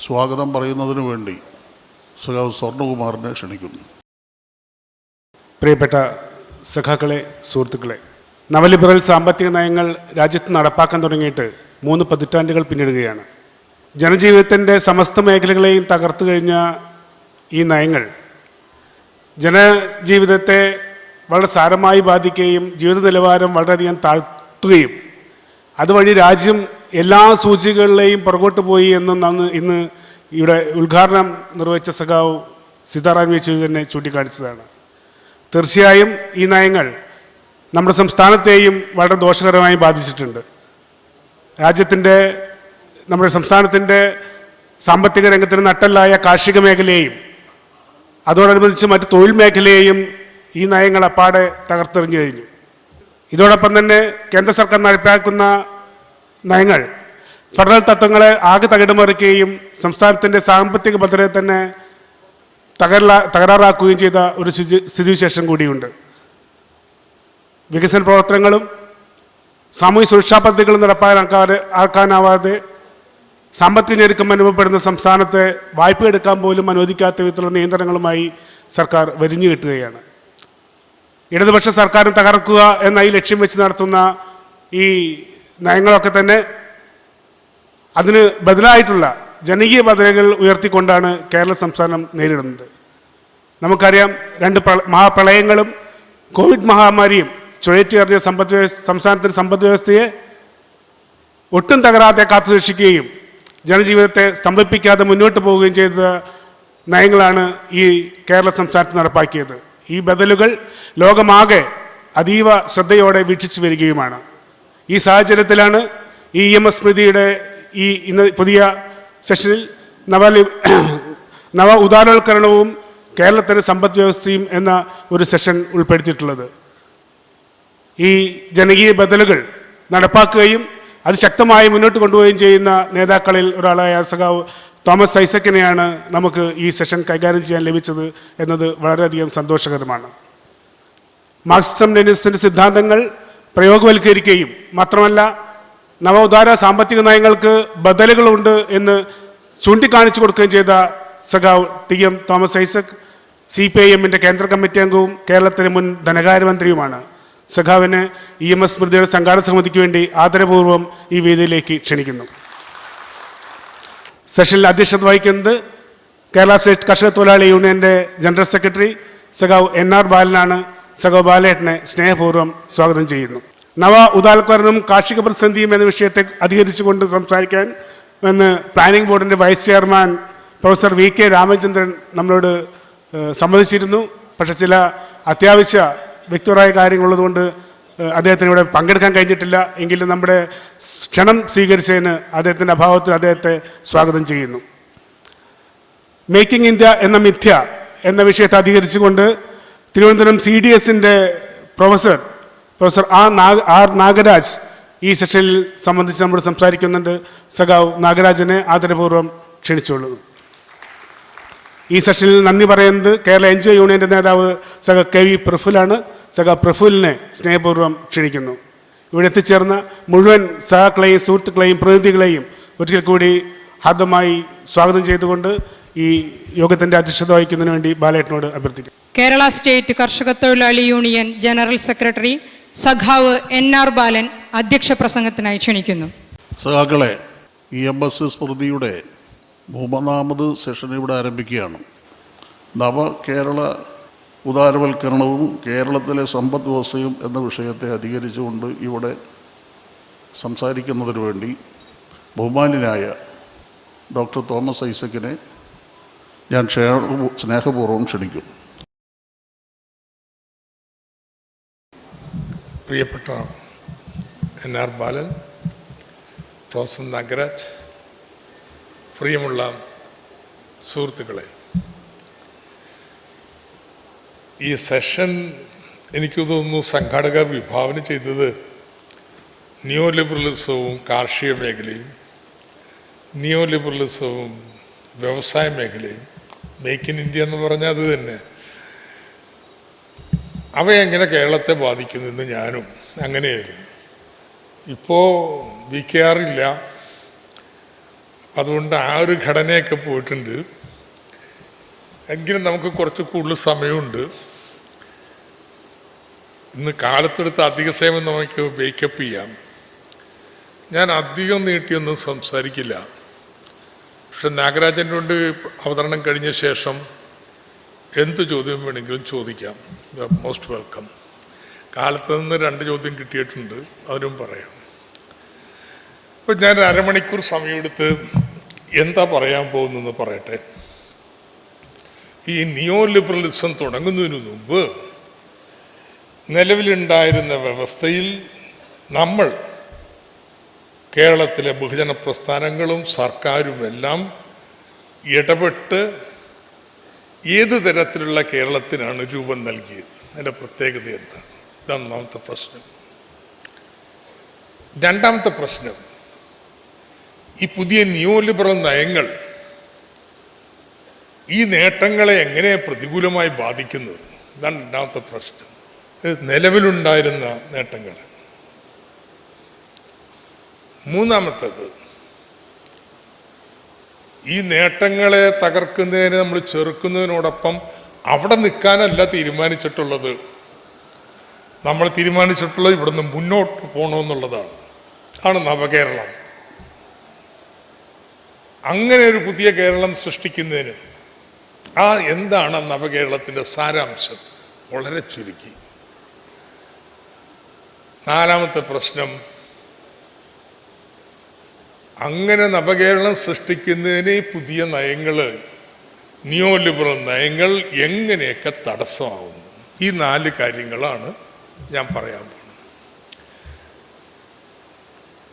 സ്വാഗതം പറയുന്നതിനു വേണ്ടി സഖാവ് സ്വർണ്ണകുമാറിനെ ക്ഷണിക്കുന്നു. പ്രിയപ്പെട്ട സഖാക്കളെ, സുഹൃത്തുക്കളെ, നവലിബറൽ സാമ്പത്തിക നയങ്ങൾ രാജ്യത്ത് നടപ്പാക്കാൻ തുടങ്ങിയിട്ട് 3 പതിറ്റാണ്ടുകൾ പിന്നിടുകയാണ്. ജനജീവിതത്തിൻ്റെ സമസ്ത മേഖലകളെയും തകർത്തു കഴിഞ്ഞ ഈ നയങ്ങൾ ജനജീവിതത്തെ വളരെ സാരമായി ബാധിക്കുകയും ജീവിത നിലവാരം വളരെയധികം താഴ്ത്തുകയും അതുവഴി രാജ്യം എല്ലാ സൂചികകളിലെയും പുറകോട്ട് പോയി എന്നും ഇന്ന് ഇവിടെ ഉദ്ഘാടനം നിർവഹിച്ച സഖാവ് സീതാറാം യെച്ചൂരി തന്നെ ചൂണ്ടിക്കാണിച്ചതാണ്. തീർച്ചയായും ഈ നയങ്ങൾ നമ്മുടെ സംസ്ഥാനത്തെയും വളരെ ദോഷകരമായി ബാധിച്ചിട്ടുണ്ട്. നമ്മുടെ സംസ്ഥാനത്തിൻ്റെ സാമ്പത്തിക രംഗത്തിന് നട്ടെല്ലായ കാർഷിക മേഖലയെയും അതോടനുബന്ധിച്ച് മറ്റ് തൊഴിൽ മേഖലയെയും ഈ നയങ്ങൾ അപ്പാടെ തകർത്തെറിഞ്ഞു കഴിഞ്ഞു. ഇതോടൊപ്പം തന്നെ കേന്ദ്ര സർക്കാർ നടപ്പാക്കുന്ന നയങ്ങൾ ഫെഡറൽ തത്വങ്ങളെ ആകെ തകിടമറിക്കുകയും സംസ്ഥാനത്തിൻ്റെ സാമ്പത്തിക ഭദ്രതയെ തന്നെ തകരാറാക്കുകയും ചെയ്ത ഒരു സ്ഥിതിവിശേഷം കൂടിയുണ്ട്. വികസന പ്രവർത്തനങ്ങളും സാമൂഹ്യ സുരക്ഷാ പദ്ധതികളും നടപ്പാക്കാനാവാതെ സാമ്പത്തിക ഞെരുക്കം അനുഭവപ്പെടുന്ന സംസ്ഥാനത്തെ വായ്പ എടുക്കാൻ പോലും അനുവദിക്കാത്ത വിധത്തിലുള്ള നിയന്ത്രണങ്ങളുമായി സർക്കാർ വരിഞ്ഞു കെട്ടുകയാണ്. ഇടതുപക്ഷ സർക്കാരിനെ തകർക്കുക എന്ന ഈ ലക്ഷ്യം വെച്ച് നടത്തുന്ന ഈ നയങ്ങളൊക്കെ തന്നെ അതിന് ബദലായിട്ടുള്ള ജനകീയ ബദലുകൾ ഉയർത്തിക്കൊണ്ടാണ് കേരള സംസ്ഥാനം നേരിടുന്നത്. നമുക്കറിയാം, 2 മഹാപ്രളയങ്ങളും കോവിഡ് മഹാമാരിയും ചുഴറ്റിയറിഞ്ഞ സംസ്ഥാനത്തിൻ്റെ സമ്പദ് വ്യവസ്ഥയെ ഒട്ടും തകരാതെ കാത്തുരക്ഷിക്കുകയും ജനജീവിതത്തെ സ്തംഭിപ്പിക്കാതെ മുന്നോട്ട് പോവുകയും ചെയ്ത നയങ്ങളാണ് ഈ കേരള സംസ്ഥാനത്ത് നടപ്പാക്കിയത്. ഈ ബദലുകൾ ലോകമാകെ അതീവ ശ്രദ്ധയോടെ വീക്ഷിച്ചു വരികയുമാണ്. ഈ സാഹചര്യത്തിലാണ് ഈ എംഎസ് സ്മൃതിയുടെ ഇന്ന് പുതിയ സെഷനിൽ നവ ഉദാരവൽക്കരണവും കേരളത്തിൻ്റെ സമ്പദ് വ്യവസ്ഥയും എന്ന ഒരു സെഷൻ ഉൾപ്പെടുത്തിയിട്ടുള്ളത്. ഈ ജനകീയ ബദലുകൾ നടപ്പാക്കുകയും അത് ശക്തമായി മുന്നോട്ട് കൊണ്ടുപോവുകയും ചെയ്യുന്ന നേതാക്കളിൽ ഒരാളായ സഖാവ് തോമസ് ഐസക്കിനെയാണ് നമുക്ക് ഈ സെഷൻ കൈകാര്യം ചെയ്യാൻ ലഭിച്ചത് എന്നത് വളരെയധികം സന്തോഷകരമാണ്. മാർക്സിസം ലെനിനിസത്തിൻ്റെ സിദ്ധാന്തങ്ങൾ പ്രയോഗവൽക്കരിക്കുകയും മാത്രമല്ല നവ ഉദാര സാമ്പത്തിക നയങ്ങൾക്ക് ബദലുകളുണ്ട് എന്ന് ചൂണ്ടിക്കാണിച്ചു കൊടുക്കുകയും ചെയ്ത സഖാവ് ടി.എം. തോമസ് ഐസക് CPIM-ൻ്റെ കേന്ദ്ര കമ്മിറ്റി അംഗവും കേരളത്തിലെ മുൻ ധനകാര്യമന്ത്രിയുമാണ്. സഖാവിന് എംഎസ് സ്മൃതിയുടെ സംഘാടക സമിതിക്ക് വേണ്ടി ആദരപൂർവ്വം ഈ വേദിയിലേക്ക് ക്ഷണിക്കുന്നു. സെഷനിൽ അധ്യക്ഷത വഹിക്കുന്നത് കേരള സ്റ്റേറ്റ് കർഷക തൊഴിലാളി യൂണിയൻ്റെ ജനറൽ സെക്രട്ടറി സഖാവ് NR ബാലനാണ്. സഖാവ് ബാലേട്ടനെ സ്നേഹപൂർവ്വം സ്വാഗതം ചെയ്യുന്നു. നവ ഉദാരവൽക്കരണവും കാർഷിക പ്രതിസന്ധിയും എന്ന വിഷയത്തെ അധികരിച്ചുകൊണ്ട് സംസാരിക്കാൻ എന്ന് പ്ലാനിംഗ് ബോർഡിൻ്റെ vice chairman professor VK Ramachandran നമ്മളോട് സമ്മതിച്ചിരുന്നു. പക്ഷേ ചില അത്യാവശ്യ വ്യക്തിപരമായ കാര്യങ്ങളുള്ളതുകൊണ്ട് അദ്ദേഹത്തിന് ഇവിടെ പങ്കെടുക്കാൻ കഴിഞ്ഞിട്ടില്ല. എങ്കിലും നമ്മുടെ ക്ഷണം സ്വീകരിച്ചതിന് അദ്ദേഹത്തിൻ്റെ അഭാവത്തിൽ അദ്ദേഹത്തെ സ്വാഗതം ചെയ്യുന്നു. മേക്കിംഗ് ഇന്ത്യ എന്ന മിഥ്യ എന്ന വിഷയത്തെ അധികരിച്ചുകൊണ്ട് തിരുവനന്തപുരം CDS-ൻ്റെ പ്രൊഫസർ R. നാഗരാജ് ഈ സെഷനിൽ സംബന്ധിച്ച് നമ്മൾ സംസാരിക്കുന്നുണ്ട്. സഖാവ് നാഗരാജനെ ആദരപൂർവ്വം ക്ഷണിച്ചുകൊള്ളുന്നു. ഈ സെഷനിൽ നന്ദി പറയുന്നത് കേരള NGO യൂണിയൻ്റെ നേതാവ് സഖാവ് KV പ്രഫുലാണ്. സഖാവ് പ്രഫുലിനെ സ്നേഹപൂർവ്വം ക്ഷണിക്കുന്നു. ഇവിടെ എത്തിച്ചേർന്ന മുഴുവൻ സഖാക്കളെയും സുഹൃത്തുക്കളെയും പ്രതിനിധികളെയും ഒരിക്കൽ കൂടി ഹാർദമായി സ്വാഗതം ചെയ്തുകൊണ്ട് ഈ യോഗത്തിൻ്റെ അധ്യക്ഷത വഹിക്കുന്നതിന് വേണ്ടി ബാലേട്ടനോട് അഭ്യർത്ഥിക്കും. കേരള സ്റ്റേറ്റ് കർഷക തൊഴിലാളി യൂണിയൻ ജനറൽ സെക്രട്ടറി സഖാവ് NR ബാലൻ അധ്യക്ഷ പ്രസംഗത്തിനായി ക്ഷണിക്കുന്നു. സഖാക്കളെ, എംഎസ് സ്മൃതിയുടെ 3ാമത് സെഷൻ ഇവിടെ ആരംഭിക്കുകയാണ്. നവ കേരള ഉദാരവൽക്കരണവും കേരളത്തിലെ സമ്പദ് വ്യവസ്ഥയും എന്ന വിഷയത്തെ അധികരിച്ചുകൊണ്ട് ഇവിടെ സംസാരിക്കുന്നതിന് വേണ്ടി ബഹുമാന്യനായ ഡോക്ടർ തോമസ് ഐസക്കിനെ ഞാൻ സ്നേഹപൂർവ്വം ക്ഷണിക്കുന്നു. പ്രിയപ്പെട്ട NR ബാലൻ, പ്രൊഫസർ നാഗരാജ്, പ്രിയമുള്ള സുഹൃത്തുക്കളെ, ഈ സെഷൻ എനിക്ക് തോന്നുന്നു സംഘാടകർ വിഭാവന ചെയ്തത് നിയോ ലിബറലിസവും കാർഷിക മേഖലയും നിയോ ലിബറലിസവും വ്യവസായ മേഖലയും മേക്ക് ഇൻ ഇന്ത്യ എന്ന് പറഞ്ഞാൽ അത് തന്നെ അവയെങ്ങനെ കേരളത്തെ ബാധിക്കുന്നെന്ന് ഞാനും അങ്ങനെയായിരുന്നു. ഇപ്പോൾ VKR ഇല്ല, അതുകൊണ്ട് ആ ഒരു ഘടനയൊക്കെ പോയിട്ടുണ്ട്. എങ്കിലും നമുക്ക് കുറച്ച് കൂടുതൽ സമയമുണ്ട്. ഇന്ന് കാലത്തെടുത്ത് അധിക സമയം നമുക്ക് വേക്കപ്പ് ചെയ്യാം. ഞാൻ അധികം നീട്ടിയൊന്നും സംസാരിക്കില്ല. പക്ഷെ നാഗരാജൻ്റെ കൊണ്ട് അവതരണം കഴിഞ്ഞ ശേഷം എന്ത് ചോദ്യം വേണമെങ്കിലും ചോദിക്കാം. You are most welcome. കാലത്ത് നിന്ന് 2 ചോദ്യം കിട്ടിയിട്ടുണ്ട്, അതിനും പറയാം. ഇപ്പം ഞാൻ അരമണിക്കൂർ സമയമെടുത്ത് എന്താ പറയാൻ പോകുന്നതെന്ന് പറയട്ടെ. ഈ നിയോ ലിബറലിസം തുടങ്ങുന്നതിന് മുമ്പ് നിലവിലുണ്ടായിരുന്ന വ്യവസ്ഥയിൽ നമ്മൾ കേരളത്തിലെ ബഹുജന പ്രസ്ഥാനങ്ങളും സർക്കാരുമെല്ലാം ഇടപെട്ട് ഏത് തരത്തിലുള്ള കേരളത്തിനാണ് രൂപം നൽകിയത്, അതിൻ്റെ പ്രത്യേകത എന്താണ്? ഇതാണ് ഒന്നാമത്തെ പ്രശ്നം. രണ്ടാമത്തെ പ്രശ്നം, ഈ പുതിയ നിയോ ലിബറൽ നയങ്ങൾ ഈ നേട്ടങ്ങളെ എങ്ങനെ പ്രതികൂലമായി ബാധിക്കുന്നത്? ഇതാണ് രണ്ടാമത്തെ പ്രശ്നം. നിലവിലുണ്ടായിരുന്ന നേട്ടങ്ങൾ. മൂന്നാമത്തത്, ഈ നേട്ടങ്ങളെ തകർക്കുന്നതിനെ നമ്മൾ ചെറുക്കുന്നതിനോടൊപ്പം അവിടെ നിൽക്കാനല്ല തീരുമാനിച്ചിട്ടുള്ളത്. നമ്മൾ തീരുമാനിച്ചിട്ടുള്ളത് ഇവിടുന്ന് മുന്നോട്ട് പോകണമെന്നുള്ളതാണ്. ആണ് നവകേരളം. അങ്ങനെ ഒരു പുതിയ കേരളം സൃഷ്ടിക്കുന്നതിന് എന്താണ് നവകേരളത്തിൻ്റെ സാരാംശം? വളരെ ചുരുക്കി. നാലാമത്തെ പ്രശ്നം, അങ്ങനെ നവകേരളം സൃഷ്ടിക്കുന്നതിന് പുതിയ നയങ്ങൾ, നിയോ ലിബറൽ നയങ്ങൾ എങ്ങനെയൊക്കെ തടസ്സമാവുന്നു? ഈ 4 കാര്യങ്ങളാണ് ഞാൻ പറയാൻ പോകുന്നത്.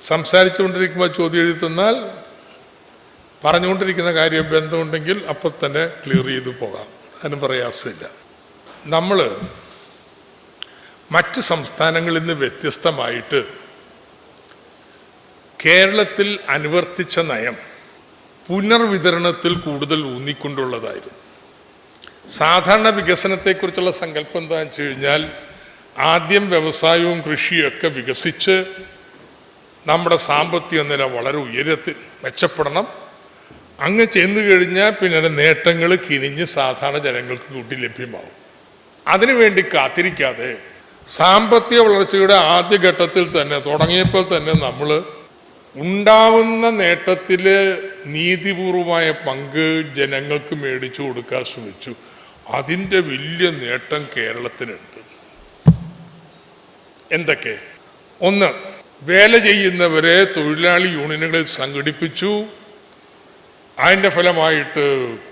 സംസാരിച്ചുകൊണ്ടിരിക്കുമ്പോൾ ചോദ്യം എഴുതി തന്നാൽ പറഞ്ഞുകൊണ്ടിരിക്കുന്ന കാര്യം ബന്ധമുണ്ടെങ്കിൽ അപ്പം തന്നെ ക്ലിയർ ചെയ്തു പോകാം, അതിന് പ്രയാസമില്ല. നമ്മൾ മറ്റ് സംസ്ഥാനങ്ങളിൽ നിന്ന് വ്യത്യസ്തമായിട്ട് കേരളത്തിൽ അനുവർത്തിച്ച നയം പുനർവിതരണത്തിൽ കൂടുതൽ ഊന്നിക്കൊണ്ടുള്ളതായിരുന്നു. സാധാരണ വികസനത്തെക്കുറിച്ചുള്ള സങ്കല്പം എന്താണെന്ന് വെച്ച് കഴിഞ്ഞാൽ, ആദ്യം വ്യവസായവും കൃഷിയും ഒക്കെ വികസിച്ച് നമ്മുടെ സാമ്പത്തിക നില വളരെ ഉയരത്തിൽ മെച്ചപ്പെടണം. അങ്ങ് ചെന്നു കഴിഞ്ഞാൽ പിന്നെ നേട്ടങ്ങൾ കിനിഞ്ഞ് സാധാരണ ജനങ്ങൾക്ക് കൂട്ടി ലഭ്യമാവും. അതിനുവേണ്ടി കാത്തിരിക്കാതെ സാമ്പത്തിക വളർച്ചയുടെ ആദ്യഘട്ടത്തിൽ തന്നെ തുടങ്ങിയപ്പോൾ തന്നെ നമ്മൾ ഉണ്ടാവുന്ന നേട്ടത്തിൽ നീതിപൂർവമായ പങ്ക് ജനങ്ങൾക്ക് മേടിച്ചു കൊടുക്കാൻ ശ്രമിച്ചു. അതിൻ്റെ വലിയ നേട്ടം കേരളത്തിനുണ്ട്. എന്തൊക്കെ? ഒന്ന്, വേല ചെയ്യുന്നവരെ തൊഴിലാളി യൂണിയനുകളിൽ സംഘടിപ്പിച്ചു. അതിൻ്റെ ഫലമായിട്ട്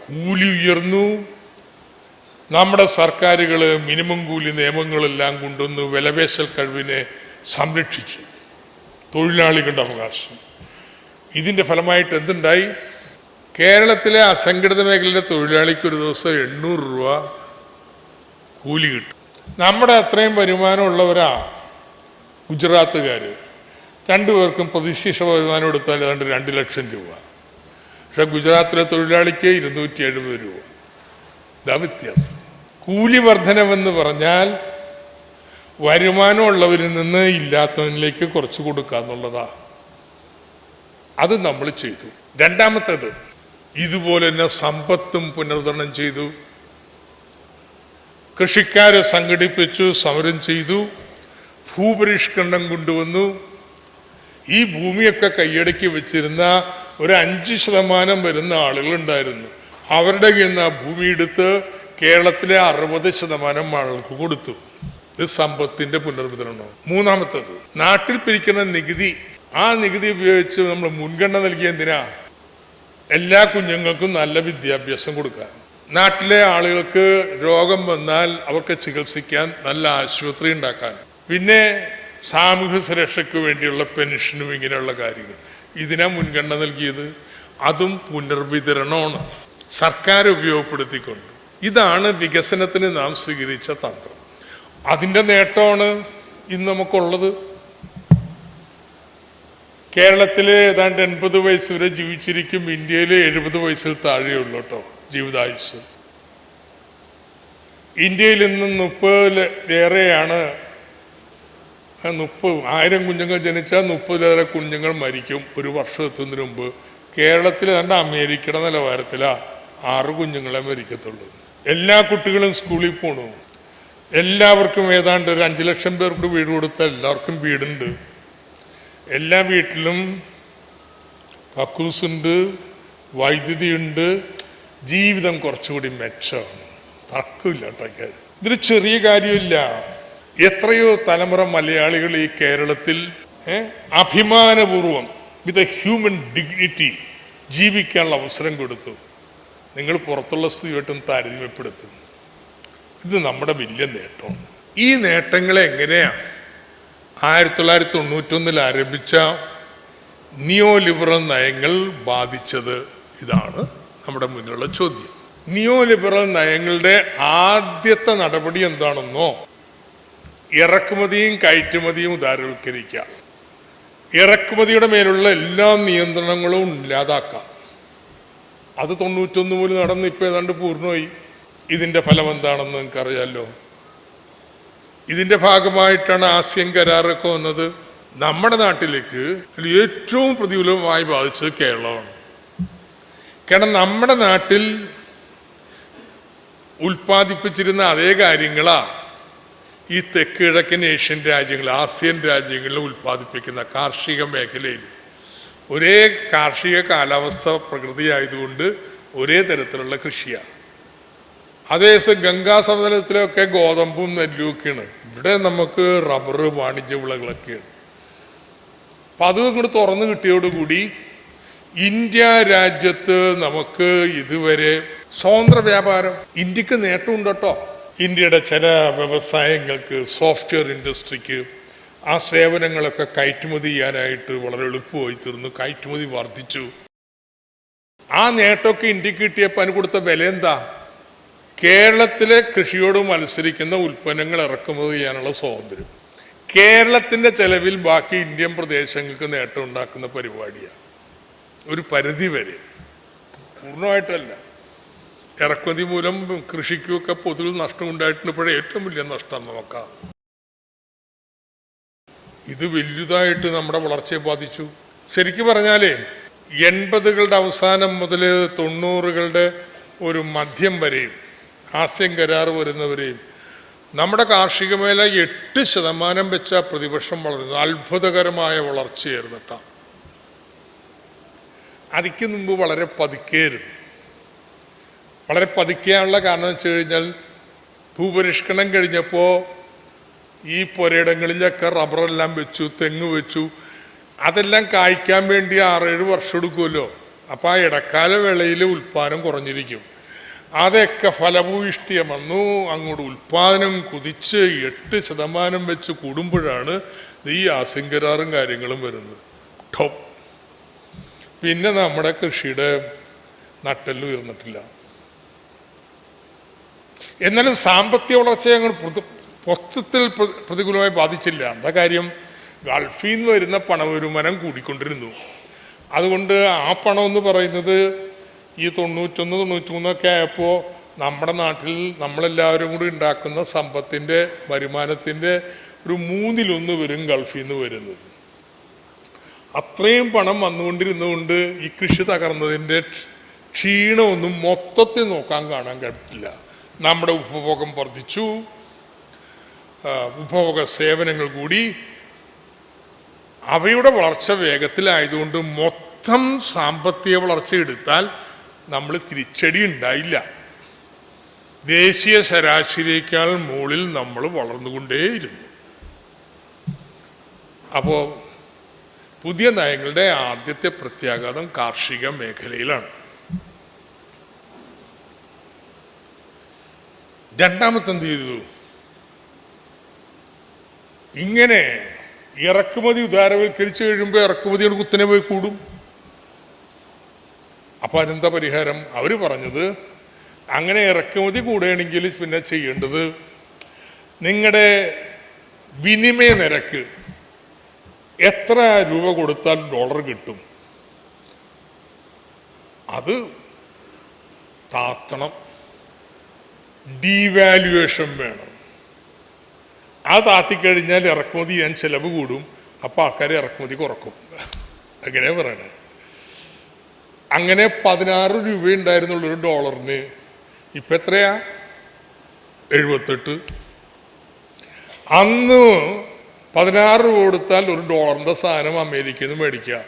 കൂലി ഉയർന്നു. നമ്മുടെ സർക്കാരുകൾ മിനിമം കൂലി നിയമങ്ങളെല്ലാം കൊണ്ടുവന്ന് വിലപേശൽ കഴിവിനെ സംരക്ഷിച്ചു, തൊഴിലാളികളുടെ അവകാശം. ഇതിൻ്റെ ഫലമായിട്ട് എന്തുണ്ടായി? കേരളത്തിലെ അസംഘടിത മേഖലയിലെ തൊഴിലാളിക്ക് ഒരു ദിവസം 800 രൂപ കൂലി കിട്ടും. നമ്മുടെ അത്രയും വരുമാനമുള്ളവരാ ഗുജറാത്തുകാർ. 2 പേർക്കും പ്രതിശീർഷ വരുമാനം എടുത്താൽ ഏതാണ്ട് 2 ലക്ഷം രൂപ. പക്ഷെ ഗുജറാത്തിലെ തൊഴിലാളിക്ക് 270 രൂപ. ഇതാ വ്യത്യാസം. കൂലി വർധനവെന്ന് പറഞ്ഞാൽ വരുമാനമുള്ളവരിൽ നിന്ന് ഇല്ലാത്തവനിലേക്ക് കുറച്ച് കൊടുക്കുക എന്നുള്ളതാ. അത് നമ്മൾ ചെയ്തു. രണ്ടാമത്തേത്, ഇതുപോലെ തന്നെ സമ്പത്തും പുനർവിതരണം ചെയ്തു. കൃഷിക്കാരെ സംഘടിപ്പിച്ചു, സമരം ചെയ്തു, ഭൂപരിഷ്കരണം കൊണ്ടുവന്നു. ഈ ഭൂമിയൊക്കെ കൈയടക്കി വെച്ചിരുന്ന ഒരു 5% വരുന്ന ആളുകളുണ്ടായിരുന്നു. അവരുടെ കയ്യിൽ നിന്ന് ആ ഭൂമി എടുത്ത് കേരളത്തിലെ 60% ആളുകൾക്ക് കൊടുത്തു. ഇത് സമ്പത്തിന്റെ പുനർവിതരണം. മൂന്നാമത്തത്, നാട്ടിൽ പിരിക്കുന്ന നികുതി. ആ നികുതി ഉപയോഗിച്ച് നമ്മൾ മുൻഗണന നൽകിയ എന്തിനാ? എല്ലാ കുഞ്ഞുങ്ങൾക്കും നല്ല വിദ്യാഭ്യാസം കൊടുക്കാൻ. നാട്ടിലെ ആളുകൾക്ക് രോഗം വന്നാൽ അവർക്ക് ചികിത്സിക്കാൻ നല്ല ആശുപത്രി ഉണ്ടാക്കാൻ. പിന്നെ സാമൂഹ്യ സുരക്ഷയ്ക്ക് വേണ്ടിയുള്ള പെൻഷനും ഇങ്ങനെയുള്ള കാര്യങ്ങൾ. ഇതിനാ മുൻഗണന നൽകിയത്. അതും പുനർവിതരണമാണ്, സർക്കാർ ഉപയോഗപ്പെടുത്തിക്കൊണ്ട്. ഇതാണ് വികസനത്തിന് നാം സ്വീകരിച്ച തന്ത്രം. അതിൻ്റെ നേട്ടമാണ് ഇന്ന് നമുക്കുള്ളത്. കേരളത്തിൽ ഏതാണ്ട് 80 വയസ്സ് വരെ ജീവിച്ചിരിക്കും. ഇന്ത്യയിൽ 70 വയസ്സിൽ താഴെയുള്ളൂ കേട്ടോ ജീവിതായുസ്. ഇന്ത്യയിൽ ഇന്ന് 30-ലേറെയാണ്. 1000 കുഞ്ഞുങ്ങൾ ജനിച്ചാൽ 30-ലേറെ കുഞ്ഞുങ്ങൾ മരിക്കും ഒരു വർഷം എത്തുന്നതിന് മുമ്പ് കേരളത്തിൽ കണ്ട അമേരിക്കയുടെ നിലവാരത്തിലാണ് 6 കുഞ്ഞുങ്ങളെ മരിക്കത്തുള്ളൂ. എല്ലാ കുട്ടികളും സ്കൂളിൽ പോണു. എല്ലാവർക്കും ഏതാണ്ട് ഒരു 5 ലക്ഷം പേർക്ക് വീട് കൊടുത്ത എല്ലാവർക്കും വീടുണ്ട്. എല്ലാ വീട്ടിലും കക്കൂസുണ്ട്, വൈദ്യുതിയുണ്ട്. ജീവിതം കുറച്ചുകൂടി മെച്ചമാണ്. തർക്കമില്ല കേട്ടോ. ഇതൊരു ചെറിയ കാര്യമില്ല. എത്രയോ തലമുറ മലയാളികൾ ഈ കേരളത്തിൽ അഭിമാനപൂർവം വിത്ത് എ ഹ്യൂമൻ ഡിഗ്നിറ്റി ജീവിക്കാനുള്ള അവസരം കൊടുത്തു. നിങ്ങൾ പുറത്തുള്ള സ്ഥിതിയായിട്ടും താരതമ്യപ്പെടുത്തും. ഇത് നമ്മുടെ വലിയ നേട്ടമാണ്. ഈ നേട്ടങ്ങളെ എങ്ങനെയാണ് 1991 ആരംഭിച്ച നിയോ ലിബറൽ നയങ്ങൾ ബാധിച്ചത്? ഇതാണ് നമ്മുടെ മുന്നിലുള്ള ചോദ്യം. നിയോ ലിബറൽ നയങ്ങളുടെ ആദ്യത്തെ നടപടി എന്താണെന്നോ, ഇറക്കുമതിയും കയറ്റുമതിയും ഉദാരവൽക്കരിക്കുക. ഇറക്കുമതിയുടെ മേലുള്ള എല്ലാ നിയന്ത്രണങ്ങളും ഇല്ലാതാക്കാം. അത് 91 മുതൽ നടന്ന് ഇപ്പോൾ ഏതാണ്ട് പൂർണ്ണമായി. ഇതിൻ്റെ ഫലം എന്താണെന്ന് നിങ്ങൾക്കറിയാമല്ലോ. ഇതിൻ്റെ ഭാഗമായിട്ടാണ് ആസിയൻ കരാറൊക്കെ വന്നത്. നമ്മുടെ നാട്ടിലേക്ക് ഏറ്റവും പ്രതികൂലമായി ബാധിച്ചത് കേരളമാണ്. കാരണം നമ്മുടെ നാട്ടിൽ ഉൽപ്പാദിപ്പിച്ചിരുന്ന അതേ കാര്യങ്ങളാ ഈ തെക്ക് കിഴക്കൻ ഏഷ്യൻ രാജ്യങ്ങൾ, ആസിയൻ രാജ്യങ്ങളിൽ ഉൽപ്പാദിപ്പിക്കുന്ന കാർഷിക മേഖലയിൽ. ഒരേ കാർഷിക കാലാവസ്ഥ പ്രകൃതിയായതുകൊണ്ട് ഒരേ തരത്തിലുള്ള കൃഷിയാണ്. അതേസമയം ഗംഗാ സമതലത്തിലൊക്കെ ഗോതമ്പും നെല്ലുമൊക്കെയാണ്. ഇവിടെ നമുക്ക് റബ്ബർ, വാണിജ്യ വിളകളൊക്കെയാണ്. അപ്പം അത് ഇങ്ങോട്ട് തുറന്നു കിട്ടിയോടുകൂടി ഇന്ത്യ രാജ്യത്ത് നമുക്ക് ഇതുവരെ സ്വതന്ത്ര വ്യാപാരം, ഇന്ത്യക്ക് നേട്ടമുണ്ട് കേട്ടോ. ഇന്ത്യയുടെ ചില വ്യവസായങ്ങൾക്ക്, സോഫ്റ്റ്വെയർ ഇൻഡസ്ട്രിക്ക് ആ സേവനങ്ങളൊക്കെ കയറ്റുമതി ചെയ്യാനായിട്ട് വളരെ എളുപ്പമായി തീർന്നു. കയറ്റുമതി വർദ്ധിച്ചു. ആ നേട്ടമൊക്കെ ഇന്ത്യക്ക് കിട്ടിയപ്പോൾ അതിന് കൊടുത്ത വില എന്താ? കേരളത്തിലെ കൃഷിയോട് മത്സരിക്കുന്ന ഉൽപ്പന്നങ്ങൾ ഇറക്കുമതി ചെയ്യാനുള്ള സ്വാതന്ത്ര്യം. കേരളത്തിൻ്റെ ചെലവിൽ ബാക്കി ഇന്ത്യൻ പ്രദേശങ്ങൾക്ക് നേട്ടം ഉണ്ടാക്കുന്ന പരിപാടിയാണ്. ഒരു പരിധി വരെ, പൂർണ്ണമായിട്ടല്ല. ഇറക്കുമതി മൂലം കൃഷിക്കുമൊക്കെ പൊതുവിൽ നഷ്ടമുണ്ടായിട്ടുണ്ട്. ഇപ്പോഴേ ഏറ്റവും വലിയ നഷ്ടം നോക്കാം. ഇത് വലുതായിട്ട് നമ്മുടെ വളർച്ചയെ ബാധിച്ചു. ശരിക്കും പറഞ്ഞാലേ 80കളുടെ അവസാനം മുതൽ 90കളുടെ ഒരു മധ്യം വരെയും ആസിയൻ കരാർ വരുന്നവരെയും നമ്മുടെ കാർഷിക മേഖല 8% വെച്ച പ്രതിവർഷം വളരുന്നു. അത്ഭുതകരമായ വളർച്ചയായിരുന്നു കേട്ടോ. അതിക്ക് മുമ്പ് വളരെ പതുക്കെയായിരുന്നു. വളരെ പതുക്കെയാനുള്ള കാരണം വെച്ച് കഴിഞ്ഞാൽ ഭൂപരിഷ്കരണം കഴിഞ്ഞപ്പോൾ ഈ പുരയിടങ്ങളിലൊക്കെ റബ്ബറെല്ലാം വെച്ചു, തെങ്ങ് വെച്ചു. അതെല്ലാം കായ്ക്കാൻ വേണ്ടി 6-7 വർഷം എടുക്കുമല്ലോ. അപ്പോൾ ആ ഇടക്കാല വേളയിൽ ഉൽപ്പാദനം കുറഞ്ഞിരിക്കും. അതൊക്കെ ഫലഭൂയിഷ്ഠിയം വന്നു. അങ്ങോട്ട് ഉൽപ്പാദനം കുതിച്ച് 8% വെച്ച് കൂടുമ്പോഴാണ് ഈ ആസിയൻ കരാറും കാര്യങ്ങളും വരുന്നത്. ടോപ്പ്. പിന്നെ നമ്മുടെ കൃഷിയുടെ നട്ടെല്ല് ഉയർന്നിട്ടില്ല. എന്നാലും സാമ്പത്തിക വളർച്ചയെ അങ്ങോട്ട് മൊത്തത്തിൽ പ്രതികൂലമായി ബാധിച്ചില്ല. എന്താ കാര്യം? ഗൾഫിൽ നിന്ന് വരുന്ന പണവരുമാനം കൂടിക്കൊണ്ടിരുന്നു. അതുകൊണ്ട് ആ പണം എന്ന് പറയുന്നത് ഈ 91-93 ആയപ്പോൾ നമ്മുടെ നാട്ടിൽ നമ്മളെല്ലാവരും കൂടി ഉണ്ടാക്കുന്ന സമ്പത്തിൻ്റെ, വരുമാനത്തിൻ്റെ ഒരു 1/3 വരും ഗൾഫിൽ നിന്ന് വരുന്നത്. അത്രയും പണം വന്നുകൊണ്ടിരുന്നുകൊണ്ട് ഈ കൃഷി തകർന്നതിൻ്റെ ക്ഷീണമൊന്നും മൊത്തത്തിൽ കാണാൻ കഴിയില്ല. നമ്മുടെ ഉപഭോഗം വർദ്ധിച്ചു, ഉപഭോഗ സേവനങ്ങൾ കൂടി. അവയുടെ വളർച്ച വേഗത്തിലായതുകൊണ്ട് മൊത്തം സാമ്പത്തിക വളർച്ച എടുത്താൽ നമ്മൾ തിരിച്ചടി ഉണ്ടായില്ല. ദേശീയ ശരാശരിയേക്കാൾ മുകളിൽ നമ്മൾ വളർന്നുകൊണ്ടേയിരുന്നു. അപ്പോൾ പുതിയ നയങ്ങളുടെ ആദ്യത്തെ പ്രത്യാഘാതം കാർഷിക മേഖലയിലാണ്. രണ്ടാമത്തെ എന്ത് ചെയ്തു? ഇങ്ങനെ ഇറക്കുമതി ഉദാരവൽക്കരിച്ച് കഴിയുമ്പോൾ ഇറക്കുമതിയുടെ കുത്തനെ പോയി കൂടും. അപ്പോൾ അതെന്താ പരിഹാരം? അവർ പറഞ്ഞത്, അങ്ങനെ ഇറക്കുമതി കൂടുകയാണെങ്കിൽ പിന്നെ ചെയ്യേണ്ടത് നിങ്ങളുടെ വിനിമയ നിരക്ക് എത്ര രൂപ കൊടുത്താൽ ഡോളർ കിട്ടും അത് താത്തണം. ഡീവാലുവേഷൻ വേണം. അത് താത്തിക്കഴിഞ്ഞാൽ ഇറക്കുമതി ചെയ്യാൻ ചിലവ് കൂടും. അപ്പോൾ ആൾക്കാർ ഇറക്കുമതി കുറക്കും. അങ്ങനെ പറയണേ. അങ്ങനെ 16 രൂപ ഉണ്ടായിരുന്നുള്ളൂ ഒരു ഡോളറിന്. ഇപ്പം എത്രയാ? 78. അന്ന് 16 രൂപ കൊടുത്താൽ ഒരു ഡോളറിൻ്റെ സാധനം അമേരിക്കയിൽ നിന്ന് മേടിക്കുക.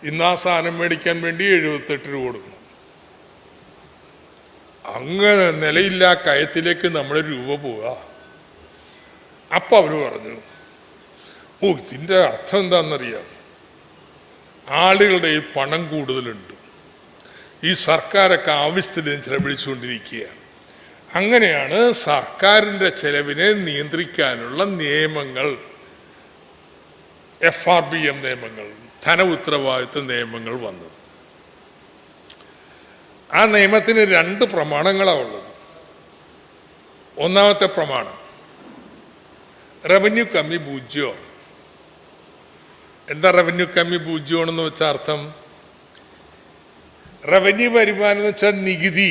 ഇന്ന് ആ സാധനം മേടിക്കാൻ വേണ്ടി 78 രൂപ കൊടുക്കണം. അങ്ങനെ നിലയില്ലാ കയത്തിലേക്ക് നമ്മുടെ രൂപ പോവുക. അപ്പം അവർ പറഞ്ഞു, ഓ ഇതിൻ്റെ അർത്ഥം എന്താണെന്നറിയാം, ആളുകളുടെ ഈ പണം കൂടുതലുണ്ട്, ഈ സർക്കാരൊക്കെ ആവശ്യത്തിന് ചെലവഴിച്ചുകൊണ്ടിരിക്കുകയാണ്. അങ്ങനെയാണ് സർക്കാരിൻ്റെ ചെലവിനെ നിയന്ത്രിക്കാനുള്ള നിയമങ്ങൾ, FRBM നിയമങ്ങൾ, ധന ഉത്തരവാദിത്വ നിയമങ്ങൾ വന്നത്. ആ നിയമത്തിന് 2 പ്രമാണങ്ങളാണ് ഉള്ളത്. ഒന്നാമത്തെ പ്രമാണം റവന്യൂ കമ്മി 0. എന്താ റവന്യൂ കമ്മി 0 വെച്ചാൽ അർത്ഥം? റവന്യൂ വരുമാനം എന്ന് വെച്ചാൽ നികുതി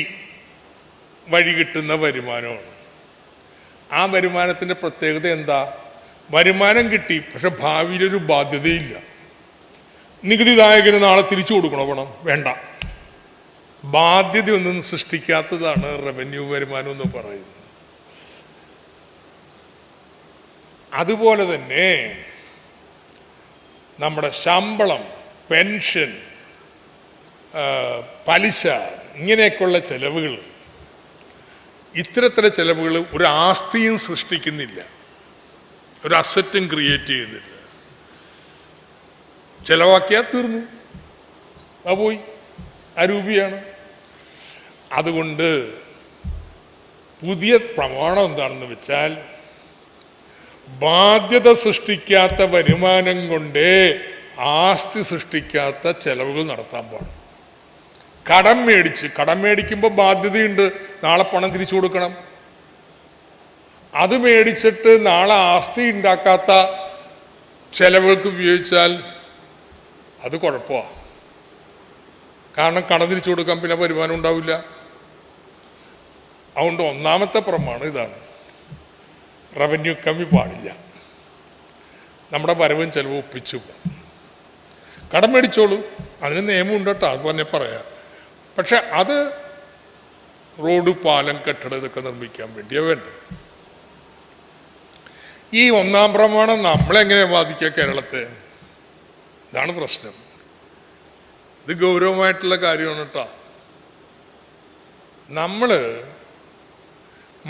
വഴി കിട്ടുന്ന വരുമാനമാണ്. ആ വരുമാനത്തിൻ്റെ പ്രത്യേകത എന്താ? വരുമാനം കിട്ടി, പക്ഷെ ഭാവിയിലൊരു ബാധ്യതയില്ല. നികുതിദായകന് നാളെ തിരിച്ചു കൊടുക്കണോ പണം? വേണ്ട. ബാധ്യതയൊന്നും സൃഷ്ടിക്കാത്തതാണ് റവന്യൂ വരുമാനം എന്ന് പറയുന്നത്. അതുപോലെ തന്നെ നമ്മുടെ ശമ്പളം, പെൻഷൻ, പലിശ, ഇങ്ങനെയൊക്കെയുള്ള ചെലവുകൾ, ഇത്തരത്തിലെ ചെലവുകൾ ഒരു ആസ്തിയും സൃഷ്ടിക്കുന്നില്ല, ഒരു അസറ്റും ക്രിയേറ്റ് ചെയ്യുന്നില്ല. ചെലവാക്കിയാൽ തീർന്നു, അത് പോയി, ആ രൂപയാണ്. അതുകൊണ്ട് പുതിയ പ്രമാണം എന്താണെന്ന് വെച്ചാൽ, ബാധ്യത സൃഷ്ടിക്കാത്ത വരുമാനം കൊണ്ട് ആസ്തി സൃഷ്ടിക്കാത്ത ചെലവുകൾ നടത്താൻ പാടും. കടം മേടിക്കുമ്പോൾ ബാധ്യതയുണ്ട്, നാളെ പണം തിരിച്ചു കൊടുക്കണം. അത് മേടിച്ചിട്ട് നാളെ ആസ്തി ഉണ്ടാക്കാത്ത ചെലവുകൾക്ക് ഉപയോഗിച്ചാൽ അത് കുഴപ്പമാണ്. കാരണം കടം തിരിച്ചു കൊടുക്കാൻ പിന്നെ വരുമാനം ഉണ്ടാവില്ല. അതുകൊണ്ട് ഒന്നാമത്തെ പ്രമാണം ഇതാണ്, റവന്യൂ കമ്മി പാടില്ല. നമ്മുടെ വരവും ചെലവും ഒപ്പിച്ചു പോകും. കടം മേടിച്ചോളൂ, അതിന് നിയമമുണ്ട് കേട്ടോ, അത് തന്നെ പറയാം. പക്ഷെ അത് റോഡ്, പാലം, കെട്ടിടം ഇതൊക്കെ നിർമ്മിക്കാൻ വേണ്ടിയാണ് വേണ്ടത്. ഈ ഒന്നാം പ്രമാണം നമ്മളെങ്ങനെ ബാധിക്കുക കേരളത്തെ? ഇതാണ് പ്രശ്നം. ഇത് ഗൗരവമായിട്ടുള്ള കാര്യമാണ് കേട്ടോ. നമ്മൾ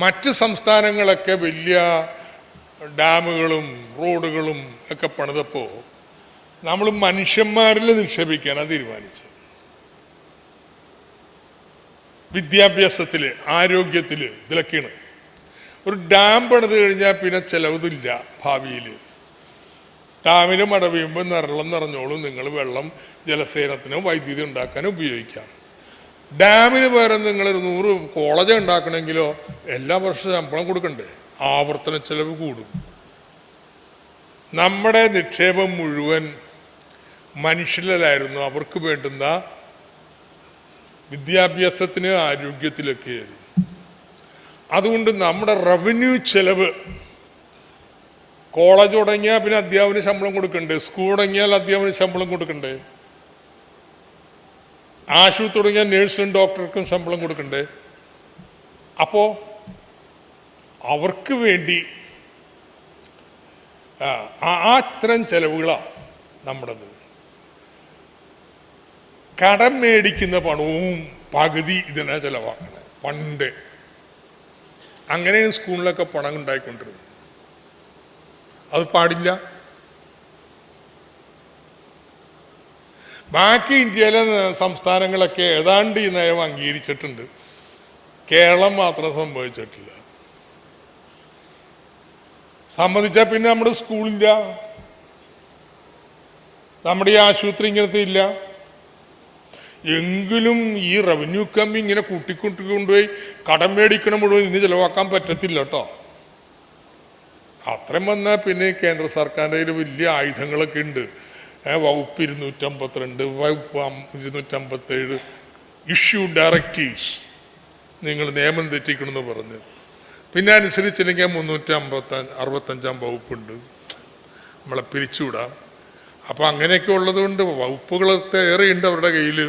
മറ്റ് സംസ്ഥാനങ്ങളൊക്കെ വലിയ ഡാമുകളും റോഡുകളും ഒക്കെ പണിതപ്പോൾ നമ്മൾ മനുഷ്യന്മാരിൽ നിക്ഷേപിക്കാനാണ് തീരുമാനിച്ചത്. വിദ്യാഭ്യാസത്തിൽ, ആരോഗ്യത്തിൽ, ഇതിലൊക്കെയാണ്. ഒരു ഡാം പണിത് കഴിഞ്ഞാൽ പിന്നെ ചിലവില്ല. ഭാവിയിൽ ഡാമിന് മഴ പെയ്യുമ്പോൾ വെള്ളം നിറഞ്ഞോളും, നിങ്ങൾ വെള്ളം ജലസേനത്തിനോ വൈദ്യുതി ഉണ്ടാക്കാനോ ഉപയോഗിക്കാം. ഡാമിന് പകരം നിങ്ങൾ 100 കോളേജ് ഉണ്ടാക്കണമെങ്കിലോ എല്ലാ വർഷവും ശമ്പളം കൊടുക്കണ്ടേ? ആവർത്തന ചെലവ് കൂടും. നമ്മുടെ നിക്ഷേപം മുഴുവൻ മനുഷ്യരിലായിരുന്നു. അവർക്ക് വേണ്ടുന്ന വിദ്യാഭ്യാസത്തിന്, ആരോഗ്യത്തിലൊക്കെ ആയിരുന്നു. അതുകൊണ്ട് നമ്മുടെ റവന്യൂ ചെലവ്, കോളേജ് തുടങ്ങിയാൽ പിന്നെ അധ്യാപന ശമ്പളം കൊടുക്കണ്ടേ, സ്കൂൾ തുടങ്ങിയാൽ അധ്യാപന ശമ്പളം കൊടുക്കണ്ടേ, ആശുപത്രി തുടങ്ങിയാൽ നേഴ്സിനും ഡോക്ടർക്കും ശമ്പളം കൊടുക്കണ്ടേ. അപ്പോൾ അവർക്ക് വേണ്ടി അത്തരം ചെലവുകളാണ് നമ്മുടേത്. കടം മേടിക്കുന്ന പണവും പകുതി ഇതിനാ ചെലവാക്കണേ. പണ്ട് അങ്ങനെയാണ് സ്കൂളിലൊക്കെ പണം ഉണ്ടായിക്കൊണ്ടിരുന്നത്. അത് പാടില്ല. ബാക്കി ഇന്ത്യയിലെ സംസ്ഥാനങ്ങളൊക്കെ ഏതാണ്ട് ഈ നയം അംഗീകരിച്ചിട്ടുണ്ട്. കേരളം മാത്രം സംഭവിച്ചിട്ടില്ല. സമ്മതിച്ചാൽ പിന്നെ നമ്മുടെ സ്കൂളില്ല, നമ്മുടെ ഈ ആശുപത്രി ഇങ്ങനത്തെ ഇല്ല. എങ്കിലും ഈ റവന്യൂ കമ്മി ഇങ്ങനെ കൂട്ടിക്കൊണ്ടുപോയി കടം മേടിക്കണം മുഴുവൻ ഇന്ന് ചിലവാക്കാൻ പറ്റത്തില്ല കേട്ടോ. അത്രയും വന്നാൽ പിന്നെ കേന്ദ്ര സർക്കാരിൻ്റെ കയ്യിൽ വലിയ ആയുധങ്ങളൊക്കെ ഉണ്ട്. വകുപ്പ് 252, വകുപ്പ് 257 ഇഷ്യൂ ഡയറക്റ്റീവ്സ്, നിങ്ങൾ നിയമം തെറ്റിക്കണമെന്ന് പറഞ്ഞ്. പിന്നെ അനുസരിച്ചില്ലെങ്കിൽ 365 വകുപ്പുണ്ട്, നമ്മളെ പിരിച്ചുവിടാം. അപ്പോൾ അങ്ങനെയൊക്കെ ഉള്ളതുകൊണ്ട് വകുപ്പുകളൊക്കെ ഏറെയുണ്ട് അവരുടെ കയ്യിൽ.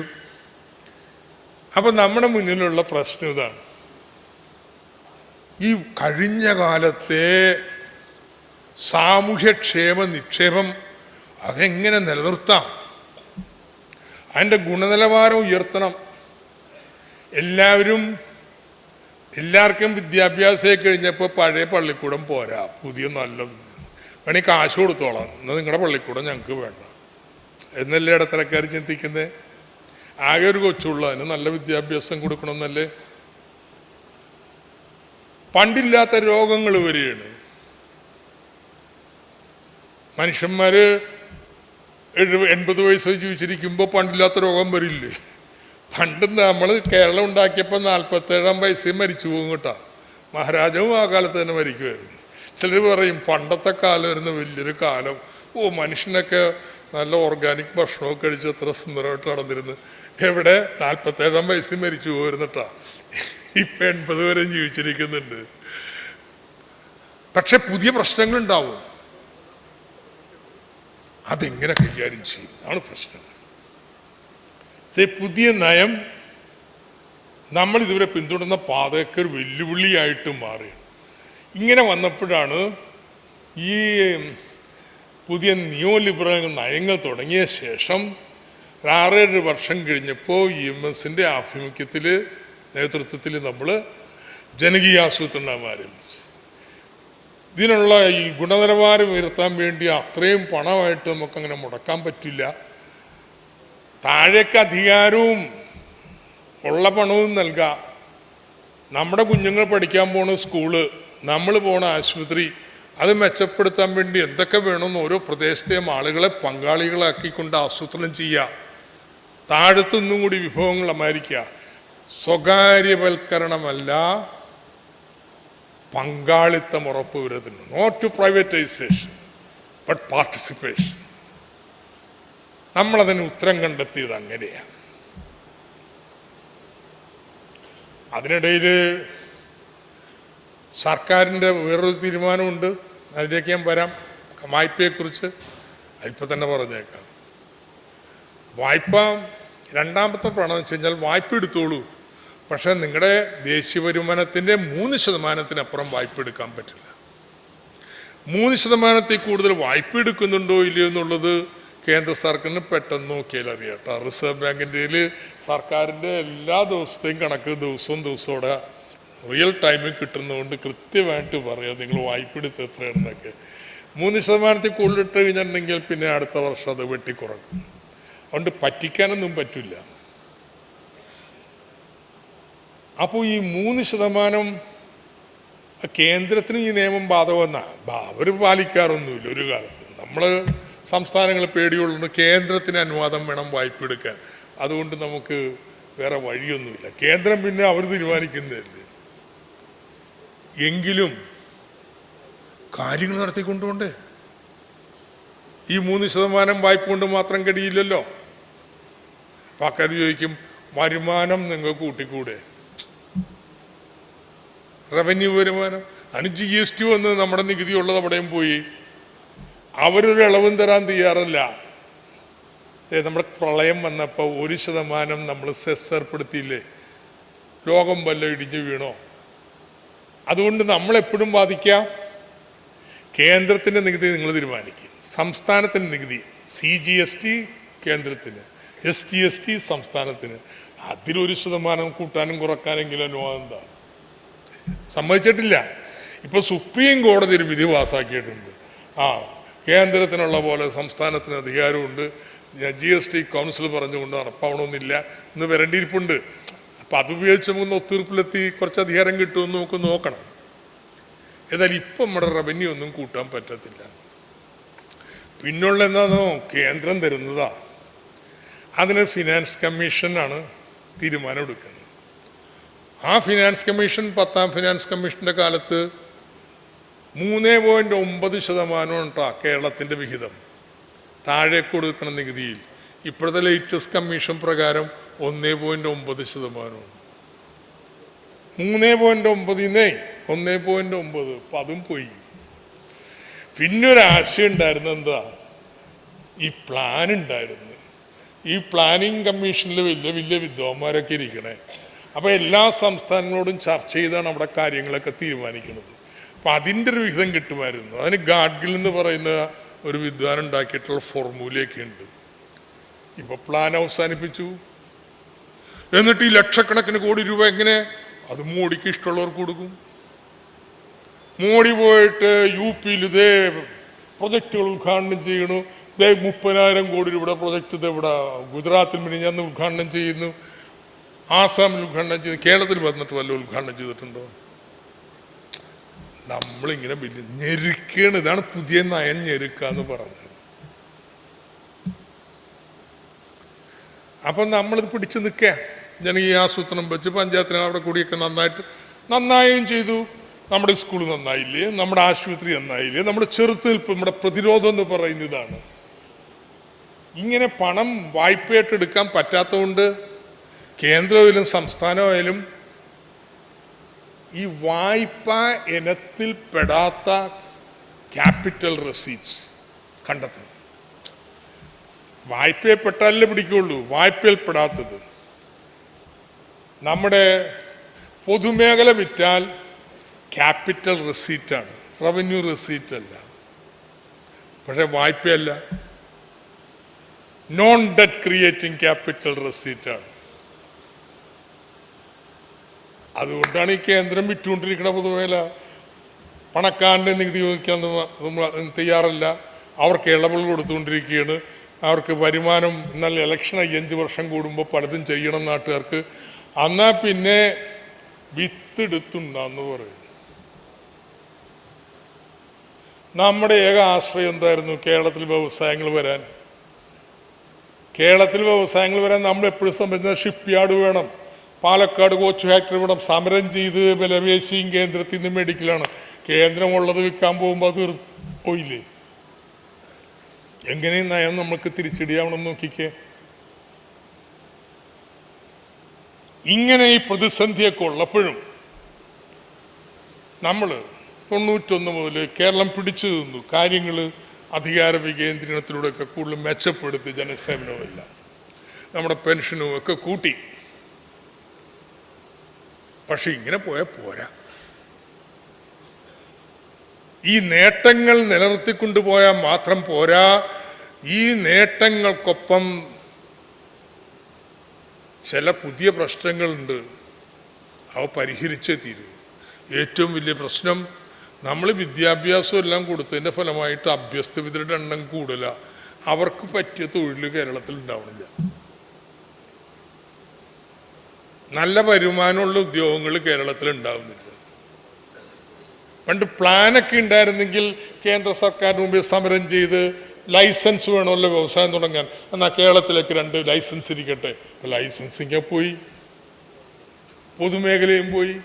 അപ്പം നമ്മുടെ മുന്നിലുള്ള പ്രശ്നം ഇതാണ്. ഈ കഴിഞ്ഞ കാലത്തെ സാമൂഹ്യക്ഷേമ നിക്ഷേപം അതെങ്ങനെ നിലനിർത്താം, അതിൻ്റെ ഗുണനിലവാരം ഉയർത്തണം. എല്ലാവർക്കും വിദ്യാഭ്യാസമൊക്കെ കഴിഞ്ഞപ്പോൾ പഴയ പള്ളിക്കൂടം പോരാ, പുതിയ നല്ല വേണമെങ്കിൽ കാശ് കൊടുത്തോളാം, എന്നാൽ നിങ്ങളുടെ പള്ളിക്കൂടം ഞങ്ങൾക്ക് വേണ്ട എന്നല്ലേ ഇടത്തരക്കാർ ചിന്തിക്കുന്നത്. ആകെ ഒരു കൊച്ചുള്ള അതിന് നല്ല വിദ്യാഭ്യാസം കൊടുക്കണമെന്നല്ലേ. പണ്ടില്ലാത്ത രോഗങ്ങൾ വരികയാണ്. മനുഷ്യന്മാർ 80 വയസ്സ് ജീവിച്ചിരിക്കുമ്പോൾ പണ്ടില്ലാത്ത രോഗം വരില്ലേ? പണ്ട് നമ്മൾ കേരളം ഉണ്ടാക്കിയപ്പോൾ 47-ആം വയസ്സിൽ മരിച്ചു പോകും കേട്ടോ. മഹാരാജാവും ആ കാലത്ത് തന്നെ മരിക്കുമായിരുന്നു. ചിലർ പറയും പണ്ടത്തെ കാലം വരുന്ന വലിയൊരു കാലം, മനുഷ്യനൊക്കെ നല്ല ഓർഗാനിക് ഭക്ഷണമൊക്കെ കഴിച്ച് എത്ര സുന്ദരമായിട്ട് നടന്നിരുന്നു. എവിടെ 47-ആം വയസ്സിൽ മരിച്ചു പോയിരുന്നു കേട്ടോ. ഇപ്പം 80 വരെ ജീവിച്ചിരിക്കുന്നുണ്ട്. പക്ഷെ പുതിയ പ്രശ്നങ്ങളുണ്ടാവും. അതെങ്ങനെ കൈകാര്യം ചെയ്യും ആണ് പ്രശ്നം. പുതിയ നയം നമ്മൾ ഇതുവരെ പിന്തുടർന്ന പാതയൊക്കെ ഒരു വെല്ലുവിളിയായിട്ട് മാറി. ഇങ്ങനെ വന്നപ്പോഴാണ് ഈ പുതിയ നിയോ ലിബറൽ നയങ്ങൾ തുടങ്ങിയ ശേഷം 6-7 വർഷം കഴിഞ്ഞപ്പോൾ EMSൻ്റെ നേതൃത്വത്തിൽ നമ്മൾ ജനകീയാസൂത്രണം ആരംഭിച്ചു. ഇതിനുള്ള ഈ ഗുണനിലവാരം ഉയർത്താൻ വേണ്ടി അത്രയും പണമായിട്ട് നമുക്കങ്ങനെ മുടക്കാൻ പറ്റില്ല. താഴേക്ക് അധികാരവും ഉള്ള പണവും നൽകാം. നമ്മുടെ കുഞ്ഞുങ്ങൾ പഠിക്കാൻ പോണ സ്കൂള്, നമ്മൾ പോണ ആശുപത്രി, അത് മെച്ചപ്പെടുത്താൻ വേണ്ടി എന്തൊക്കെ വേണമെന്ന് ഓരോ പ്രദേശത്തെയും ആളുകളെ പങ്കാളികളാക്കിക്കൊണ്ട് ആസൂത്രണം ചെയ്യുക. താഴത്തുനിന്നും കൂടി വിഭവങ്ങൾ അമാരിക്കുക. സ്വകാര്യവൽക്കരണമല്ല, പങ്കാളിത്തം ഉറപ്പുവരുത്തുന്നു. Not to privatisation but participation. നമ്മളതിന് ഉത്തരം കണ്ടെത്തിയത് അങ്ങനെയാണ്. അതിനിടയിൽ സർക്കാരിൻ്റെ വേറൊരു തീരുമാനമുണ്ട്, അതിലേക്ക് ഞാൻ വരാം. വായ്പയെക്കുറിച്ച് ഇപ്പം തന്നെ പറഞ്ഞേക്കാം. വായ്പ രണ്ടാമത്തെ പ്രശ്നം വെച്ച് കഴിഞ്ഞാൽ വായ്പ എടുത്തോളൂ, പക്ഷേ നിങ്ങളുടെ ദേശീയ വരുമാനത്തിൻ്റെ 3% വായ്പ എടുക്കാൻ പറ്റില്ല. 3% കൂടുതൽ വായ്പ എടുക്കുന്നുണ്ടോ ഇല്ലയോ എന്നുള്ളത് കേന്ദ്ര സർക്കാരിന് പെട്ടെന്ന് നോക്കിയാൽ അറിയാം കേട്ടോ. റിസർവ് ബാങ്കിൻ്റെ സർക്കാരിൻ്റെ എല്ലാ ദിവസത്തെയും കണക്ക് ദിവസത്തോടെ റിയൽ ടൈമിൽ കിട്ടുന്നതുകൊണ്ട് കൃത്യമായിട്ട് പറയാം നിങ്ങൾ വായ്പ എടുത്ത് എത്രയാണെന്നൊക്കെ. 3% കൂടുതലിട്ട് കഴിഞ്ഞിട്ടുണ്ടെങ്കിൽ പിന്നെ അടുത്ത വർഷം അത് വെട്ടിക്കുറക്കും. അതുകൊണ്ട് പറ്റിക്കാനൊന്നും പറ്റില്ല. അപ്പോൾ ഈ 3% കേന്ദ്രത്തിന് ഈ നിയമം ബാധകമെന്നാണ്. അവർ പാലിക്കാറൊന്നുമില്ല ഒരു കാലത്ത്. നമ്മൾ സംസ്ഥാനങ്ങൾ പേടിയുള്ളതുകൊണ്ട് കേന്ദ്രത്തിന് അനുവാദം വേണം വായ്പ എടുക്കാൻ. അതുകൊണ്ട് നമുക്ക് വേറെ വഴിയൊന്നുമില്ല. കേന്ദ്രം പിന്നെ അവർ തീരുമാനിക്കുന്നതല്ലേ. എങ്കിലും കാര്യങ്ങൾ നടത്തിക്കൊണ്ടുപോണ്ടേ. ഈ 3% വായ്പ കൊണ്ട് മാത്രം കഴിയില്ലല്ലോ. ആൾക്കാർ ചോദിക്കും, വരുമാനം നിങ്ങൾ കൂട്ടിക്കൂടെ? റവന്യൂ വരുമാനം, അതിന് GST വന്ന് നമ്മുടെ നികുതി ഉള്ളത് അവിടെയും പോയി. അവരൊരു ഇളവും തരാൻ തയ്യാറല്ല. നമ്മുടെ പ്രളയം വന്നപ്പോൾ 1% നമ്മൾ സെസ് ഏർപ്പെടുത്തിയില്ലേ? ലോകം വല്ല ഇടിഞ്ഞു വീണോ? അതുകൊണ്ട് നമ്മളെപ്പോഴും ബാധിക്കാം. കേന്ദ്രത്തിൻ്റെ നികുതി നിങ്ങൾ തീരുമാനിക്കും, സംസ്ഥാനത്തിൻ്റെ നികുതി CGST കേന്ദ്രത്തിന്, SGST സംസ്ഥാനത്തിന്. അതിൽ 1% കൂട്ടാനും കുറക്കാനെങ്കിലും അനുവാദം എന്താ? സമ്മതിച്ചിട്ടില്ല. ഇപ്പോൾ സുപ്രീം കോടതി ഒരു വിധി പാസ്സാക്കിയിട്ടുണ്ട്. കേന്ദ്രത്തിനുള്ള പോലെ സംസ്ഥാനത്തിന് അധികാരമുണ്ട്, GST കൗൺസിൽ പറഞ്ഞുകൊണ്ട് നടപ്പാവണമെന്നില്ല എന്ന് വരേണ്ടിയിരിപ്പുണ്ട്. അപ്പം അതുപയോഗിച്ച് നമുക്ക് ഒത്തീർപ്പിലെത്തി കുറച്ച് അധികാരം കിട്ടുമെന്ന് നമുക്ക് നോക്കണം. എന്നാൽ ഇപ്പം നമ്മുടെ റവന്യൂ ഒന്നും കൂട്ടാൻ പറ്റത്തില്ല. പിന്നുള്ള എന്താണോ കേന്ദ്രം തരുന്നതാ. അതിന് ഫിനാൻസ് കമ്മീഷനാണ് തീരുമാനം എടുക്കുന്നത്. ആ ഫിനാൻസ് കമ്മീഷൻ 10ാം ഫിനാൻസ് കമ്മീഷൻ്റെ കാലത്ത് 3.9% കേരളത്തിൻ്റെ വിഹിതം താഴെ കൊടുക്കുന്ന നികുതിയിൽ. ഇപ്പോഴത്തെ ലേറ്റസ്റ്റ് കമ്മീഷൻ പ്രകാരം 1.9%. 3.9 1.9. അപ്പം അതും പോയി. പിന്നൊരാശയം ഉണ്ടായിരുന്നു. എന്താ? ഈ പ്ലാൻ ഉണ്ടായിരുന്നു. ഈ പ്ലാനിങ് കമ്മീഷനിൽ വലിയ വലിയ വിദ്വാന്മാരൊക്കെ ഇരിക്കണേ. അപ്പോൾ എല്ലാ സംസ്ഥാനങ്ങളോടും ചർച്ച ചെയ്താണ് അവിടെ കാര്യങ്ങളൊക്കെ തീരുമാനിക്കുന്നത്. അപ്പം അതിൻ്റെ ഒരു വിഹിതം കിട്ടുമായിരുന്നു. അതിന് ഗാഡ്ഗിൽ എന്ന് പറയുന്ന ഒരു വിദ്വാൻ ഉണ്ടാക്കിയിട്ടുള്ള ഫോർമുലയൊക്കെ ഉണ്ട്. ഇപ്പോൾ പ്ലാൻ അവസാനിപ്പിച്ചു. എന്നിട്ട് ഈ ലക്ഷക്കണക്കിന് കോടി രൂപ എങ്ങനെ? അത് മോഡിക്ക് ഇഷ്ടമുള്ളവർക്ക് കൊടുക്കും. മോഡി പോയിട്ട് യു പിയിൽ ഇതേ പ്രൊജക്റ്റുകൾ ഉദ്ഘാടനം ചെയ്യണു. ഇതേ 30,000 കോടി രൂപയുടെ പ്രൊജക്റ്റ് ഇതെവിടെ ഗുജറാത്തിൽ മിനിഞ്ഞാന്ന് ഉദ്ഘാടനം ചെയ്യുന്നു, ആസാമിൽ ഉദ്ഘാടനം ചെയ്തു. കേരളത്തിൽ വന്നിട്ട് വല്ല ഉദ്ഘാടനം ചെയ്തിട്ടുണ്ടോ? നമ്മളിങ്ങനെ വലിയ ഞെരുക്കാണ്. ഇതാണ് പുതിയ നയം ഞെരുക്കാന്ന് പറഞ്ഞത്. അപ്പം നമ്മളിത് പിടിച്ചു നിൽക്കുക. ജനകീയ ആസൂത്രണം വെച്ച് പഞ്ചായത്തിന് അവിടെ കൂടിയൊക്കെ നന്നായും ചെയ്തു. നമ്മുടെ സ്കൂൾ നന്നായില്ലേ, നമ്മുടെ ആശുപത്രി നന്നായില്ലേ, നമ്മുടെ ചെറുത്തുനിൽപ്പ്, നമ്മുടെ പ്രതിരോധം എന്ന് പറയുന്ന ഇതാണ്. ഇങ്ങനെ പണം വായ്പയായിട്ട് എടുക്കാൻ പറ്റാത്തതുകൊണ്ട് കേന്ദ്രമായാലും സംസ്ഥാനമായാലും ഈ വായ്പ ഇനത്തിൽ പെടാത്ത ക്യാപിറ്റൽ റെസീറ്റ്സ് കണ്ടെത്തണം. വായ്പയിൽ പെട്ടാലേ പിടിക്കുള്ളൂ. വായ്പയിൽ പെടാത്തത് നമ്മുടെ പൊതുമേഖല വിറ്റാൽ ക്യാപിറ്റൽ റെസീറ്റാണ്, റവന്യൂ റെസീറ്റ് അല്ല. പക്ഷേ വായ്പയല്ല, നോൺ ഡെറ്റ് ക്രിയേറ്റിംഗ് ക്യാപിറ്റൽ റെസീറ്റാണ്. അതുകൊണ്ടാണ് ഈ കേന്ദ്രം വിറ്റുകൊണ്ടിരിക്കുന്ന പൊതുമേഖല. പണക്കാരൻ്റെ നികുതി വഹിക്കാൻ തയ്യാറല്ല. അവർക്ക് ഇളവുകൾ കൊടുത്തുകൊണ്ടിരിക്കുകയാണ്. അവർക്ക് വരുമാനം, എന്നാൽ ഇലക്ഷൻ 5 വർഷം കൂടുമ്പോൾ പലതും ചെയ്യണം നാട്ടുകാർക്ക്. എന്നാൽ പിന്നെ വിത്തെടുത്തുണ്ടാന്ന് പറയും. നമ്മുടെ ഏക ആശ്രയം എന്തായിരുന്നു? കേരളത്തിൽ വ്യവസായങ്ങൾ വരാൻ. നമ്മൾ എപ്പോഴും സംബന്ധിച്ച ഷിപ്പ് യാർഡ് വേണം, പാലക്കാട് കോച്ച് ഫാക്ടറി വേണം. സമരം ചെയ്ത് വിലപേശിയും കേന്ദ്രത്തിൽ നിന്ന് മേടിക്കലാണ്. കേന്ദ്രമുള്ളത് വിൽക്കാൻ പോകുമ്പോൾ അത് പോയില്ലേ? എങ്ങനെയും നയം നമുക്ക് തിരിച്ചടിയാവണമെന്ന് നോക്കിക്കേ. ഇങ്ങനെ ഈ പ്രതിസന്ധിയൊക്കെ ഉള്ളപ്പോഴും നമ്മൾ 91 മുതൽ കേരളം പിടിച്ചു നിന്നു. കാര്യങ്ങൾ അധികാര വികേന്ദ്രീകരണത്തിലൂടെയൊക്കെ കൂടുതൽ മെച്ചപ്പെടുത്തി. ജനസേവനവുമല്ല, നമ്മുടെ പെൻഷനും ഒക്കെ കൂട്ടി. പക്ഷെ ഇങ്ങനെ പോയാൽ പോരാ. ഈ നേട്ടങ്ങൾ നിലനിർത്തിക്കൊണ്ടുപോയാൽ മാത്രം പോരാ. ഈ നേട്ടങ്ങൾക്കൊപ്പം ചില പുതിയ പ്രശ്നങ്ങളുണ്ട്. അവ പരിഹരിച്ചേ തീരൂ. ഏറ്റവും വലിയ പ്രശ്നം, നമ്മൾ വിദ്യാഭ്യാസം എല്ലാം കൊടുത്തതിൻ്റെ ഫലമായിട്ട് അഭ്യസ്തവിദ്യരുടെ എണ്ണം കൂടുതല. അവർക്ക് പറ്റിയ തൊഴിൽ കേരളത്തിൽ ഉണ്ടാവണില്ല. നല്ല വരുമാനമുള്ള ഉദ്യോഗങ്ങൾ കേരളത്തിൽ ഉണ്ടാവുന്നില്ല. പണ്ട് പ്ലാനൊക്കെ ഉണ്ടായിരുന്നെങ്കിൽ കേന്ദ്ര സർക്കാരിന് മുമ്പിൽ സമരം ചെയ്ത് ലൈസൻസ് വേണമല്ലോ വ്യവസായം തുടങ്ങാൻ. എന്നാൽ കേരളത്തിലേക്ക് 2 ലൈസൻസ് ഇരിക്കട്ടെ. ലൈസൻസിങ് പോയി, പൊതുമേഖലയും പോയി.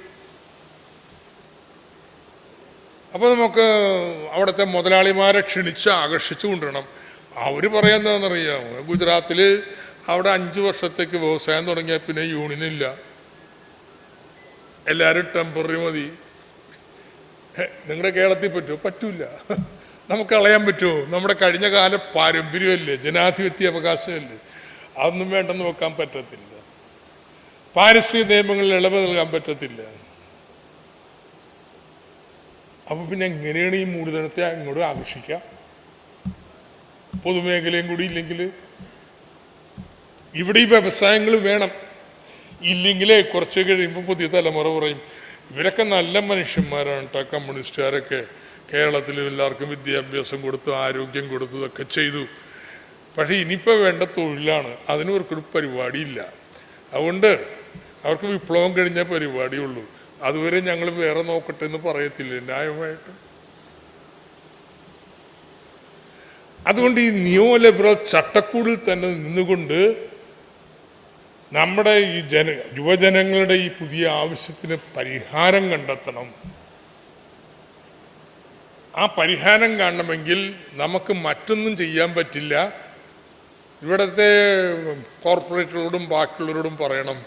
അപ്പോൾ നമുക്ക് അവിടുത്തെ മുതലാളിമാരെ ക്ഷണിച്ച് ആകർഷിച്ചു കൊണ്ടുവരണം. അവർ പറയുന്നതെന്നറിയാമോ? ഗുജറാത്തിൽ അവിടെ 5 വർഷത്തേക്ക് വ്യവസായം തുടങ്ങിയാൽ പിന്നെ യൂണിയനില്ല, എല്ലാവരും ടെമ്പററി മതി. നിങ്ങളുടെ കേരളത്തിൽ പറ്റുമോ? പറ്റൂല. നമുക്ക് കളയാൻ പറ്റുമോ? നമ്മുടെ കഴിഞ്ഞ കാല പാരമ്പര്യമല്ലേ, ജനാധിപത്യ അവകാശമല്ലേ, അതൊന്നും വേണ്ടെന്ന് വെക്കാൻ പറ്റത്തില്ല. പാരിസ്ഥിതിക നിയമങ്ങളിൽ ഇളവ് നൽകാൻ പറ്റത്തില്ല. അപ്പൊ പിന്നെ എങ്ങനെയാണ് ഈ മൂലധനത്തെ അങ്ങോട്ട് ആകർഷിക്കുക? പൊതുമേഖലയും കൂടി ഇല്ലെങ്കിൽ ഇവിടെ ഈ വ്യവസായങ്ങൾ വേണം. ഇല്ലെങ്കിലേ കുറച്ച് കഴിയുമ്പോൾ പുതിയ തലമുറ പറയും, ഇവരൊക്കെ നല്ല മനുഷ്യന്മാരാണ് കേട്ടോ, കമ്മ്യൂണിസ്റ്റുകാരൊക്കെ കേരളത്തിൽ എല്ലാവർക്കും വിദ്യാഭ്യാസം കൊടുത്തു, ആരോഗ്യം കൊടുത്തു, ഇതൊക്കെ ചെയ്തു. പക്ഷേ ഇനിയിപ്പോൾ വേണ്ട തൊഴിലാണ്. അതിന് അവർക്കൊരു പരിപാടിയില്ല. അതുകൊണ്ട് അവർക്ക് വിപ്ലവം കഴിഞ്ഞ പരിപാടിയുള്ളൂ. അതുവരെ ഞങ്ങൾ വേറെ നോക്കട്ടെ എന്ന് പറയത്തില്ല ന്യായമായിട്ട്. അതുകൊണ്ട് ഈ നിയോ ലിബറൽ ചട്ടക്കൂടിൽ തന്നെ നിന്നുകൊണ്ട് നമ്മുടെ ഈ യുവജനങ്ങളുടെ ഈ പുതിയ ആവശ്യത്തിന് പരിഹാരം കണ്ടെത്തണം. ആ പരിഹാരം കാണണമെങ്കിൽ നമുക്ക് മറ്റൊന്നും ചെയ്യാൻ പറ്റില്ല. ഇവിടുത്തെ കോർപ്പറേറ്റുകളോടും ബാക്കിയുള്ളവരോടും പറയണം,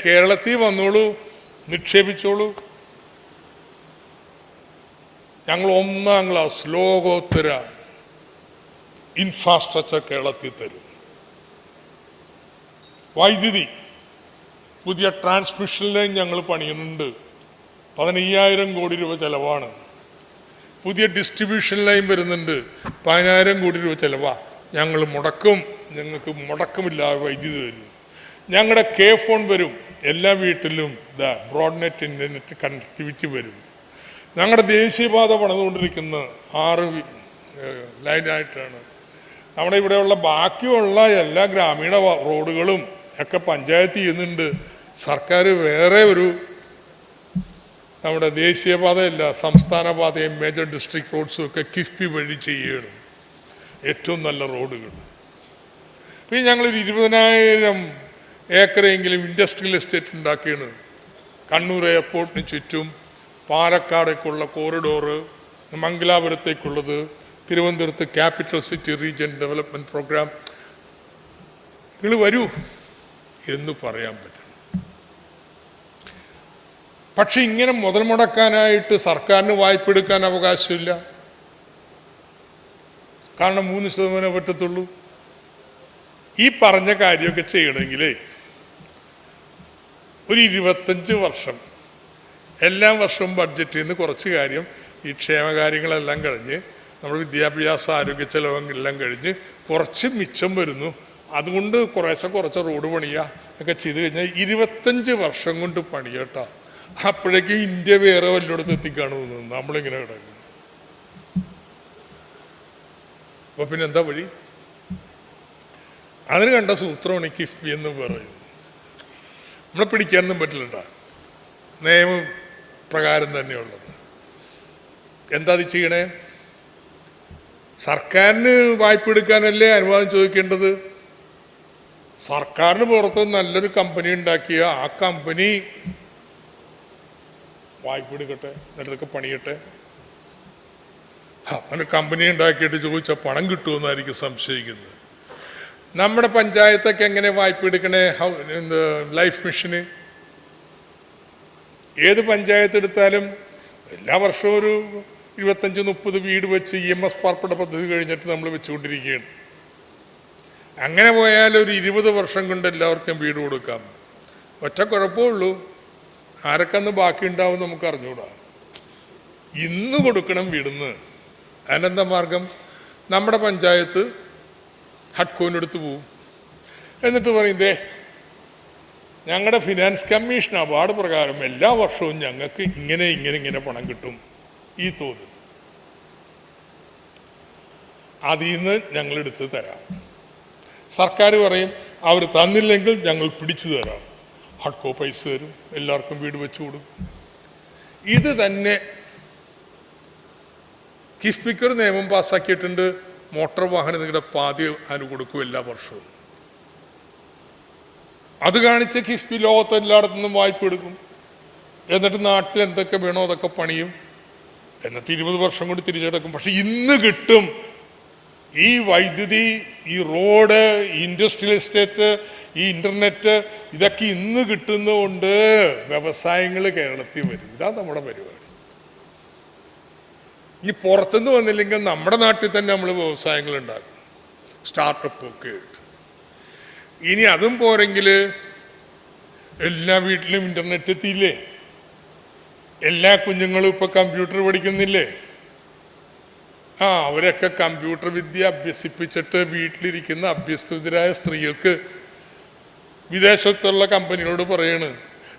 കേരളത്തിൽ വന്നോളൂ, നിക്ഷേപിച്ചോളൂ, ഞങ്ങൾ 1ാം ക്ലാസ് ലോകോത്തര ഇൻഫ്രാസ്ട്രക്ചർ കേരളത്തിൽ തരും. വൈദ്യുതി പുതിയ ട്രാൻസ്മിഷൻ ലൈൻ ഞങ്ങൾ പണിയുന്നുണ്ട്, 15,000 കോടി രൂപ ചിലവാണ്. പുതിയ ഡിസ്ട്രിബ്യൂഷൻ ലൈൻ വരുന്നുണ്ട്, 10,000 കോടി രൂപ ചിലവാണ്. ഞങ്ങൾ മുടക്കും, ഞങ്ങൾക്ക് മുടക്കമില്ലാതെ വൈദ്യുതി വരും. ഞങ്ങളുടെ കെ ഫോൺ വരും, എല്ലാ വീട്ടിലും ബ്രോഡ് നെറ്റ് ഇൻ്റർനെറ്റ് കണക്ടിവിറ്റി വരും. ഞങ്ങളുടെ ദേശീയപാത പണിതുകൊണ്ടിരിക്കുന്ന 6 ലൈനായിട്ടാണ്. നമ്മുടെ ഇവിടെയുള്ള ബാക്കിയുള്ള എല്ലാ ഗ്രാമീണ റോഡുകളും ഒക്കെ പഞ്ചായത്ത് ചെയ്യുന്നുണ്ട്. സർക്കാർ വേറെ ഒരു നമ്മുടെ ദേശീയപാതയല്ല, സംസ്ഥാന പാതയും മേജർ ഡിസ്ട്രിക്ട് റോഡ്സും ഒക്കെ കിഫ്ബി വഴി ചെയ്യുകയാണ്. ഏറ്റവും നല്ല റോഡുകൾ. പിന്നെ ഞങ്ങളൊരു 20,000 ഏക്കറെങ്കിലും ഇൻഡസ്ട്രിയൽ എസ്റ്റേറ്റ് ഉണ്ടാക്കിയാണ്. കണ്ണൂർ എയർപോർട്ടിന് ചുറ്റും, പാലക്കാടേക്കുള്ള കോറിഡോറ്, മംഗലാപുരത്തേക്കുള്ളത്, തിരുവനന്തപുരത്ത് capital city region development programme. നിങ്ങൾ വരൂ എന്ന് പറയാൻ പറ്റും. പക്ഷെ ഇങ്ങനെ മുതൽ മുടക്കാനായിട്ട് സർക്കാരിന് വായ്പ എടുക്കാൻ അവകാശമില്ല. കാരണം 3% പറ്റത്തുള്ളൂ. ഈ പറഞ്ഞ കാര്യമൊക്കെ ചെയ്യണമെങ്കിലേ ഒരു 25 വർഷം എല്ലാ വർഷവും ബഡ്ജറ്റിൽ നിന്ന് കുറച്ച് കാര്യം ഈ ക്ഷേമകാര്യങ്ങളെല്ലാം കഴിഞ്ഞ് നമ്മുടെ വിദ്യാഭ്യാസ ആരോഗ്യ ചെലവെല്ലാം കഴിഞ്ഞ് കുറച്ച് മിച്ചം വരുന്നു. അതുകൊണ്ട് കുറച്ച് റോഡ് പണിയുക ഒക്കെ ചെയ്ത് കഴിഞ്ഞാൽ 25 വർഷം കൊണ്ട് പണിയട്ടാ. അപ്പോഴേക്കും ഇന്ത്യ വേറെ വല്ലോടത്ത് എത്തിക്കാണുമെന്ന് നമ്മളിങ്ങനെ കിടക്കും. അപ്പൊ പിന്നെ എന്താ വഴി? അതിന് കണ്ട സൂത്രമാണ് കിഫ്ബി എന്ന് പറയും. നമ്മളെ പിടിക്കാനൊന്നും പറ്റില്ലട്ടാ, നിയമം പ്രകാരം തന്നെയുള്ളത്. എന്താ അത് ചെയ്യണേ? സർക്കാരിന് വായ്പ എടുക്കാനല്ലേ അനുവാദം ചോദിക്കേണ്ടത്? സർക്കാരിന് പുറത്ത് നല്ലൊരു കമ്പനി ഉണ്ടാക്കിയ ആ കമ്പനി വായ്പ എടുക്കട്ടെ, എന്നിട്ടതൊക്കെ പണിയട്ടെ. അങ്ങനെ കമ്പനി ഉണ്ടാക്കിയിട്ട് ചോദിച്ചാൽ പണം കിട്ടുമെന്നായിരിക്കും സംശയിക്കുന്നത്. നമ്മുടെ പഞ്ചായത്തൊക്കെ എങ്ങനെ വായ്പ എടുക്കണേ? ലൈഫ് മിഷന് ഏത് പഞ്ചായത്ത് എടുത്താലും എല്ലാ വർഷവും ഒരു 25-30 വീട് വെച്ച് EMS പാർപ്പിട പദ്ധതി കഴിഞ്ഞിട്ട് നമ്മൾ വെച്ചുകൊണ്ടിരിക്കുകയാണ്. അങ്ങനെ പോയാൽ ഒരു 20 വർഷം കൊണ്ട് എല്ലാവർക്കും വീട് കൊടുക്കാം. ഒറ്റ കുഴപ്പമുള്ളൂ, ആരൊക്കെ അന്ന് ബാക്കി ഉണ്ടാവും നമുക്ക് അറിഞ്ഞൂടാ. ഇന്ന് കൊടുക്കണം വീടുന്ന്. അതിനെന്താ മാർഗം? നമ്മുടെ പഞ്ചായത്ത് ഹഡ്കോനെടുത്ത് പോവും. എന്നിട്ട് പറയും, ദേ ഞങ്ങളുടെ ഫിനാൻസ് കമ്മീഷൻ അവാർഡ് പ്രകാരം എല്ലാ വർഷവും ഞങ്ങൾക്ക് ഇങ്ങനെ പണം കിട്ടും ഈ തോതിൽ. അതിൽ നിന്ന് ഞങ്ങളെടുത്ത് തരാം. സർക്കാർ പറയും അവർ തന്നില്ലെങ്കിൽ ഞങ്ങൾ പിടിച്ചു തരാം. ഹഡ്കോ പൈസ തരും, എല്ലാവർക്കും വീട് വെച്ചു കൊടുക്കും. ഇത് തന്നെ കിഫ്ബിക്ക് ഒരു നിയമം പാസ്സാക്കിയിട്ടുണ്ട്. മോട്ടോർ വാഹന നിങ്ങളുടെ പാതി അതിന് കൊടുക്കും എല്ലാ വർഷവും. അത് കാണിച്ച് കിഫ്ബി ലോകത്ത് എല്ലായിടത്തു നിന്നും വായ്പ എടുക്കും. എന്നിട്ട് നാട്ടിൽ എന്തൊക്കെ വേണോ അതൊക്കെ പണിയും. എന്നിട്ട് 20 വർഷം കൊണ്ട് തിരിച്ചെടുക്കും. പക്ഷെ ഇന്ന് കിട്ടും. ഈ വൈദ്യുതി, ഈ റോഡ്, ഈ ഇൻഡസ്ട്രിയൽ എസ്റ്റേറ്റ്, ഈ ഇന്റർനെറ്റ്, ഇതൊക്കെ ഇന്ന് കിട്ടുന്നതുകൊണ്ട് വ്യവസായങ്ങൾ കേരളത്തിൽ വരും. ഇതാ നമ്മുടെ പരിപാടി. ഇനി പുറത്തുനിന്ന് വന്നില്ലെങ്കിൽ നമ്മുടെ നാട്ടിൽ തന്നെ നമ്മൾ വ്യവസായങ്ങൾ ഉണ്ടാക്കും, സ്റ്റാർട്ടപ്പ് ഒക്കെ ആയിട്ട്. ഇനി അതും പോരെങ്കിൽ എല്ലാ വീട്ടിലും ഇന്റർനെറ്റ് എത്തിയില്ലേ? എല്ലാ കുഞ്ഞുങ്ങളും ഇപ്പൊ കമ്പ്യൂട്ടർ പഠിക്കുന്നില്ലേ? അവരൊക്കെ കമ്പ്യൂട്ടർ വിദ്യ അഭ്യസിപ്പിച്ചിട്ട് വീട്ടിലിരിക്കുന്ന അഭ്യസ്തരായ സ്ത്രീകൾക്ക് വിദേശത്തുള്ള കമ്പനികളോട് പറയാണ്,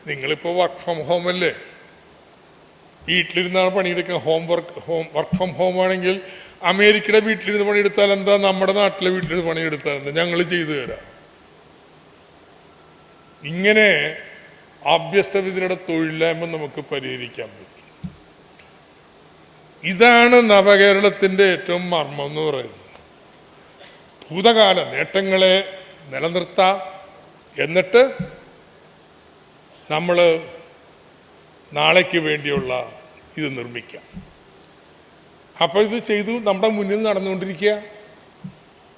നിങ്ങളിപ്പോൾ വർക്ക് ഫ്രം ഹോം അല്ലേ, വീട്ടിലിരുന്നാണ് പണിയെടുക്കുക. വർക്ക് ഫ്രം ഹോം ആണെങ്കിൽ അമേരിക്കയുടെ വീട്ടിലിരുന്ന് പണിയെടുത്താൽ എന്താ, നമ്മുടെ നാട്ടിലെ വീട്ടിലിരുന്ന് പണിയെടുത്താൽ എന്താ, ഞങ്ങൾ ചെയ്തു തരാം. ഇങ്ങനെ അഭ്യസ്തവിദ്യരുടെ തൊഴിലില്ലായ്മ നമുക്ക് പരിഹരിക്കാൻ പറ്റും. ഇതാണ് നവകേരളത്തിൻ്റെ ഏറ്റവും മർമ്മം എന്ന് പറയുന്നത്. ഭൂതകാല നേട്ടങ്ങളെ നിലനിർത്താം, എന്നിട്ട് നമ്മൾ നാളേക്ക് വേണ്ടിയുള്ള ഇത് നിർമ്മിക്കാം. അപ്പോൾ ഇത് ചെയ്തു നമ്മുടെ മുന്നിൽ നടന്നുകൊണ്ടിരിക്കുക.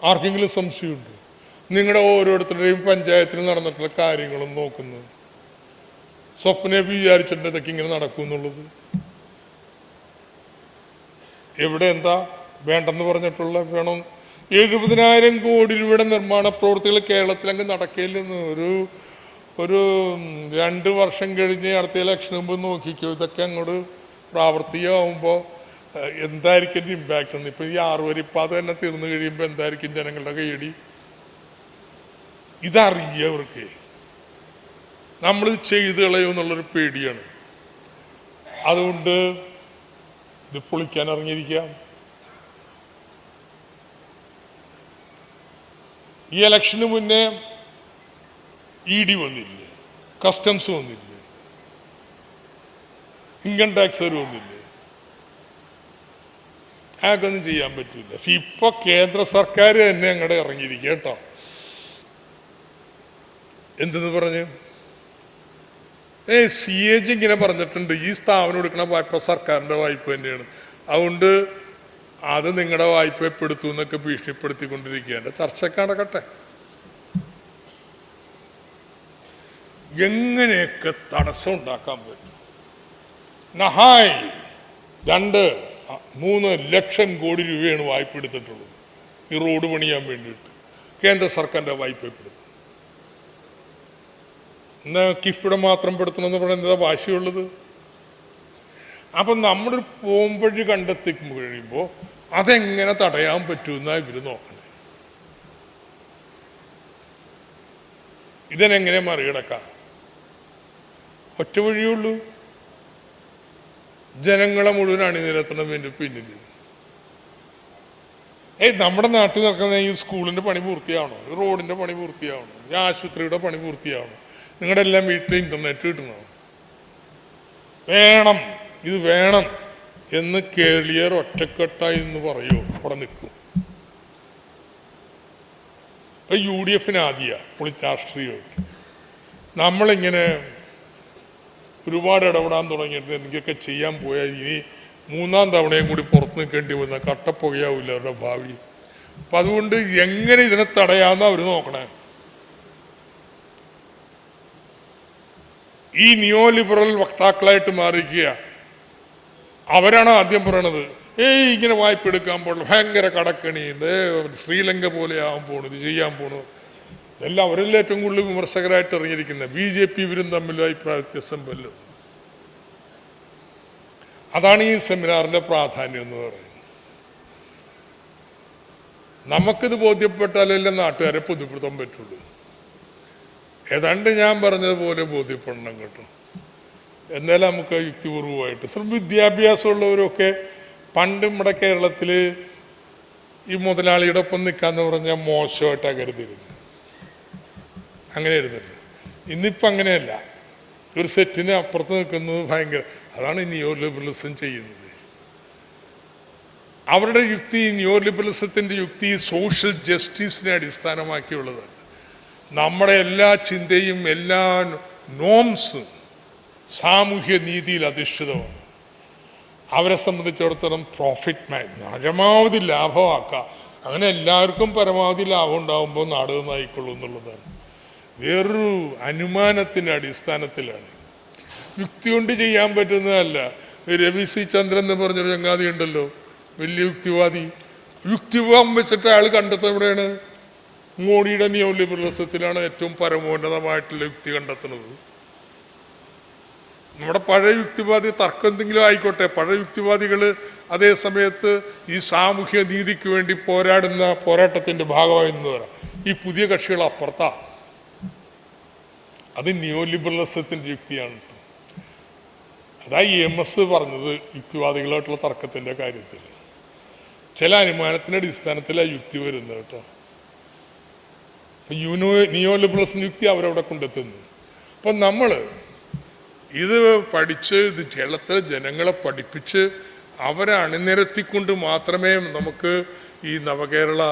ആർക്കെങ്കിലും സംശയമുണ്ട്? നിങ്ങളുടെ ഓരോരുത്തരുടെയും പഞ്ചായത്തിൽ നടന്നിട്ടുള്ള കാര്യങ്ങളും നോക്കുന്നു. സ്വപ്നെ വിചാരിച്ചിട്ട് ഇതൊക്കെ ഇങ്ങനെ നടക്കും എന്നുള്ളത്. എവിടെ എന്താ വേണ്ടെന്ന് പറഞ്ഞിട്ടുള്ള വേണം 70,000 കോടി രൂപയുടെ നിർമ്മാണ പ്രവൃത്തികൾ കേരളത്തിലങ്ങ് നടക്കില്ലെന്ന്. ഒരു 2 വർഷം കഴിഞ്ഞ് അടുത്ത ഇലക്ഷൻ മുമ്പ് നോക്കിക്കോ, ഇതൊക്കെ അങ്ങോട്ട് പ്രാവർത്തികമാകുമ്പോൾ എന്തായിരിക്കും ഇമ്പാക്റ്റ് എന്ന്. ഇപ്പം ഈ 6 വരിപ്പാത തന്നെ തീർന്നു കഴിയുമ്പോൾ എന്തായിരിക്കും ജനങ്ങളുടെ കൈയടി? ഇതറിയവർക്ക് നമ്മൾ ചെയ്ത് കളയുമെന്നുള്ളൊരു പേടിയാണ്. അതുകൊണ്ട് ഇത് പൊളിക്കാൻ ഇറങ്ങിയിരിക്കാം. ഈ ഇലക്ഷന് മുന്നേ ED വന്നില്ലേ, കസ്റ്റംസ് വന്നില്ലേ, ഇൻകം ടാക്സർ വന്നില്ലേ? അതൊന്നും ചെയ്യാൻ പറ്റില്ല. പക്ഷെ ഇപ്പൊ കേന്ദ്ര സർക്കാർ തന്നെ അങ്ങോട്ട് ഇറങ്ങിയിരിക്കുക കേട്ടോ. എന്തെന്ന് പറഞ്ഞു? CAG ഇങ്ങനെ പറഞ്ഞിട്ടുണ്ട്, ഈ സ്ഥാപനം എടുക്കണ വായ്പ സർക്കാരിൻ്റെ വായ്പ തന്നെയാണ്, അതുകൊണ്ട് അത് നിങ്ങളുടെ വായ്പപ്പെടുത്തു എന്നൊക്കെ ഭീഷണിപ്പെടുത്തിക്കൊണ്ടിരിക്കുക. എൻ്റെ ചർച്ചയൊക്കെ നടക്കട്ടെ. എങ്ങനെയൊക്കെ തടസ്സം ഉണ്ടാക്കാൻ പറ്റും? നഹായ് 2-3 ലക്ഷം കോടി രൂപയാണ് വായ്പ എടുത്തിട്ടുള്ളത് ഈ റോഡ് പണിയാൻ വേണ്ടിയിട്ട്. കേന്ദ്ര സർക്കാരിൻ്റെ വായ്പപ്പെടുത്തും. എന്നാൽ കിഫ്ബിയുടെ മാത്രം പെടുത്തണമെന്ന് പറയുന്നത് എന്താ വാശിയുള്ളത്? അപ്പം നമ്മുടെ ഒരു പോംവഴി കണ്ടെത്തി കഴിയുമ്പോൾ അതെങ്ങനെ തടയാൻ പറ്റുമെന്നാണ് ഇവർ നോക്കണേ. ഇതിനെങ്ങനെ മറികടക്കാം? ഒറ്റ വഴിയുള്ളൂ, ജനങ്ങളെ മുഴുവൻ അണിനിരത്തണതിൻ്റെ പിന്നിൽ. നമ്മുടെ നാട്ടിൽ നടക്കുന്ന ഈ സ്കൂളിൻ്റെ പണി പൂർത്തിയാവണോ, ഈ റോഡിൻ്റെ പണി പൂർത്തിയാവണോ, ഈ ആശുപത്രിയുടെ പണി പൂർത്തിയാവണോ, നിങ്ങളുടെ എല്ലാം വീട്ടിൽ ഇൻ്റർനെറ്റ് കിട്ടണോ? വേണം, ഇത് വേണം എന്ന് കേരളീയർ ഒറ്റക്കെട്ടായി എന്ന് പറയുമോ? അവിടെ നിൽക്കും. ഇപ്പം UDF ആദ്യ രാഷ്ട്രീയമായിട്ട് നമ്മളിങ്ങനെ ഒരുപാട് ഇടപെടാൻ തുടങ്ങിയിട്ട് എന്തൊക്കെ ചെയ്യാൻ പോയാൽ ഇനി 3-ാം തവണയും കൂടി പുറത്ത് നിൽക്കേണ്ടി വന്ന കട്ടപ്പുകയാവില്ല അവരുടെ ഭാവി. അപ്പം അതുകൊണ്ട് എങ്ങനെ ഇതിനെ തടയാമെന്ന് അവർ നോക്കണേ. ഈ നിയോ ലിബറൽ വക്താക്കളായിട്ട് മാറിക്കുക അവരാണ് ആദ്യം പറയണത്, ഇങ്ങനെ വായ്പ എടുക്കാൻ പോകണം, ഭയങ്കര കടക്കണി, ശ്രീലങ്ക പോലെ ആവാൻ പോണു, ഇത് ചെയ്യാൻ പോണു. ഇതെല്ലാം അവരെല്ലാം ഏറ്റവും കൂടുതൽ വിമർശകരായിട്ട് ഇറങ്ങിയിരിക്കുന്നത്. BJP ഇവരും തമ്മിൽ അഭിപ്രായ വ്യത്യാസം വല്ലതും. അതാണ് ഈ സെമിനാറിൻ്റെ പ്രാധാന്യം എന്ന് പറയുന്നത്. നമുക്കിത് ബോധ്യപ്പെട്ടാലല്ലേ നാട്ടുകാരെ പൊതുപ്പെടുത്താൻ പറ്റുള്ളൂ. ഏതാണ്ട് ഞാൻ പറഞ്ഞതുപോലെ ബോധ്യപ്പെടണം കേട്ടോ. എന്നാലും നമുക്ക് യുക്തിപൂർവമായിട്ട് വിദ്യാഭ്യാസമുള്ളവരൊക്കെ പണ്ട് നമ്മുടെ കേരളത്തിൽ ഈ മുതലാളിയുടെ ഒപ്പം നിൽക്കാന്ന് പറഞ്ഞാൽ മോശമായിട്ടാണ് കരുതിയിരുന്നു. അങ്ങനെ ഇരുന്നില്ല. ഇന്നിപ്പം അങ്ങനെയല്ല, ഒരു സെറ്റിന് അപ്പുറത്ത് നിൽക്കുന്നത് ഭയങ്കര. അതാണ് നിയോ ലിബറലിസം ചെയ്യുന്നത്. അവരുടെ യുക്തി, നിയോ ലിബറലിസത്തിൻ്റെ യുക്തി സോഷ്യൽ ജസ്റ്റിസിനെ അടിസ്ഥാനമാക്കിയുള്ളതാണ്. നമ്മുടെ എല്ലാ ചിന്തയും എല്ലാ നോംസും സാമൂഹ്യ നീതിയിൽ അധിഷ്ഠിതമാണ്. അവരെ സംബന്ധിച്ചിടത്തോളം പ്രോഫിറ്റ് പരമാവധി ലാഭമാക്കുക, അങ്ങനെ എല്ലാവർക്കും പരമാവധി ലാഭം ഉണ്ടാകുമ്പോൾ നാട് നന്നായിക്കൊള്ളൂ എന്നുള്ളതാണ്. വേറൊരു അനുമാനത്തിൻ്റെ അടിസ്ഥാനത്തിലാണ്, യുക്തി കൊണ്ട് ചെയ്യാൻ പറ്റുന്നതല്ല. രവി സി ചന്ദ്രൻ എന്ന് പറഞ്ഞൊരു ചങ്ങാതി ഉണ്ടല്ലോ, വലിയ യുക്തിവാദി. യുക്തിവാദം വെച്ചിട്ട് അയാൾ കണ്ടെത്തുന്നത് എവിടെയാണ്? മോഡിയുടെ നിയോ ലിബറലിസത്തിലാണ് ഏറ്റവും പരമോന്നതമായിട്ടുള്ള യുക്തി കണ്ടെത്തുന്നത്. നമ്മുടെ പഴയ യുക്തിവാദി തർക്കം എന്തെങ്കിലും ആയിക്കോട്ടെ, പഴയ യുക്തിവാദികൾ അതേ സമയത്ത് ഈ സാമൂഹ്യ നീതിക്ക് വേണ്ടി പോരാടുന്ന പോരാട്ടത്തിൻ്റെ ഭാഗമായി എന്ന് പറയാം. ഈ പുതിയ കക്ഷികൾ അപ്പുറത്താ. അത് നിയോ ലിബറലിസത്തിൻ്റെ യുക്തിയാണ്. അതാ EMS പറഞ്ഞത് യുക്തിവാദികളായിട്ടുള്ള തർക്കത്തിൻ്റെ കാര്യത്തിൽ ചില അനുമാനത്തിൻ്റെ അടിസ്ഥാനത്തിലാണ് യുക്തി വരുന്നത് കേട്ടോ. നിയോ ലിബറലിസം യുക്തി അവരവിടെ കൊണ്ടെത്തുന്നു. അപ്പം നമ്മൾ ഇത് പഠിച്ച് ഇത് കേരളത്തിലെ ജനങ്ങളെ പഠിപ്പിച്ച് അവരെ അണിനിരത്തിക്കൊണ്ട് മാത്രമേ നമുക്ക് ഈ നവകേരള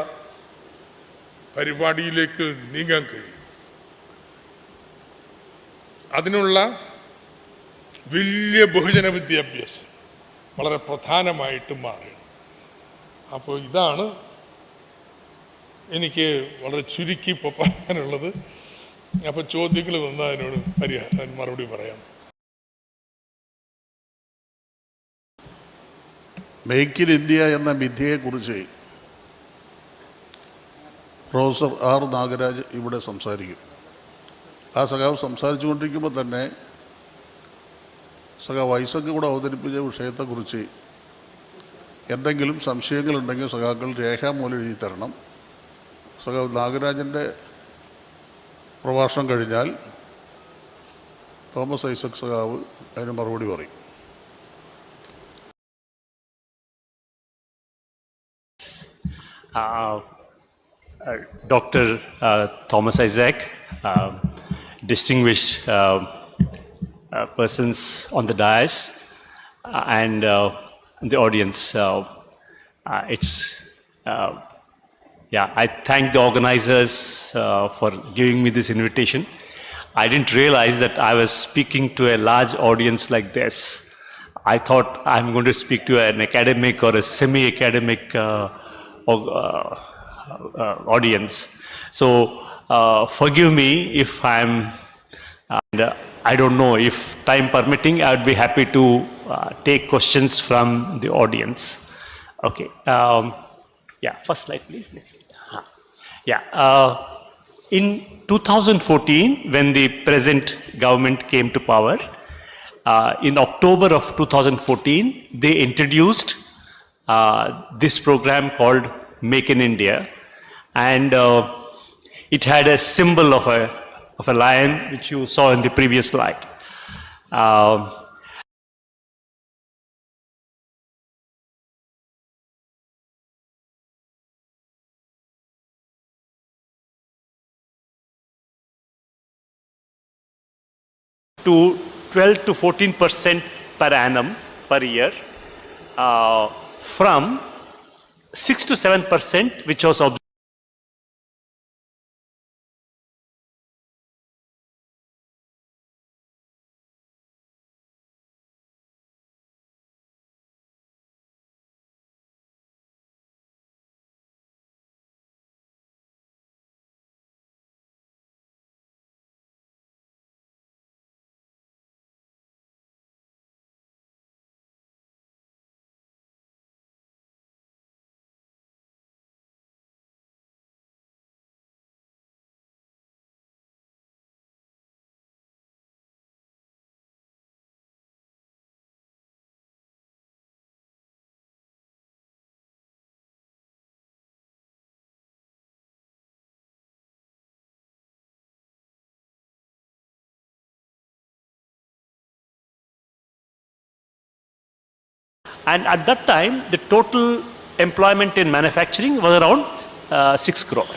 പരിപാടിയിലേക്ക് നീങ്ങാൻ കഴിയും. അതിനുള്ള വലിയ ബഹുജന വിദ്യാഭ്യാസം വളരെ പ്രധാനമായിട്ട് മാറുകയാണ്. അപ്പോൾ ഇതാണ് എനിക്ക് വളരെ ചുരുക്കി ഇപ്പോൾ പറയാനുള്ളത്. അപ്പോൾ ചോദ്യങ്ങൾ വന്നാൽ അതിനോട് മറുപടി പറയാം. മേക്ക് ഇൻ ഇന്ത്യ എന്ന വിദ്യയെക്കുറിച്ച് പ്രൊഫസർ ആർ നാഗരാജ് ഇവിടെ സംസാരിക്കും. ആ സഖാവ് സംസാരിച്ചു കൊണ്ടിരിക്കുമ്പോൾ തന്നെ സഖാവ് ഐസക് കൂടെ അവതരിപ്പിച്ച വിഷയത്തെക്കുറിച്ച് എന്തെങ്കിലും സംശയങ്ങളുണ്ടെങ്കിൽ സഖാക്കൾ രേഖാമൂലം എഴുതി തരണം. സഖാവ് നാഗരാജൻ്റെ പ്രഭാഷണം കഴിഞ്ഞാൽ തോമസ് ഐസക് സഖാവ് അതിന് മറുപടി പറയും. Dr. Thomas Isaac, distinguished persons on the dais and the audience. I thank the organizers for giving me this invitation. I didn't realize that I was speaking to a large audience like this. I thought I'm going to speak to an academic or a semi-academic audience. So forgive me if I'm, and I don't know, if time permitting, I would be happy to take questions from the audience. Okay. First slide, please. Next. In 2014, when the present government came to power, in October of 2014, they introduced this program called Make in India, and it had a symbol of a lion, which you saw in the previous slide. To 12 to 14% per annum per year, from 6 to 7%, which was observed and at that time, the total employment in manufacturing was around 6 crore.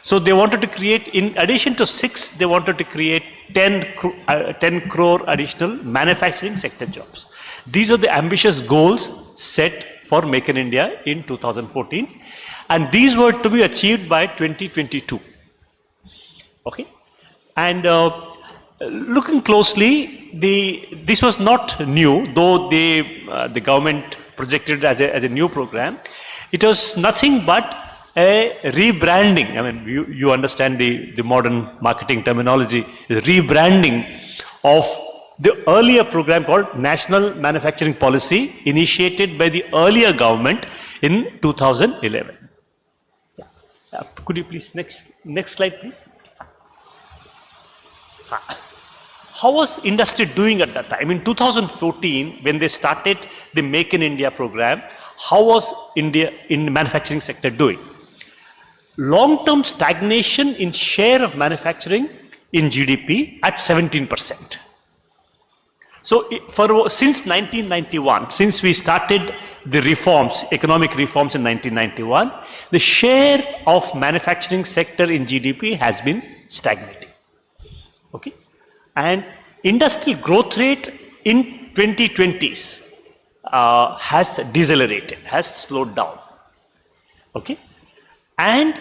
So they wanted to create, in addition to 6, they wanted to create 10 crore additional manufacturing sector jobs. These are the ambitious goals set for Make in India in 2014, and these were to be achieved by 2022. Okay, and looking closely, this was not new, though the government projected it as a new program. It was nothing but a rebranding. I mean, you understand the modern marketing terminology, the rebranding of the earlier program called National Manufacturing Policy, initiated by the earlier government in 2011. Could you please, next slide, please. How was industry doing at that time? In 2014, when they started the Make in India program, how was India in the manufacturing sector doing? Long-term stagnation in share of manufacturing in GDP at 17%. So since 1991, since we started the reforms, economic reforms in 1991, the share of manufacturing sector in GDP has been stagnating. Okay, and industrial growth rate in 2020s has decelerated, has slowed down. Okay, and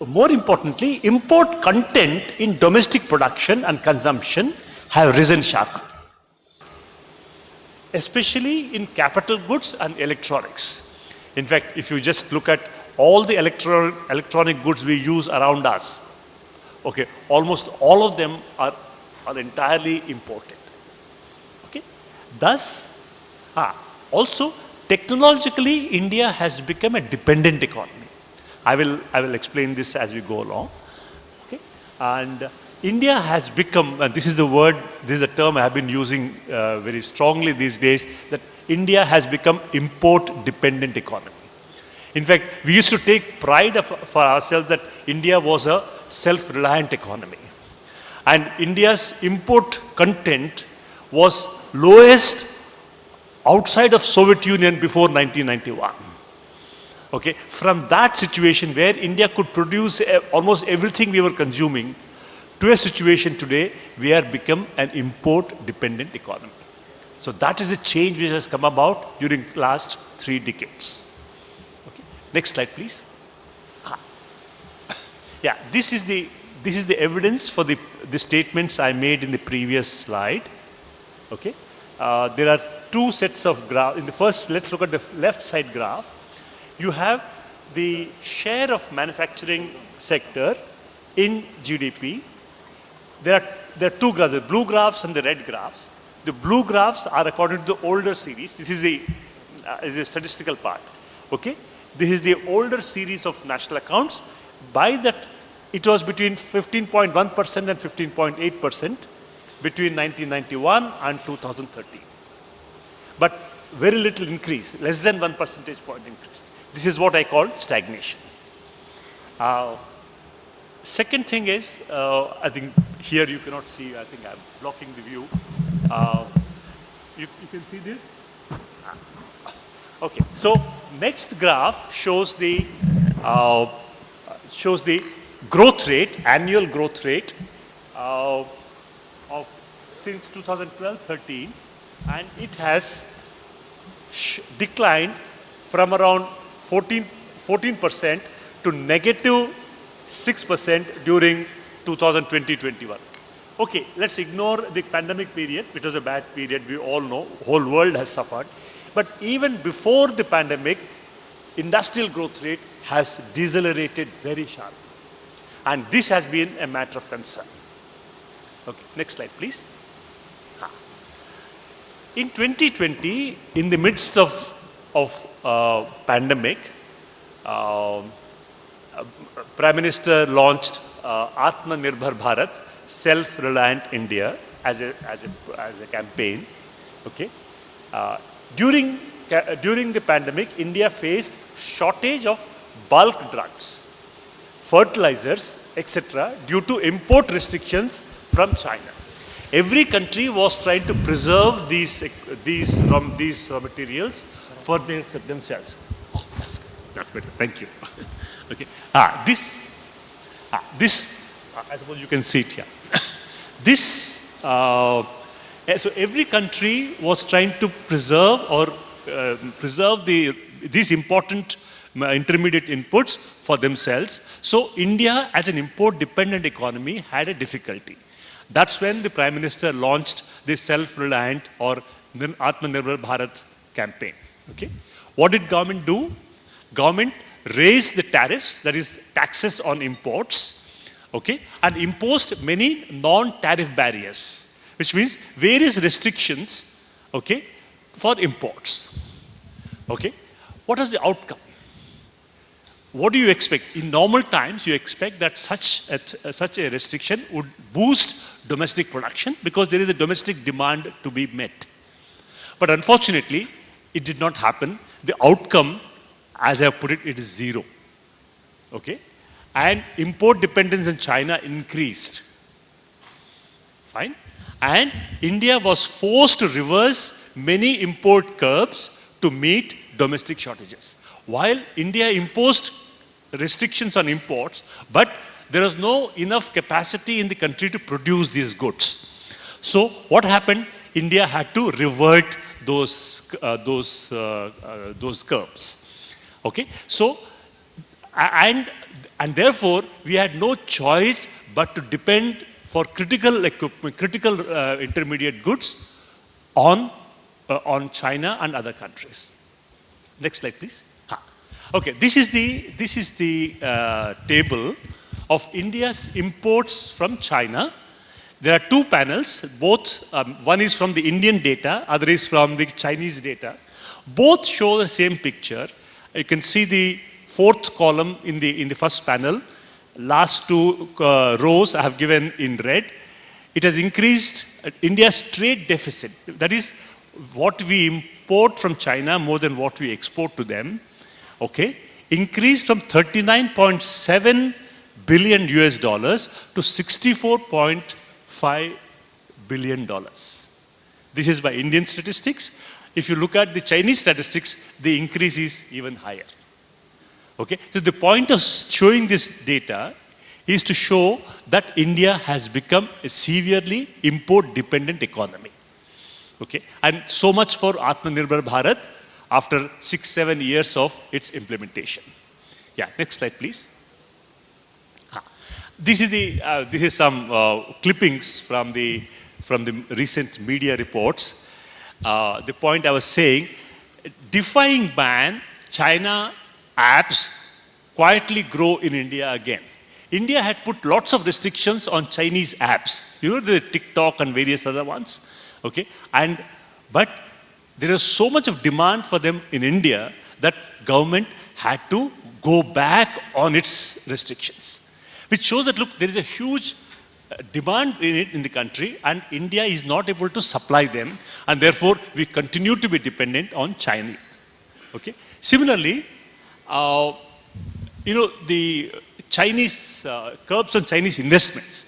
more importantly, import content in domestic production and consumption have risen sharply, especially in capital goods and electronics. In fact, if you just look at all the electronic goods we use around us, okay, almost all of them are entirely imported. Okay, thus, also technologically, India has become a dependent economy. I will explain this as we go along. Okay? And India has become, and this is the word, this is a term I have been using very strongly these days, that India has become import-dependent economy. In fact, we used to take pride for ourselves that India was a self-reliant economy. And India's import content was lowest outside of Soviet Union before 1991. Okay, from that situation where India could produce almost everything we were consuming, to a situation today we are become an import-dependent economy. So that is a change which has come about during the last 3 decades. Okay. Next slide, please. Yeah, this is the evidence for the statements I made in the previous slide. Okay, there are 2 sets of graphs. In the first, let's look at the left side graph. You have the share of manufacturing sector in GDP. There are 2 graphs, the blue graphs and the red graphs. The blue graphs are according to the older series. This is the statistical part. Okay, this is the older series of national accounts. By that, it was between 15.1% and 15.8% between 1991 and 2013. But very little increase, less than 1 percentage point increase. This is what I call stagnation. Second thing is, I think here you cannot see, I think I'm blocking the view. You can see this? Okay, so next graph shows the growth rate, annual growth rate of since 2012-13, and it has declined from around 14% to negative 6% during 2020-21. Okay, let's ignore the pandemic period, which was a bad period, we all know, whole world has suffered. But even before the pandemic, industrial growth rate has decelerated very sharply. And this has been a matter of concern. Okay, next slide, please. In 2020, in the midst of pandemic, Prime Minister launched Atmanirbhar Bharat, self-reliant India, as a campaign. Okay, during the pandemic, India faced shortage of bulk drugs, fertilizers, etc., due to import restrictions from China. Every country was trying to preserve these raw materials for themselves. Oh, that's better. Thank you. Okay. This I suppose you can see it here. So every country was trying to preserve these important intermediate inputs for themselves. So India, as an import-dependent economy, had a difficulty. That's when the Prime Minister launched the self-reliant or Atmanirbhar Bharat campaign. Okay, what did government do? Government raised the tariffs, that is taxes on imports, okay, and imposed many non-tariff barriers, which means various restrictions, okay, for imports. Okay, what was the outcome? What do you expect? In normal times, you expect that such a restriction would boost domestic production because there is a domestic demand to be met. But unfortunately, it did not happen. The outcome, as I have put it, it is zero. Okay? And import dependence on China increased. Fine? And India was forced to reverse many import curbs to meet domestic shortages. While India imposed restrictions on imports, but there was no enough capacity in the country to produce these goods. So what happened? India had to revert those curbs. Okay, so and therefore we had no choice but to depend for critical equipment, critical intermediate goods on China and other countries. Next slide, please. Okay, this is the table of India's imports from China. There are two panels, both, one is from the Indian data, other is from the Chinese data. Both show the same picture. You can see the fourth column in the first panel, last two rows I have given in red. It has increased India's trade deficit. That is what we import from China more than what we export to them. Okay, increased from 39.7 billion US dollars to 64.5 billion dollars. This is by Indian statistics. If you look at the Chinese statistics, the increase is even higher. Okay, so the point of showing this data is to show that India has become a severely import-dependent economy. Okay, and so much for Atmanirbhar Bharat after 6-7 years of its implementation. Yeah, next slide, please. This is some clippings from the recent media reports. The point I was saying, defying ban, China apps quietly grow in India again. India had put lots of restrictions on Chinese apps. You know, the TikTok and various other ones. Okay, but there is so much of demand for them in India that government had to go back on its restrictions, which shows that, look, there is a huge demand in the country, and India is not able to supply them, and therefore we continue to be dependent on China. Okay. Similarly, the Chinese curbs on Chinese investments,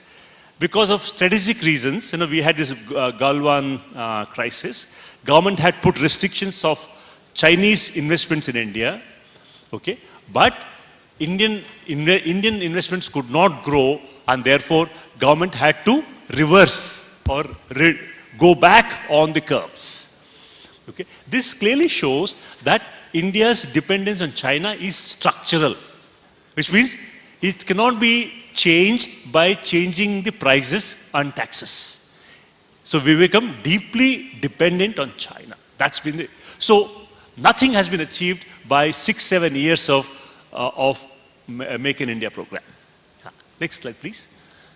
because of strategic reasons. We had this Galwan crisis. Government had put restrictions of Chinese investments in India. Okay, but Indian investments could not grow, and therefore government had to reverse or go back on the curbs. Okay, this clearly shows that India's dependence on China is structural, which means it cannot be changed by changing the prices and taxes. So we become deeply dependent on China. That's been so nothing has been achieved by 6-7 years of Make in India program. Next slide, please.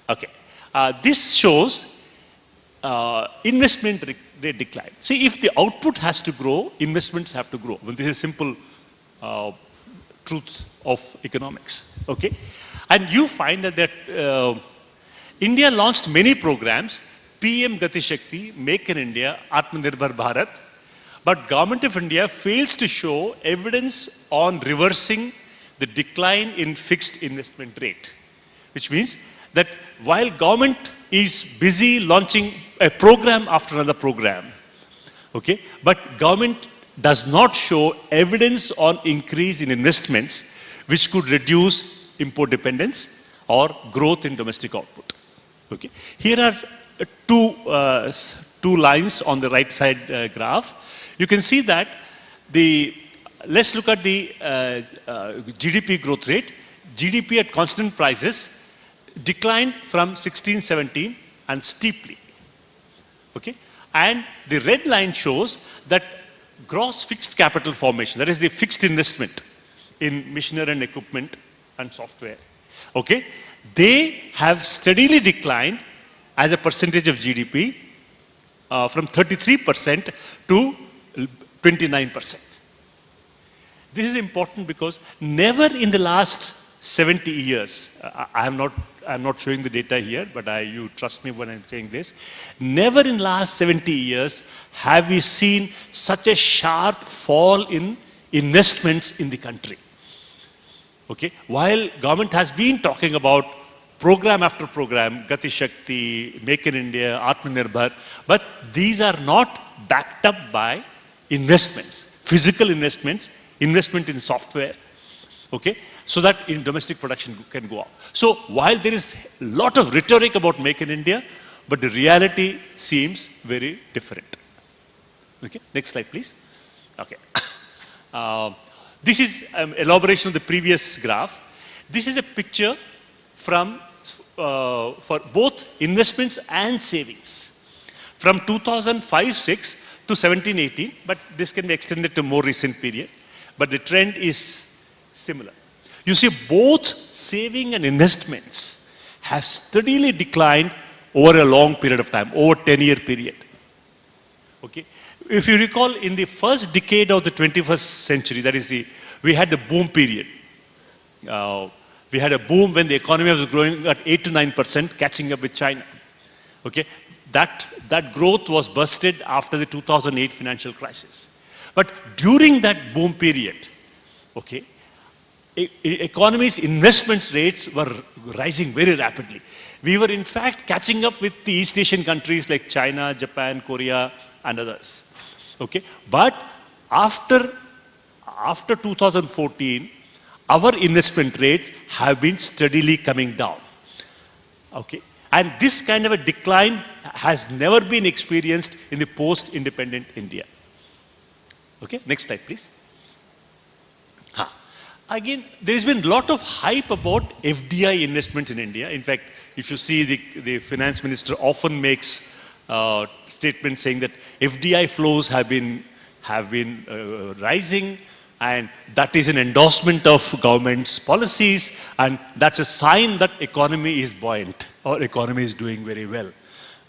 Okay, this shows investment rate decline. See, if the output has to grow, investments have to grow. Well, this is simple truth of economics. Okay, and you find that India launched many programs: PM Gati Shakti, Make in India, Atmanirbhar Bharat. But Government of India fails to show evidence on reversing the decline in fixed investment rate, which means that while government is busy launching a program after another program, okay, but government does not show evidence on increase in investments which could reduce import dependence or growth in domestic output. Okay, here are two lines on the right side graph. You can see that let's look at the GDP growth rate. GDP at constant prices declined from 16-17 and steeply. Okay, and the red line shows that gross fixed capital formation, that is the fixed investment in machinery and equipment and software. Okay, they have steadily declined as a percentage of GDP from 33% to 29%. This is important because never in the last 70 years, I'm not showing the data here, but you trust me when I'm saying this, never in the last 70 years have we seen such a sharp fall in investments in the country. Okay, while government has been talking about program after program, Gati Shakti, Make in India, Atmanirbhar, but these are not backed up by investments, physical investments, investment in software, okay, so that in domestic production can go up. So while there is a lot of rhetoric about Make in India, but the reality seems very different. Okay, next slide, please. Okay. This is elaboration of the previous graph. This is a picture from for both investments and savings from 2005-06 to 17-18, but this can be extended to more recent period. But the trend is similar. You see, both saving and investments have steadily declined over a long period of time, over 10-year period. Okay, if you recall, in the first decade of the 21st century, that is we had the boom period. we had a boom when the economy was growing at 8 to 9%, catching up with China. Okay, that growth was busted after the 2008 financial crisis. But during that boom period, okay, economy's investment rates were rising very rapidly. We were in fact catching up with the East Asian countries like China, Japan, Korea, and others. Okay, but after 2014, our investment rates have been steadily coming down. Okay, and this kind of a decline has never been experienced in the post-independent India. Okay, next slide, please. Again, there has been a lot of hype about FDI investment in India. In fact, if you see the finance minister often makes statements saying that FDI flows have been rising, and that is an endorsement of government's policies, and that's a sign that economy is buoyant or economy is doing very well.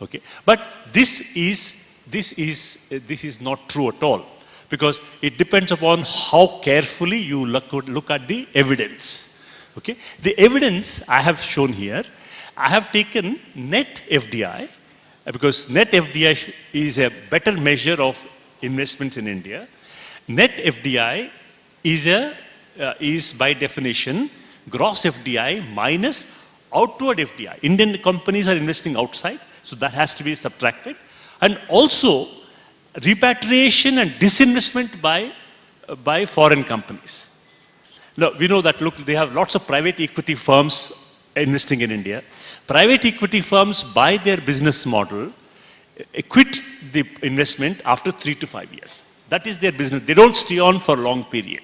Okay, but this is not true at all, because it depends upon how carefully you look at the evidence. Okay, the evidence I have shown here, I have taken net FDI, because net FDI is a better measure of investments in India. Net FDI is by definition gross FDI minus outward FDI. Indian companies are investing outside, so that has to be subtracted. And also repatriation and disinvestment by foreign companies. Now, we know that, look, they have lots of private equity firms investing in India. Private equity firms, by their business model, quit the investment after 3 to 5 years. That is their business. They don't stay on for a long period.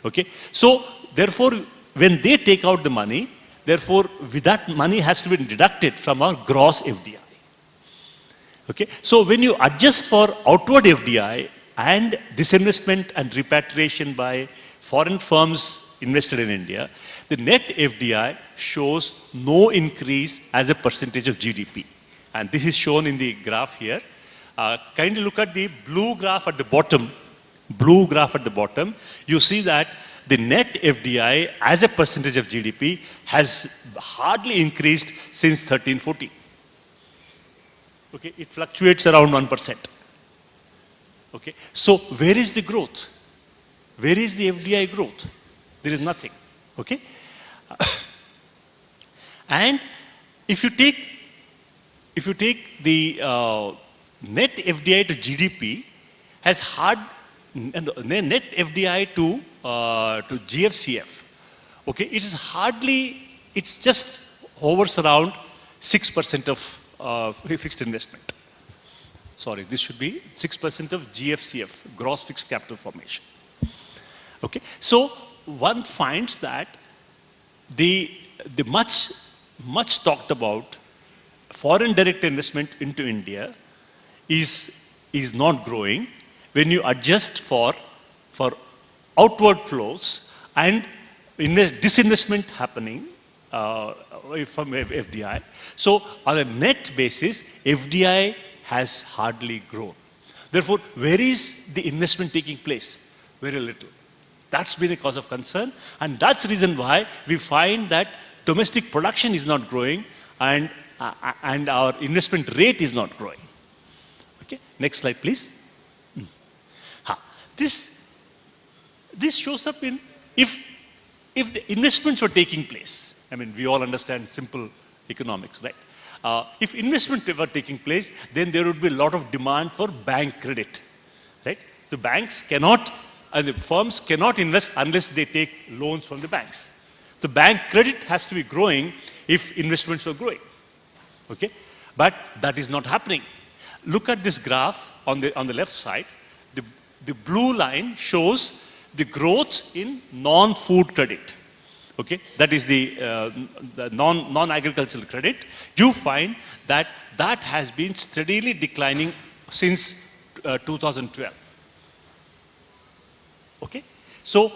Okay? So, therefore, when they take out the money, therefore, that money has to be deducted from our gross FDI. Okay? So, when you adjust for outward FDI and disinvestment and repatriation by foreign firms invested in India, the net FDI shows no increase as a percentage of GDP. And this is shown in the graph here. Kindly look at the blue graph at the bottom. Blue graph at the bottom. You see that the net FDI as a percentage of GDP has hardly increased since 13-14. Okay, it fluctuates around 1%. Okay, so where is the growth? Where is the FDI growth? There is nothing. Okay, and if you take the net FDI to GDP has net FDI to GFCF. Okay, it is hardly, it's just hovers around 6% of fixed investment. Sorry, this should be 6% of GFCF, gross fixed capital formation. Okay, so one finds that the much talked about foreign direct investment into India is not growing when you adjust for outward flows and disinvestment happening from FDI. So on a net basis, FDI has hardly grown. Therefore, where is the investment taking place? Very little. That's been a cause of concern, and that's the reason why we find that domestic production is not growing and our investment rate is not growing. Okay, next slide, please. This shows up in if the investments were taking place. I mean, we all understand simple economics, right? If investment were taking place, then there would be a lot of demand for bank credit, right? The banks cannot, and the firms cannot invest unless they take loans from the banks. The bank credit has to be growing if investments are growing. Okay, but that is not happening. Look at this graph on the left side. The blue line shows the growth in non-food credit. Okay, that is the non-agricultural credit. You find that has been steadily declining since 2012. Okay, so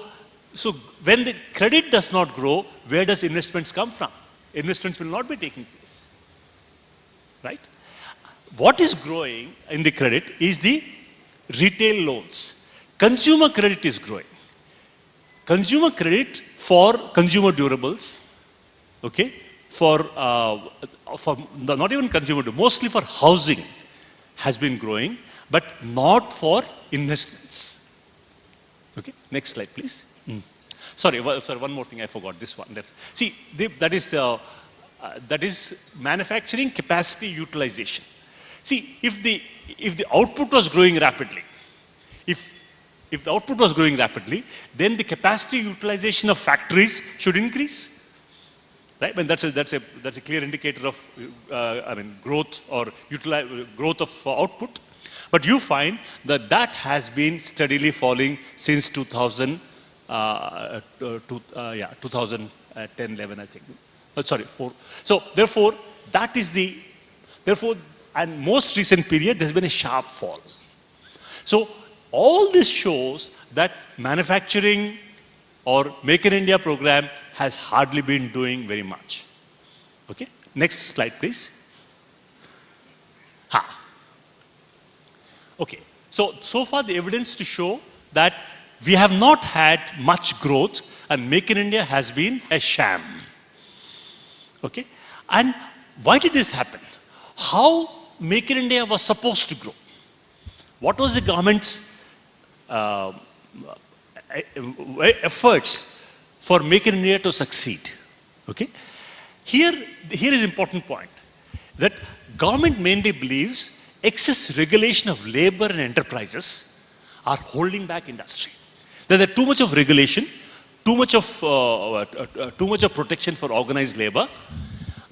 when the credit does not grow, where does investments come from? Investments will not be taking place, right? What is growing in the credit is the retail loans. Consumer credit is growing. consumer credit for consumer durables, okay, for not even consumer, mostly for housing has been growing, but not for investments. Okay, next slide, please. Sorry, one more thing I forgot. This one. See, that is manufacturing capacity utilization. See, if the output was growing rapidly, if the output was growing rapidly, then the capacity utilization of factories should increase, right? I mean, that's a clear indicator of growth or growth of output. But you find that has been steadily falling since 2010, 11, I think. Sorry, 4. So therefore, and most recent period, there's been a sharp fall. So all this shows that manufacturing or Make in India program has hardly been doing very much. Okay, next slide, please. Okay, so far the evidence to show that we have not had much growth and Make in India has been a sham. Okay, and why did this happen? How Make in India was supposed to grow? What was the government's efforts for Make in India to succeed? Okay, here is important point that government mainly believes excess regulation of labor and enterprises are holding back industry. There's too much of regulation, too much of protection for organized labor,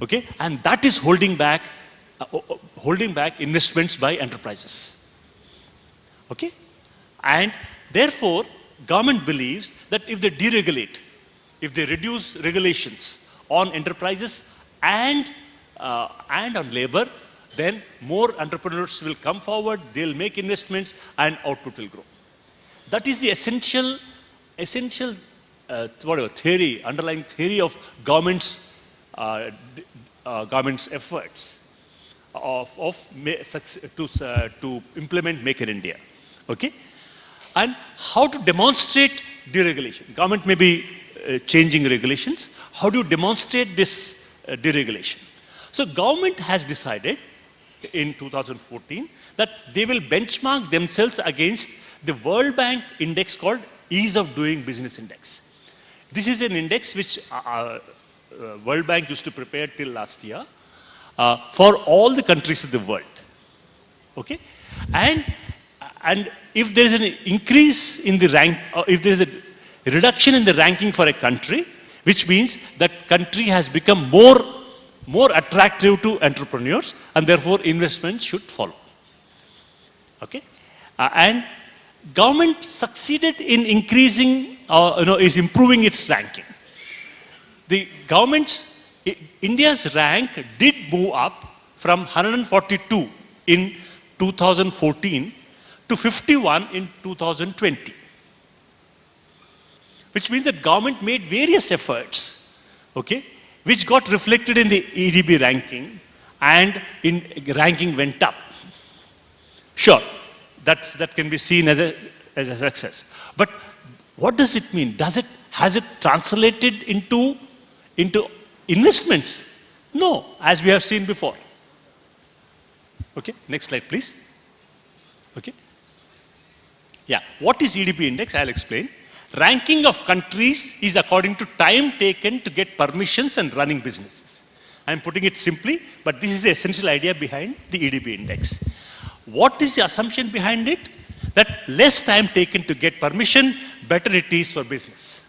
okay, and that is holding back investments by enterprises. Okay, and therefore government believes that if they deregulate, if they reduce regulations on enterprises and on labor, then more entrepreneurs will come forward, they'll make investments and output will grow. That is the essential theory, underlying theory of government's efforts to implement Make in India. Okay, and how to demonstrate deregulation? Government may be changing regulations. How do you demonstrate this deregulation? So government has decided in 2014 that they will benchmark themselves against the World Bank index called Ease of Doing Business Index. This is an index which World Bank used to prepare till last year for all the countries of the world. Okay, and if there is an increase in the rank, if there is a reduction in the ranking for a country, which means that country has become more attractive to entrepreneurs, and therefore investment should follow. Okay, and government succeeded in increasing, is improving its ranking. The India's rank did move up from 142 in 2014 to 51 in 2020, which means that government made various efforts, okay, which got reflected in the EDB ranking, and in ranking went up. Sure, that can be seen as a success. But what does it mean? Has it translated into investments? No, as we have seen before. Okay, next slide, please. Okay. Yeah, what is EDB index? I'll explain. Ranking of countries is according to time taken to get permissions and running businesses. I'm putting it simply, but this is the essential idea behind the EDB index. What is the assumption behind it? That less time taken to get permission, better it is for business.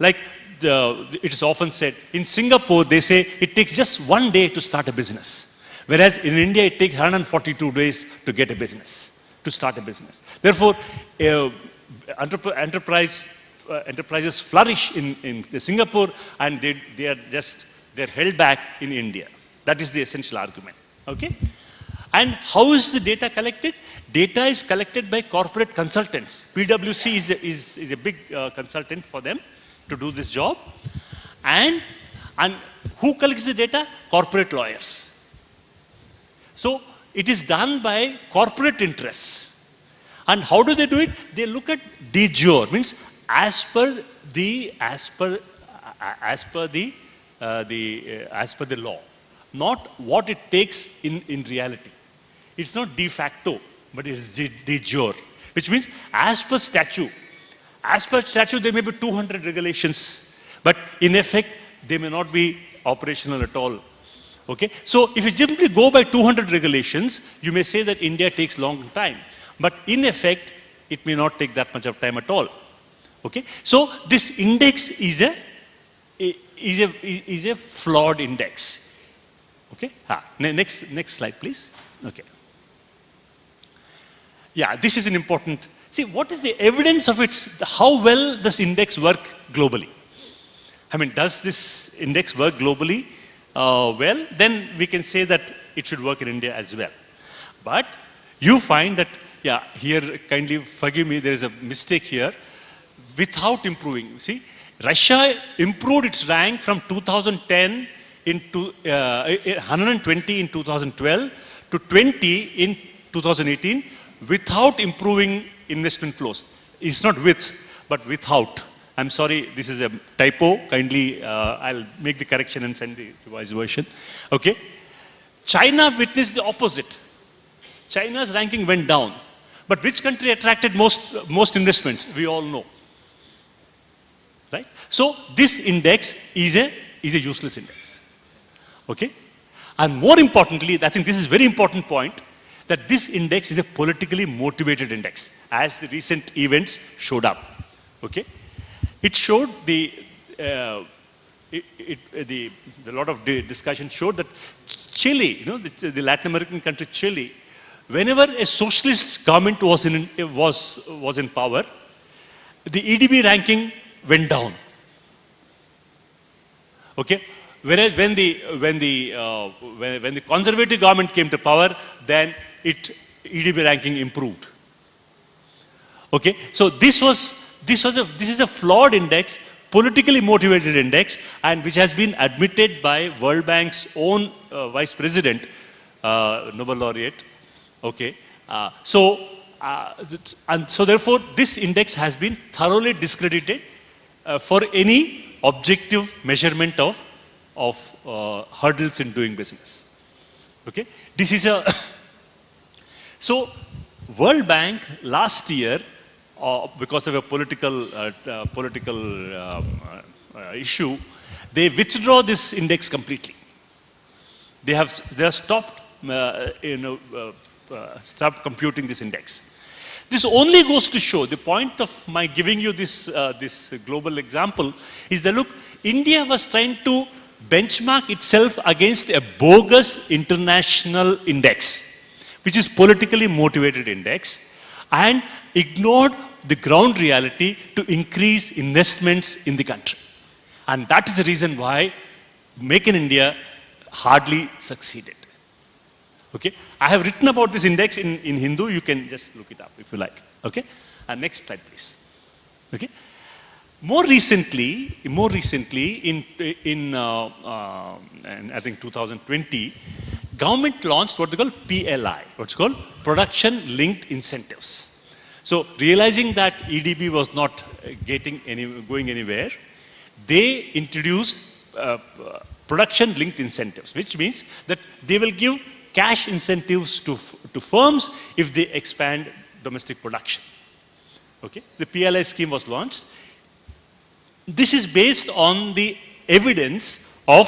Like it is often said, in Singapore, they say it takes just 1 day to start a business. Whereas in India, it takes 142 days to get a business, to start a business. Therefore, enterprises flourish in Singapore, and they're held back in India. That is the essential argument. Okay? And how is the data collected? Data is collected by corporate consultants. PwC is a big consultant for them to do this job. And who collects the data? Corporate lawyers. So it is done by corporate interests. And how do they do it? They look at de jure, means as per the law, not what it takes in reality. It's not de facto, but it is de jure, which means as per statute, there may be 200 regulations, but in effect, they may not be operational at all. Okay, so if you simply go by 200 regulations, you may say that India takes long time, but in effect, it may not take that much of time at all. Okay, so this index is a flawed index. Okay, next slide, please. Okay. Yeah, this is an important. See, what is the evidence of how well this index work globally? I mean, does this index work globally? Well, then we can say that it should work in India as well. But you find that, yeah, here, kindly forgive me, there is a mistake here. Without improving, see, Russia improved its rank from 2010 into 120 in 2012 to 20 in 2018 without improving investment flows. It's not with, but without. I'm sorry, this is a typo. Kindly, I'll make the correction and send the revised version. Okay. China witnessed the opposite. China's ranking went down. But which country attracted most investments? We all know. Right? So this index is a useless index. Okay? And more importantly, I think this is a very important point, that this index is a politically motivated index, as the recent events showed up. Okay? It showed the lot of discussion showed that Chile, the Latin American country Chile, whenever a socialist government was in power, the EDB ranking went down. Okay, whereas when the conservative government came to power, then EDB ranking improved. Okay, so this is a flawed index, politically motivated index, and which has been admitted by World Bank's own vice president, Nobel laureate. Okay, so therefore this index has been thoroughly discredited for any objective measurement of hurdles in doing business. Okay, this is a so World Bank last year, because of a political issue, they withdraw this index completely. They have stopped stop computing this index. This only goes to show, the point of my giving you this global example is that, look, India was trying to benchmark itself against a bogus international index, which is politically motivated index, and ignored the ground reality to increase investments in the country. And that is the reason why Make in India hardly succeeded. Okay, I have written about this index in Hindu. You can just look it up if you like. Okay, and next slide, please. Okay, more recently, in I think 2020, government launched what they call PLI, what's called Production Linked Incentives. So realizing that EDB was not going anywhere, they introduced production linked incentives, which means that they will give cash incentives to firms if they expand domestic production. Okay, the PLI scheme was launched. This is based on the evidence of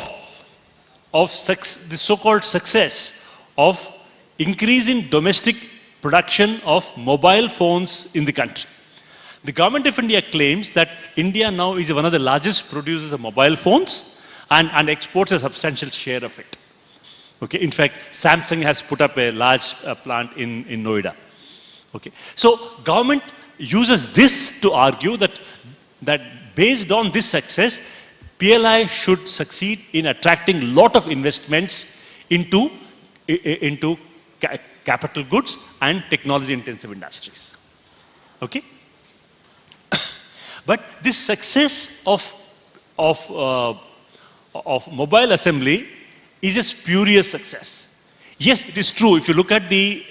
the so-called success of increasing domestic production of mobile phones in the country. The government of India claims that India now is one of the largest producers of mobile phones and exports a substantial share of it. Okay, in fact, Samsung has put up a large plant in Noida. Okay, so government uses this to argue that based on this success, PLI should succeed in attracting a lot of investments into capital goods and technology-intensive industries. Okay, but this success of mobile assembly is a spurious success. Yes, it is true. If you look at the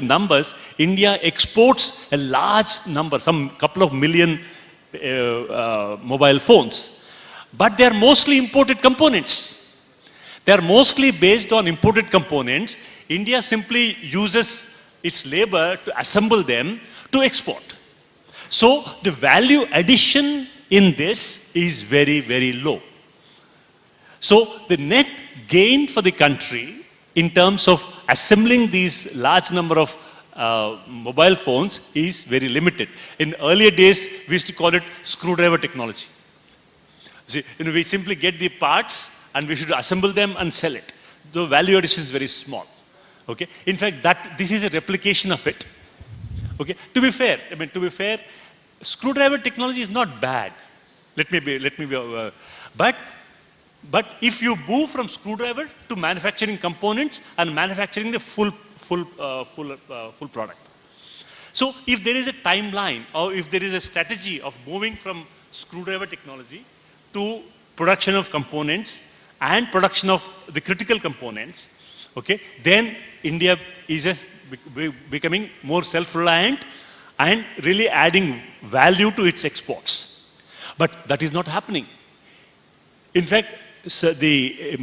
numbers, India exports a large number, some couple of million mobile phones. But they are mostly imported components. They are mostly based on imported components. India simply uses its labor to assemble them to export. So the value addition in this is very, very low. So the net gain for the country in terms of assembling these large number of mobile phones is very limited. In earlier days, we used to call it screwdriver technology. See, we simply get the parts and we should assemble them and sell it. The value addition is very small. Okay. In fact, this is a replication of it. Okay. To be fair, screwdriver technology is not bad. But if you move from screwdriver to manufacturing components and manufacturing the full product. So if there is a timeline or if there is a strategy of moving from screwdriver technology to production of components and production of the critical components, okay, then India is becoming more self-reliant and really adding value to its exports. But that is not happening. In fact, so the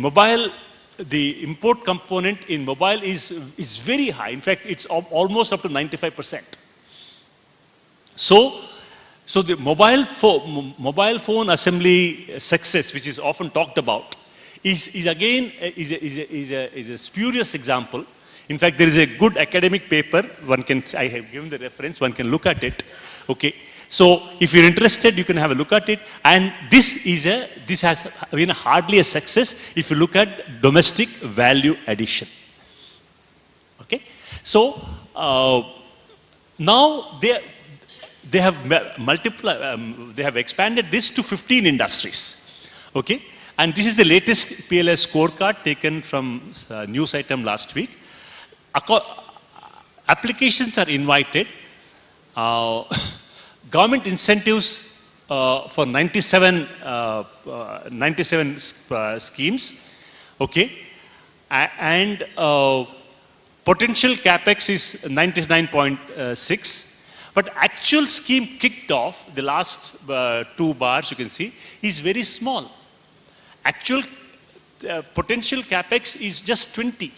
import component in mobile is very high. In fact, it's almost up to 95%. So the mobile phone assembly success, which is often talked about, is again a spurious example. In fact, there is a good academic paper. I have given the reference. One can look at it. Okay. So if you're interested, you can have a look at it. And this has been hardly a success if you look at domestic value addition. Okay. So now they have expanded this to 15 industries. Okay. And this is the latest PLS scorecard taken from news item last week. Applications are invited. Government incentives for 97 schemes, okay, and potential capex is 99.6, but actual scheme kicked off, the last two bars you can see, is very small. Actual potential capex is just 20.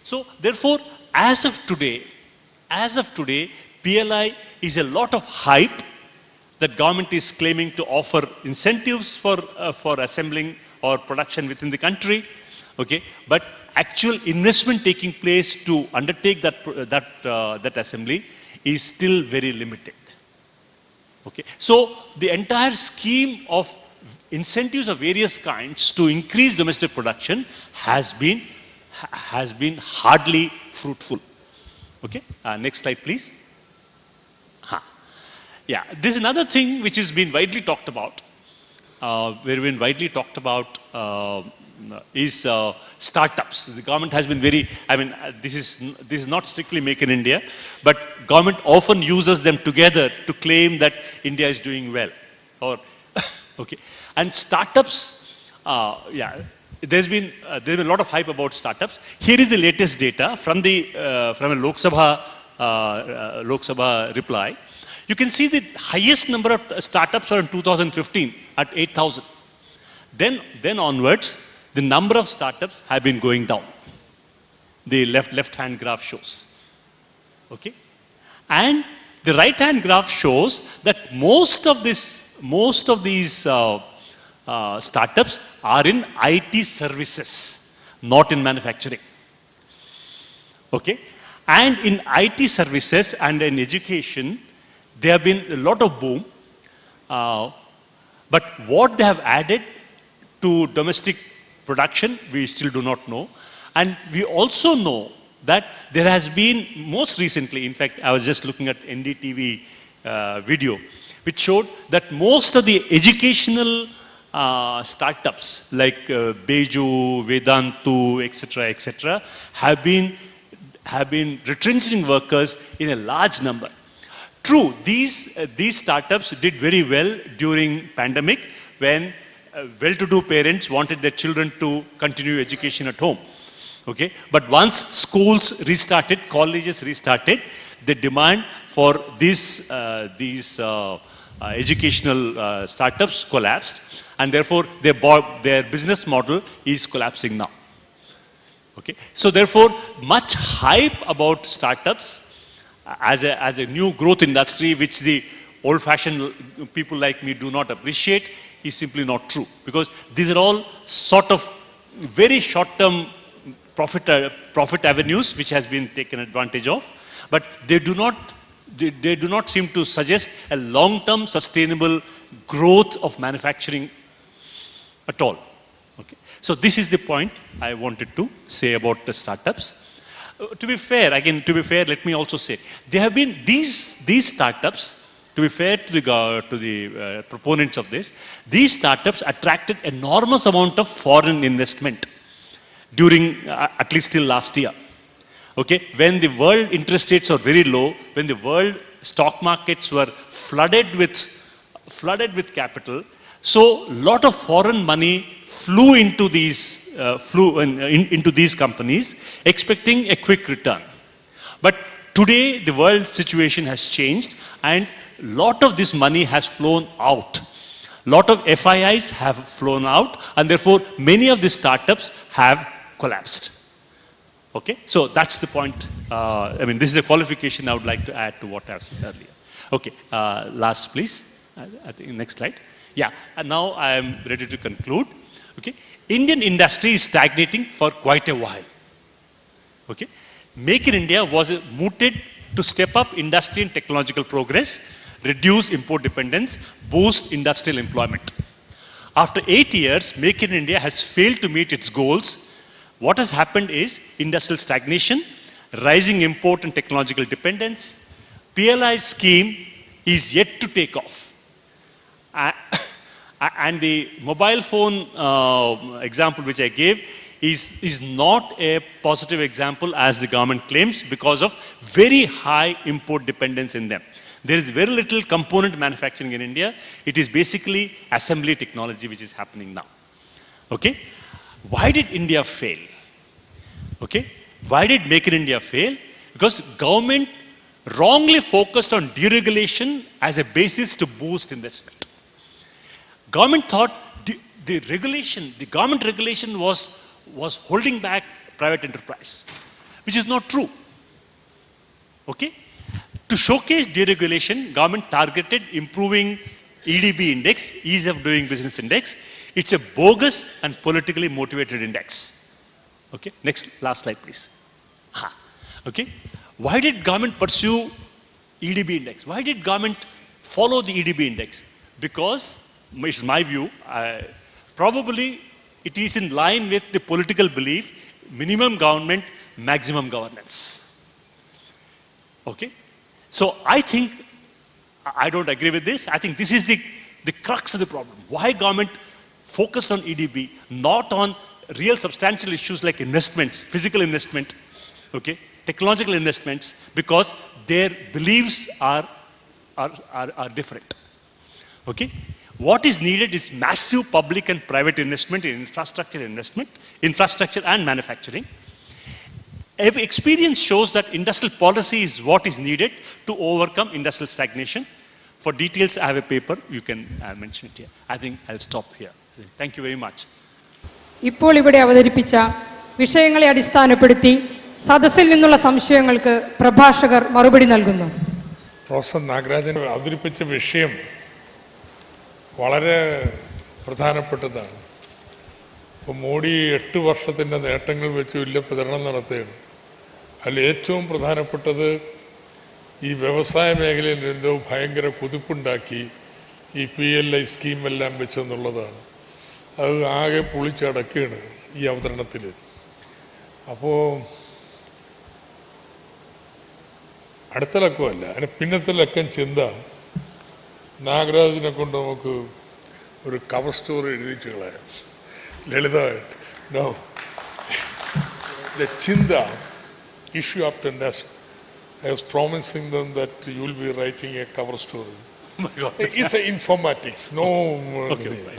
So therefore, as of today, PLI is a lot of hype that government is claiming to offer incentives for assembling or production within the country, okay? But actual investment taking place to undertake that assembly is still very limited, okay? So the entire scheme of incentives of various kinds to increase domestic production has been hardly fruitful, okay? Next slide, please. Yeah, this is another thing which has been widely talked about. Is startups. The government has been very. This is not strictly Make in India, but government often uses them together to claim that India is doing well. Okay, and startups. There's been a lot of hype about startups. Here is the latest data from a Lok Sabha reply. You can see the highest number of startups are in 2015 at 8,000. Then onwards, the number of startups have been going down. The left-hand graph shows. Okay, and the right-hand graph shows that most of these startups are in IT services, not in manufacturing. Okay, and in IT services and in education, there have been a lot of boom, but what they have added to domestic production, we still do not know. And we also know that there has been, most recently, in fact, I was just looking at NDTV video, which showed that most of the educational startups like Beju, Vedantu, etc., have been retrenching workers in a large number. True, these startups did very well during pandemic when well-to-do parents wanted their children to continue education at home. Okay, but once schools restarted, colleges restarted, the demand for these educational startups collapsed, and therefore their business model is collapsing now. Okay, so therefore much hype about startups as a new growth industry, which the old-fashioned people like me do not appreciate, is simply not true, because these are all sort of very short-term profit avenues which has been taken advantage of, but they do not seem to suggest a long-term sustainable growth of manufacturing at all. Okay. So this is the point I wanted to say about the startups. To be fair, let me also say, there have been these startups, to be fair to the proponents of this, these startups attracted enormous amount of foreign investment during at least till last year. Okay, when the world interest rates are very low, when the world stock markets were flooded with capital, so lot of foreign money flew into these companies, expecting a quick return. But today the world situation has changed, and lot of this money has flown out. Lot of FIIs have flown out, and therefore many of the startups have collapsed. Okay, so that's the point. This is a qualification I would like to add to what I said earlier. Okay, last please. I think next slide. Yeah, and now I am ready to conclude. Okay, Indian industry is stagnating for quite a while. Okay, Make in India was mooted to step up industry and technological progress, reduce import dependence, boost industrial employment. After 8 years, Make in India has failed to meet its goals. What has happened is industrial stagnation, rising import and technological dependence. PLI scheme is yet to take off. And the mobile phone example which I gave is not a positive example as the government claims, because of very high import dependence in them. There is very little component manufacturing in India. It is basically assembly technology which is happening now. Okay? Why did India fail? Okay? Why did Make in India fail? Because government wrongly focused on deregulation as a basis to boost investment. Government thought the government regulation was holding back private enterprise, which is not true. Okay? To showcase deregulation, government targeted improving EDB index, ease of doing business index. It's a bogus and politically motivated index. Okay, last slide please. Okay, why did government pursue EDB index? Why did government follow the EDB index? Because, it's my view, probably it is in line with the political belief, minimum government, maximum governance. Okay, so I think, I don't agree with this. I think this is the crux of the problem. Why government focused on EDB, not on real substantial issues like investments, physical investment, okay, technological investments, because their beliefs are different. Okay, what is needed is massive public and private investment in infrastructure and manufacturing. Every experience shows that industrial policy is what is needed to overcome industrial stagnation. For details, I have a paper. You can mention it here. I think I'll stop here. Thank you very much. ഇപ്പോൾ ഇവിടെ അവതരിപ്പിച്ച വിഷയങ്ങളെ അടിസ്ഥാനപ്പെടുത്തി സദസ്സിൽ നിന്നുള്ള സംശയങ്ങൾക്ക് പ്രഭാഷകർ മറുപടി നൽകുന്നു. പ്രൊഫസർ നാഗരാജൻ അവതരിപ്പിച്ച വിഷയം വളരെ പ്രധാനപ്പെട്ടതാണ്. ഇപ്പോൾ മോഡി 8 വർഷത്തിൻ്റെ നേട്ടങ്ങൾ വെച്ച് വലിയ പ്രചരണം നടത്തുകയാണ്. അതിൽ ഏറ്റവും പ്രധാനപ്പെട്ടത് ഈ വ്യവസായ മേഖലയിൽ എന്തോ ഭയങ്കര കുതിപ്പുണ്ടാക്കി ഈ PLI സ്കീമെല്ലാം വെച്ചെന്നുള്ളതാണ്. അത് ആകെ പൊളിച്ചടക്കുകയാണ് ഈ അവതരണത്തിൽ. അപ്പോൾ അടുത്ത ലക്കമല്ല, അതിന് പിന്നത്തെ ലക്കം ചിന്ത. നാഗരാജനെ കൊണ്ട് നമുക്ക് ഒരു കവർ സ്റ്റോറി എഴുതിച്ചു കളയാം ലളിതമായിട്ട്. നോ, ദ ചിന്ത issue after next. I was promising them that you will be writing a cover story. Oh my God. It's a informatics. No.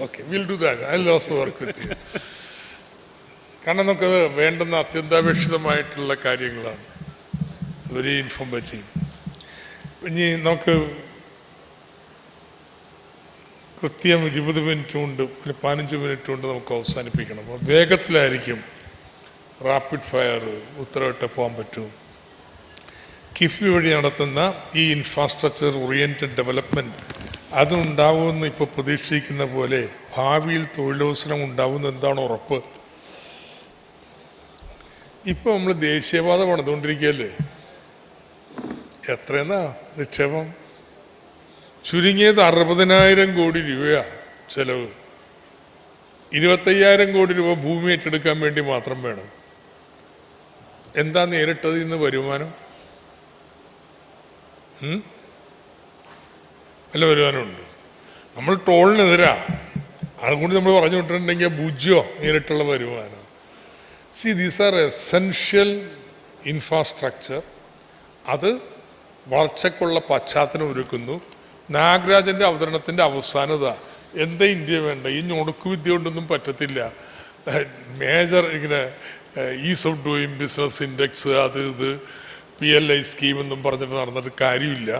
Okay, we'll do that. I'll also work with you. കാരണം നമുക്കത് വേണ്ടുന്ന അത്യന്താപേക്ഷിതമായിട്ടുള്ള കാര്യങ്ങളാണ്. It's very informative. ഇനി നമുക്ക് കൃത്യം 20 minute കൊണ്ട് 15 minute കൊണ്ട് നമുക്ക് അവസാനിപ്പിക്കണം. വേഗത്തിലായിരിക്കും റാപ്പിഡ് ഫയർ ഉത്തരവിട്ട് പോകാൻ പറ്റും. കിഫ്ബി വഴി നടത്തുന്ന ഈ ഇൻഫ്രാസ്ട്രക്ചർ ഓറിയൻറ്റഡ് ഡെവലപ്മെൻറ്റ് അതുണ്ടാവുമെന്ന് ഇപ്പോൾ പ്രതീക്ഷിക്കുന്ന പോലെ ഭാവിയിൽ തൊഴിലവസരം ഉണ്ടാവുമെന്ന് എന്താണ് ഉറപ്പ്? ഇപ്പോൾ നമ്മൾ ദേശീയപാത പണിതുകൊണ്ടിരിക്കുകയല്ലേ? എത്രയെന്നാ നിക്ഷേപം? ചുരുങ്ങിയത് 60,000 കോടി രൂപയാണ് ചെലവ്. 25,000 കോടി രൂപ ഭൂമി ഏറ്റെടുക്കാൻ വേണ്ടി മാത്രം വേണം. എന്താ നേരിട്ടത് ഇന്ന് വരുമാനം? നല്ല വരുമാനമുണ്ട്. നമ്മൾ ടോളിനെതിരാ. അതുകൊണ്ട് നമ്മൾ പറഞ്ഞുകൊണ്ടിട്ടുണ്ടെങ്കിൽ പൂജ്യമോ നേരിട്ടുള്ള വരുമാനം. These are essential infrastructure. അത് വളർച്ചയ്ക്കുള്ള പശ്ചാത്തലം ഒരുക്കുന്നു. നാഗരാജൻ്റെ അവതരണത്തിൻ്റെ അവസാനത എന്താ ഇന്ത്യ വേണ്ട? ഈ ഞൊടുക്കു വിദ്യ കൊണ്ടൊന്നും പറ്റത്തില്ല. മേജർ ഇങ്ങനെ is of doing business index അത് ഇത് PLI സ്കീം എന്നും പറഞ്ഞിട്ട് നടന്നിട്ട് കാര്യമില്ല.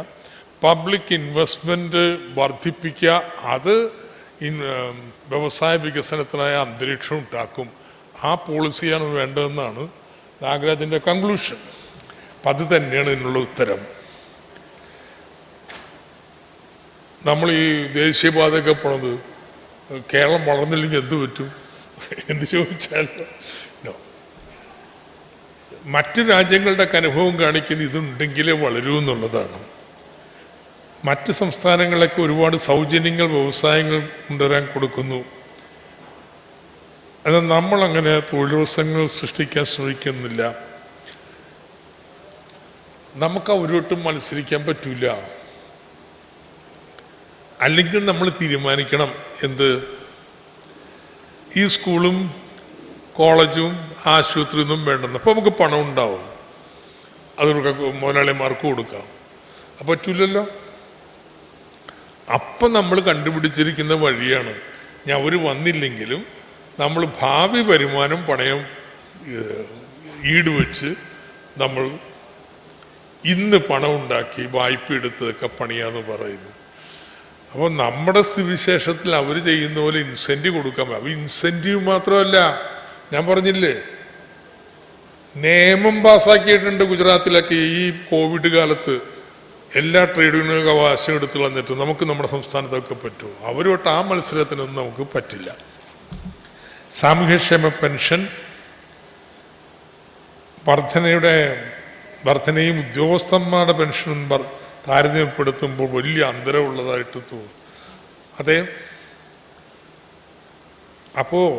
പബ്ലിക് ഇൻവെസ്റ്റ്മെൻറ്റ് വർദ്ധിപ്പിക്കുക, അത് വ്യവസായ വികസനത്തിനായ അന്തരീക്ഷം ഉണ്ടാക്കും. ആ പോളിസിയാണ് വേണ്ടതെന്നാണ് നാഗരാജൻ്റെ കൺക്ലൂഷൻ. അപ്പം അത് തന്നെയാണ് ഇതിനുള്ള ഉത്തരം. നമ്മൾ ഈ ദേശീയപാതയൊക്കെ പോണത് കേരളം വളർന്നില്ലെങ്കിൽ എന്ത് പറ്റും എന്ന് ചോദിച്ചാൽ മറ്റു രാജ്യങ്ങളുടെ അനുഭവം കാണിക്കുന്ന ഇതുണ്ടെങ്കിലേ വളരൂ എന്നുള്ളതാണ്. മറ്റ് സംസ്ഥാനങ്ങളൊക്കെ ഒരുപാട് സൗജന്യങ്ങൾ വ്യവസായങ്ങൾ കൊണ്ടുവരാൻ കൊടുക്കുന്നു. എന്നാൽ നമ്മളങ്ങനെ തൊഴിലവസരങ്ങൾ സൃഷ്ടിക്കാൻ ശ്രമിക്കുന്നില്ല. നമുക്ക് അവരോട്ടും മത്സരിക്കാൻ പറ്റില്ല. അല്ലെങ്കിൽ നമ്മൾ തീരുമാനിക്കണം എന്ത്? ഈ സ്കൂളും കോളേജും ആശുപത്രിയൊന്നും വേണ്ടെന്ന്. അപ്പോൾ നമുക്ക് പണം ഉണ്ടാവും, അതൊക്കെ മുതലാളിമാർക്ക് കൊടുക്കാം. അപ്പം പറ്റില്ലല്ലോ. അപ്പം നമ്മൾ കണ്ടുപിടിച്ചിരിക്കുന്ന വഴിയാണ് ഞാൻ അവർ വന്നില്ലെങ്കിലും നമ്മൾ ഭാവി വരുമാനം പണയം ഈടുവെച്ച് നമ്മൾ ഇന്ന് പണം ഉണ്ടാക്കി വായ്പ എടുത്തതൊക്കെ പണിയാന്ന് പറയുന്നു. അപ്പോൾ നമ്മുടെ സ്ഥിതിവിശേഷത്തിൽ അവർ ചെയ്യുന്ന പോലെ ഇൻസെൻറ്റീവ് കൊടുക്കാൻ പറ്റും. അപ്പോൾ ഇൻസെൻറ്റീവ് മാത്രമല്ല, ഞാൻ പറഞ്ഞില്ലേ, നിയമം പാസ്സാക്കിയിട്ടുണ്ട് ഗുജറാത്തിലൊക്കെ. ഈ കോവിഡ് കാലത്ത് എല്ലാ ട്രേഡ് യൂണിയനും അവകാശം എടുത്ത് കളഞ്ഞിട്ട് നമുക്ക് നമ്മുടെ സംസ്ഥാനത്തൊക്കെ പറ്റുമോ? അവരോട്ട് ആ മത്സരത്തിനൊന്നും നമുക്ക് പറ്റില്ല. സാമൂഹ്യക്ഷേമ പെൻഷൻ വർധനയും ഉദ്യോഗസ്ഥന്മാരുടെ പെൻഷനും താരതമ്യപ്പെടുത്തുമ്പോൾ വലിയ അന്തരമുള്ളതായിട്ട് തോന്നും. അതെ, അപ്പോൾ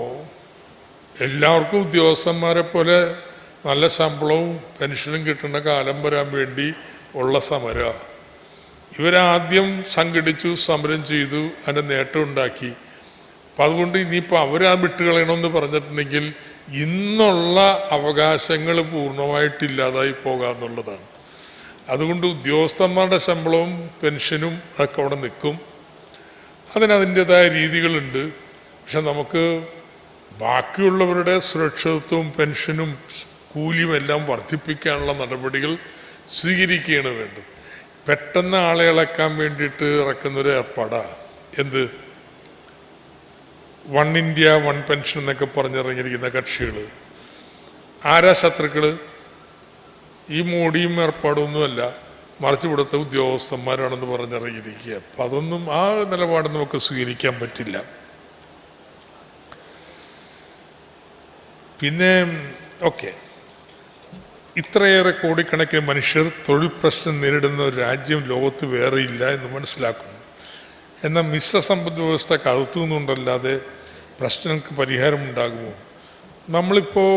എല്ലാവർക്കും ഉദ്യോഗസ്ഥന്മാരെ പോലെ നല്ല ശമ്പളവും പെൻഷനും കിട്ടുന്ന കാലം വരാൻ വേണ്ടി ഉള്ള സമരം. ഇവരാദ്യം സംഘടിച്ചു, സമരം ചെയ്തു, അതിൻ്റെ നേട്ടം ഉണ്ടാക്കി. അപ്പം അതുകൊണ്ട് ഇനിയിപ്പോൾ അവരാ വിട്ടുകളയണമെന്ന് പറഞ്ഞിട്ടുണ്ടെങ്കിൽ ഇന്നുള്ള അവകാശങ്ങൾ പൂർണ്ണമായിട്ടില്ലാതായി പോകാമെന്നുള്ളതാണ്. അതുകൊണ്ട് ഉദ്യോഗസ്ഥന്മാരുടെ ശമ്പളവും പെൻഷനും ഒക്കെ അവിടെ നിൽക്കും. അതിനതിൻ്റെതായ രീതികളുണ്ട്. പക്ഷെ നമുക്ക് ബാക്കിയുള്ളവരുടെ സുരക്ഷിതത്വവും പെൻഷനും കൂലിയും എല്ലാം വർദ്ധിപ്പിക്കാനുള്ള നടപടികൾ സ്വീകരിക്കുകയാണ് വേണ്ടത്. പെട്ടെന്ന് ആളെ ഇളക്കാൻ വേണ്ടിയിട്ട് ഇറക്കുന്നൊരു ഏർപ്പാടാണ് എന്ത്? 1 ഇന്ത്യ 1 പെൻഷൻ എന്നൊക്കെ പറഞ്ഞിറങ്ങിയിരിക്കുന്ന കക്ഷികൾ. ആരാ ശത്രുക്കൾ? ഈ മോഡിയും ഏർപ്പാടൊന്നുമല്ല, മറിച്ച് ഇവിടുത്തെ ഉദ്യോഗസ്ഥന്മാരാണെന്ന് പറഞ്ഞിറങ്ങിയിരിക്കുക. അപ്പം അതൊന്നും, ആ നിലപാട് നമുക്ക് സ്വീകരിക്കാൻ പറ്റില്ല. പിന്നെ ഇത്രയേറെ കോടിക്കണക്കിന് മനുഷ്യർ തൊഴിൽ പ്രശ്നം നേരിടുന്ന ഒരു രാജ്യം ലോകത്ത് വേറെയില്ല എന്ന് മനസ്സിലാക്കുന്നു. എന്നാൽ മിശ്ര സമ്പദ് വ്യവസ്ഥ കറുത്തുന്നുണ്ടല്ലാതെ പ്രശ്നങ്ങൾക്ക് പരിഹാരമുണ്ടാകുമോ? നമ്മളിപ്പോൾ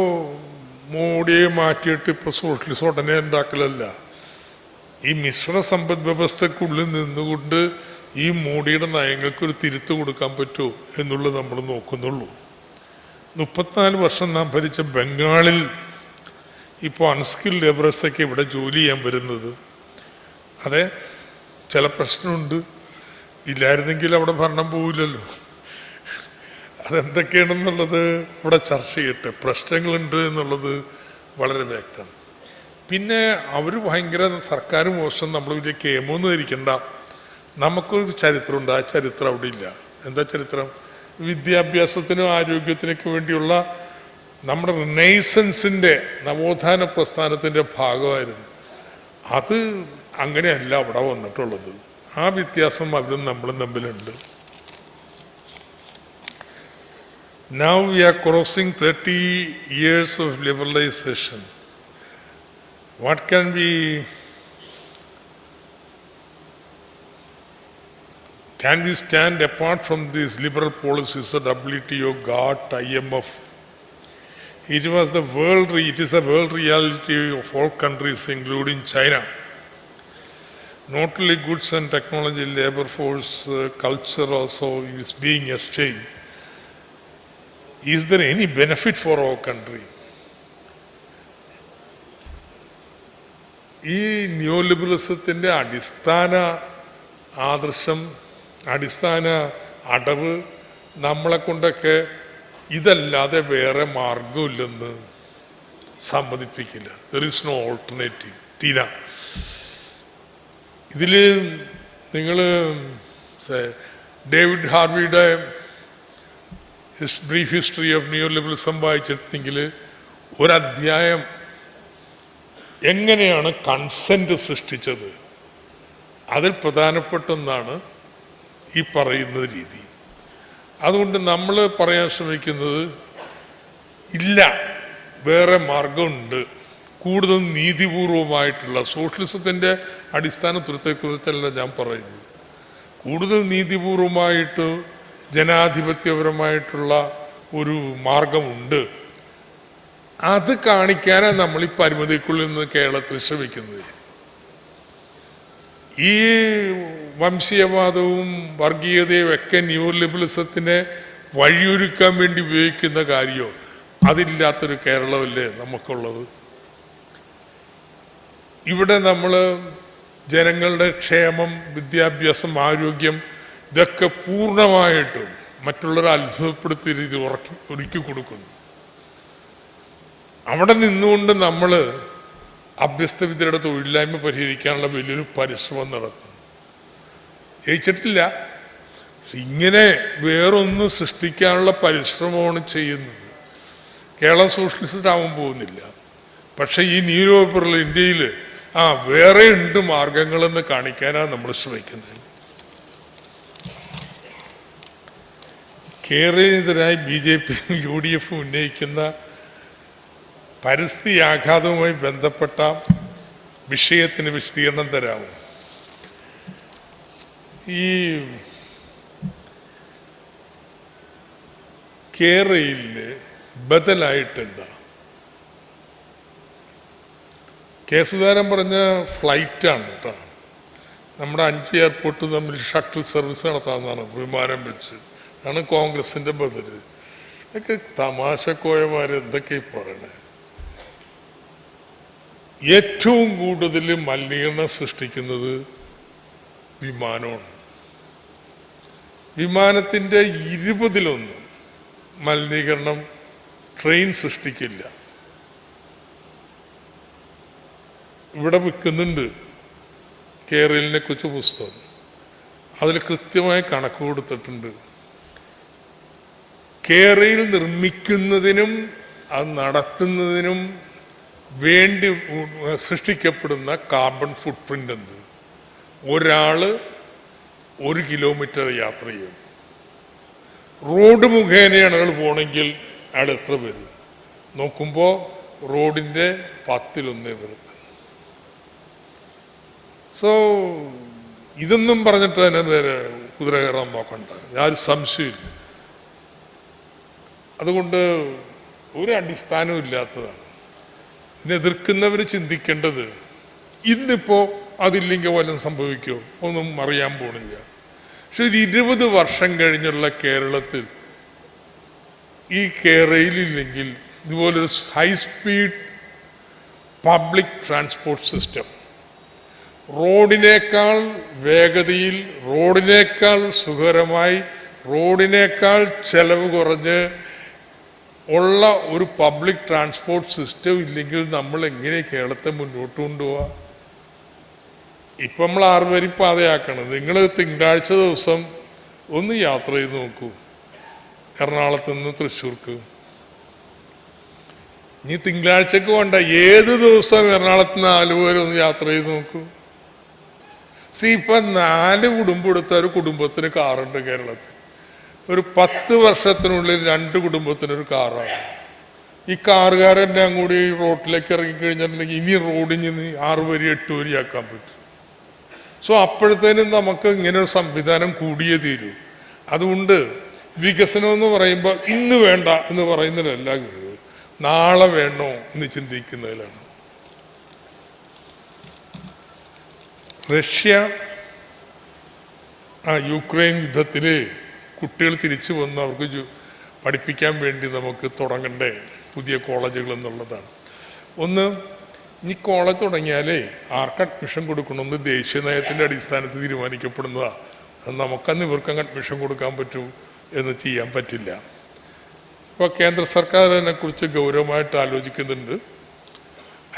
മോഡിയെ മാറ്റിയിട്ട് ഇപ്പോൾ സോഷ്യലിസം ഉടനെ ഉണ്ടാക്കലല്ല. ഈ മിശ്ര സമ്പദ് വ്യവസ്ഥക്കുള്ളിൽ നിന്നുകൊണ്ട് ഈ മോഡിയുടെ നയങ്ങൾക്കൊരു തിരുത്ത് കൊടുക്കാൻ പറ്റുമോ എന്നുള്ളത് നമ്മൾ നോക്കുന്നുള്ളൂ. 34 വർഷം നാം ഭരിച്ച ബംഗാളിൽ ഇപ്പോൾ അൺസ്കിൽഡ് ലേബറേഴ്സൊക്കെ ഇവിടെ ജോലി ചെയ്യാൻ വരുന്നത്. അതെ, ചില പ്രശ്നമുണ്ട്. ഇല്ലായിരുന്നെങ്കിൽ അവിടെ ഭരണം പോവില്ലല്ലോ. അതെന്തൊക്കെയാണെന്നുള്ളത് ഇവിടെ ചർച്ച ചെയ്യട്ടെ. പ്രശ്നങ്ങളുണ്ട് എന്നുള്ളത് വളരെ വ്യക്തം. പിന്നെ അവർ ഭയങ്കര സർക്കാർ മോശം, നമ്മൾ വലിയ കേമൊന്നും ധരിക്കണ്ട. നമുക്കൊരു ചരിത്രമുണ്ട്, ആ ചരിത്രം അവിടെ ഇല്ല. എന്താ ചരിത്രം? വിദ്യാഭ്യാസത്തിനും ആരോഗ്യത്തിനൊക്കെ വേണ്ടിയുള്ള നമ്മുടെ റിനൈസൻസിൻ്റെ നവോത്ഥാന പ്രസ്ഥാനത്തിൻ്റെ ഭാഗമായിരുന്നു. അത് അങ്ങനെയല്ല അവിടെ വന്നിട്ടുള്ളത്. ആ വ്യത്യാസം അവരും നമ്മളും തമ്മിലുണ്ട്. Now we are crossing 30 years of liberalization. What can we stand apart from these liberal policies of WTO, GATT, IMF? It is the world reality of all countries, including China. Not only goods and technology, labor force, culture also is being exchanged. Is there any benefit for our country? ഈ new ലിബറലിസത്തിൻ്റെ അടിസ്ഥാന ആദർശം, അടിസ്ഥാന അടവ് നമ്മളെ കൊണ്ടൊക്കെ ഇതല്ലാതെ വേറെ മാർഗമില്ലെന്ന് സമ്മതിപ്പിക്കില്ല. There is no alternative. തീര ഇതിൽ നിങ്ങൾ ഡേവിഡ് ഹാർവിയുടെ brief history of new liberalism വായിച്ചിട്ടുണ്ടെങ്കിൽ ഒരധ്യായം എങ്ങനെയാണ് കൺസെൻറ്റ് സൃഷ്ടിച്ചത്, അതിൽ പ്രധാനപ്പെട്ടൊന്നാണ് ഈ പറയുന്ന രീതി. അതുകൊണ്ട് നമ്മൾ പറയാൻ ശ്രമിക്കുന്നത് ഇല്ല, വേറെ മാർഗമുണ്ട്, കൂടുതൽ നീതിപൂർവമായിട്ടുള്ള സോഷ്യലിസത്തിൻ്റെ അടിസ്ഥാന തത്വത്തെക്കുറിച്ചല്ല ഞാൻ പറയുന്നത്. കൂടുതൽ നീതിപൂർവമായിട്ട് ജനാധിപത്യപരമായിട്ടുള്ള ഒരു മാർഗമുണ്ട്. അത് കാണിക്കാനാണ് നമ്മൾ ഈ പരിമിതിക്കുള്ളിൽ നിന്ന് കേരളത്തിൽ ശ്രമിക്കുന്നത്. ഈ വംശീയവാദവും വർഗീയതയും ഒക്കെ ന്യൂ ലിബറലിസത്തിനെ വഴിയൊരുക്കാൻ വേണ്ടി ഉപയോഗിക്കുന്ന കാര്യമോ അതില്ലാത്തൊരു കേരളമല്ലേ നമുക്കുള്ളത്. ഇവിടെ നമ്മൾ ജനങ്ങളുടെ ക്ഷേമം, വിദ്യാഭ്യാസം, ആരോഗ്യം ഇതൊക്കെ പൂർണ്ണമായിട്ടും മറ്റുള്ളവരെ അത്ഭുതപ്പെടുത്തിയ രീതി ഒരുക്കി കൊടുക്കുന്നു. അവിടെ നിന്നുകൊണ്ട് നമ്മൾ അഭ്യസ്തവിദ്യരുടെ തൊഴിലില്ലായ്മ പരിഹരിക്കാനുള്ള വലിയൊരു പരിശ്രമം നടത്തുന്നു. ജയിച്ചിട്ടില്ല. ഇങ്ങനെ വേറൊന്ന് സൃഷ്ടിക്കാനുള്ള പരിശ്രമമാണ് ചെയ്യുന്നത്. കേരളം സോഷ്യലിസ്റ്റ് ആവാൻ പോകുന്നില്ല. പക്ഷെ ഈ ന്യൂ ലിബറൽ ഇന്ത്യയിൽ വേറെ ഉണ്ട് മാർഗങ്ങളെന്ന് കാണിക്കാനാണ് നമ്മൾ ശ്രമിക്കുന്നത്. കേരളത്തിനെതിരായി BJP UDF ഉന്നയിക്കുന്ന പരിസ്ഥിതി ആഘാതവുമായി ബന്ധപ്പെട്ട വിഷയത്തിന് വിശദീകരണം തരാമോ? ഈ കേരളയില് ബദലായിട്ട് എന്താ? കെ സുധാകരൻ പറഞ്ഞ ഫ്ലൈറ്റാണ് കേട്ടോ. നമ്മുടെ 5 എയർപോർട്ട് തമ്മിൽ ഷട്ടിൽ സർവീസ് നടത്താമെന്നാണ്, വിമാനം വെച്ച്. ആണ് കോൺഗ്രസിൻ്റെ ബദൽ. ഇതൊക്കെ തമാശക്കോയമാർ എന്തൊക്കെ പറയണേ. ഏറ്റവും കൂടുതൽ മലിനീകരണം സൃഷ്ടിക്കുന്നത് വിമാനമാണ്. വിമാനത്തിൻ്റെ 20% മലിനീകരണം ട്രെയിൻ സൃഷ്ടിക്കില്ല. ഇവിടെ വിൽക്കുന്നുണ്ട് കേരളിനെ കുറിച്ച് പുസ്തകം. അതിൽ കൃത്യമായി കണക്ക് കൊടുത്തിട്ടുണ്ട്. കേരളയിൽ നിർമ്മിക്കുന്നതിനും അത് നടത്തുന്നതിനും വേണ്ടി സൃഷ്ടിക്കപ്പെടുന്ന കാർബൺ ഫുട് പ്രിൻ്റ് എന്ത്? ഒരാൾ 1 കിലോമീറ്റർ യാത്ര ചെയ്യും. റോഡ് മുഖേനയാണ് അയാൾ പോകണമെങ്കിൽ അയാൾ എത്ര വരും നോക്കുമ്പോൾ റോഡിൻ്റെ 10-1 വരുത്തും. സോ ഇതൊന്നും പറഞ്ഞിട്ട് തന്നെ വേറെ കുതിര കയറാൻ നോക്കണ്ട, ഞാനൊരു സംശയമില്ല. അതുകൊണ്ട് ഒരു അടിസ്ഥാനവും ഇല്ലാത്തതാണ്. ഇതിനെ എതിർക്കുന്നവർ ചിന്തിക്കേണ്ടത് ഇന്നിപ്പോൾ അതില്ലെങ്കിൽ വല്ലതും സംഭവിക്കുമോ ഒന്നും അറിയാൻ പോണില്ല. പക്ഷെ ഒരു 20 വർഷം കഴിഞ്ഞുള്ള കേരളത്തിൽ ഈ കേരളയിലില്ലെങ്കിൽ ഇതുപോലൊരു high speed public transport system, റോഡിനേക്കാൾ വേഗതയിൽ, റോഡിനേക്കാൾ സുഖകരമായി, റോഡിനേക്കാൾ ചെലവ് കുറഞ്ഞ് ഉള്ള ഒരു പബ്ലിക് ട്രാൻസ്പോർട്ട് സിസ്റ്റം ഇല്ലെങ്കിൽ നമ്മൾ എങ്ങനെ കേരളത്തെ മുന്നോട്ട് കൊണ്ടുപോവാ? ഇപ്പം നമ്മൾ 6 വരി പാതയാക്കണം. നിങ്ങൾ തിങ്കളാഴ്ച ദിവസം ഒന്ന് യാത്ര ചെയ്ത് നോക്കൂ. എറണാകുളത്ത് നിന്ന് തൃശ്ശൂർക്ക് ഇനി തിങ്കളാഴ്ചക്ക് വേണ്ട, ഏത് ദിവസം എറണാകുളത്ത് നിന്ന് ആലുവ വരെ ഒന്ന് യാത്ര ചെയ്ത് നോക്കൂ. ഇപ്പം 4 കുടുംബം എടുത്ത ഒരു കുടുംബത്തിന് കാറുണ്ട് കേരളത്തിൽ. ഒരു 10 വർഷത്തിനുള്ളിൽ 2 കുടുംബത്തിനൊരു കാറാണ്. ഈ കാറുകാരെല്ലാം കൂടി റോട്ടിലേക്ക് ഇറങ്ങിക്കഴിഞ്ഞിട്ടുണ്ടെങ്കിൽ ഇനി റോഡിൽ നിന്ന് 6 വരി 8 വരി ആക്കാൻ പറ്റും. അപ്പോഴത്തേനും നമുക്ക് ഇങ്ങനെ ഒരു സംവിധാനം കൂടിയേ തീരൂ. അതുകൊണ്ട് വികസനം എന്ന് പറയുമ്പോൾ ഇന്ന് വേണ്ട എന്ന് പറയുന്നതിലല്ല, നാളെ വേണോ എന്ന് ചിന്തിക്കുന്നതിലാണ്. റഷ്യ യുക്രൈൻ യുദ്ധത്തിൽ കുട്ടികൾ തിരിച്ചു വന്ന് അവർക്ക് പഠിപ്പിക്കാൻ വേണ്ടി നമുക്ക് തുടങ്ങണ്ടേ പുതിയ കോളേജുകൾ എന്നുള്ളതാണ്. ഒന്ന്, ഇനി കോളേജ് തുടങ്ങിയാലേ ആർക്ക് അഡ്മിഷൻ കൊടുക്കണമെന്ന് ദേശീയ നയത്തിൻ്റെ അടിസ്ഥാനത്തിൽ തീരുമാനിക്കപ്പെടുന്നതാണ്. നമുക്കന്ന് ഇവർക്കങ്ങ് അഡ്മിഷൻ കൊടുക്കാൻ പറ്റൂ എന്ന് ചെയ്യാൻ പറ്റില്ല. ഇപ്പോൾ കേന്ദ്ര സർക്കാർ അതിനെക്കുറിച്ച് ഗൗരവമായിട്ട് ആലോചിക്കുന്നുണ്ട്,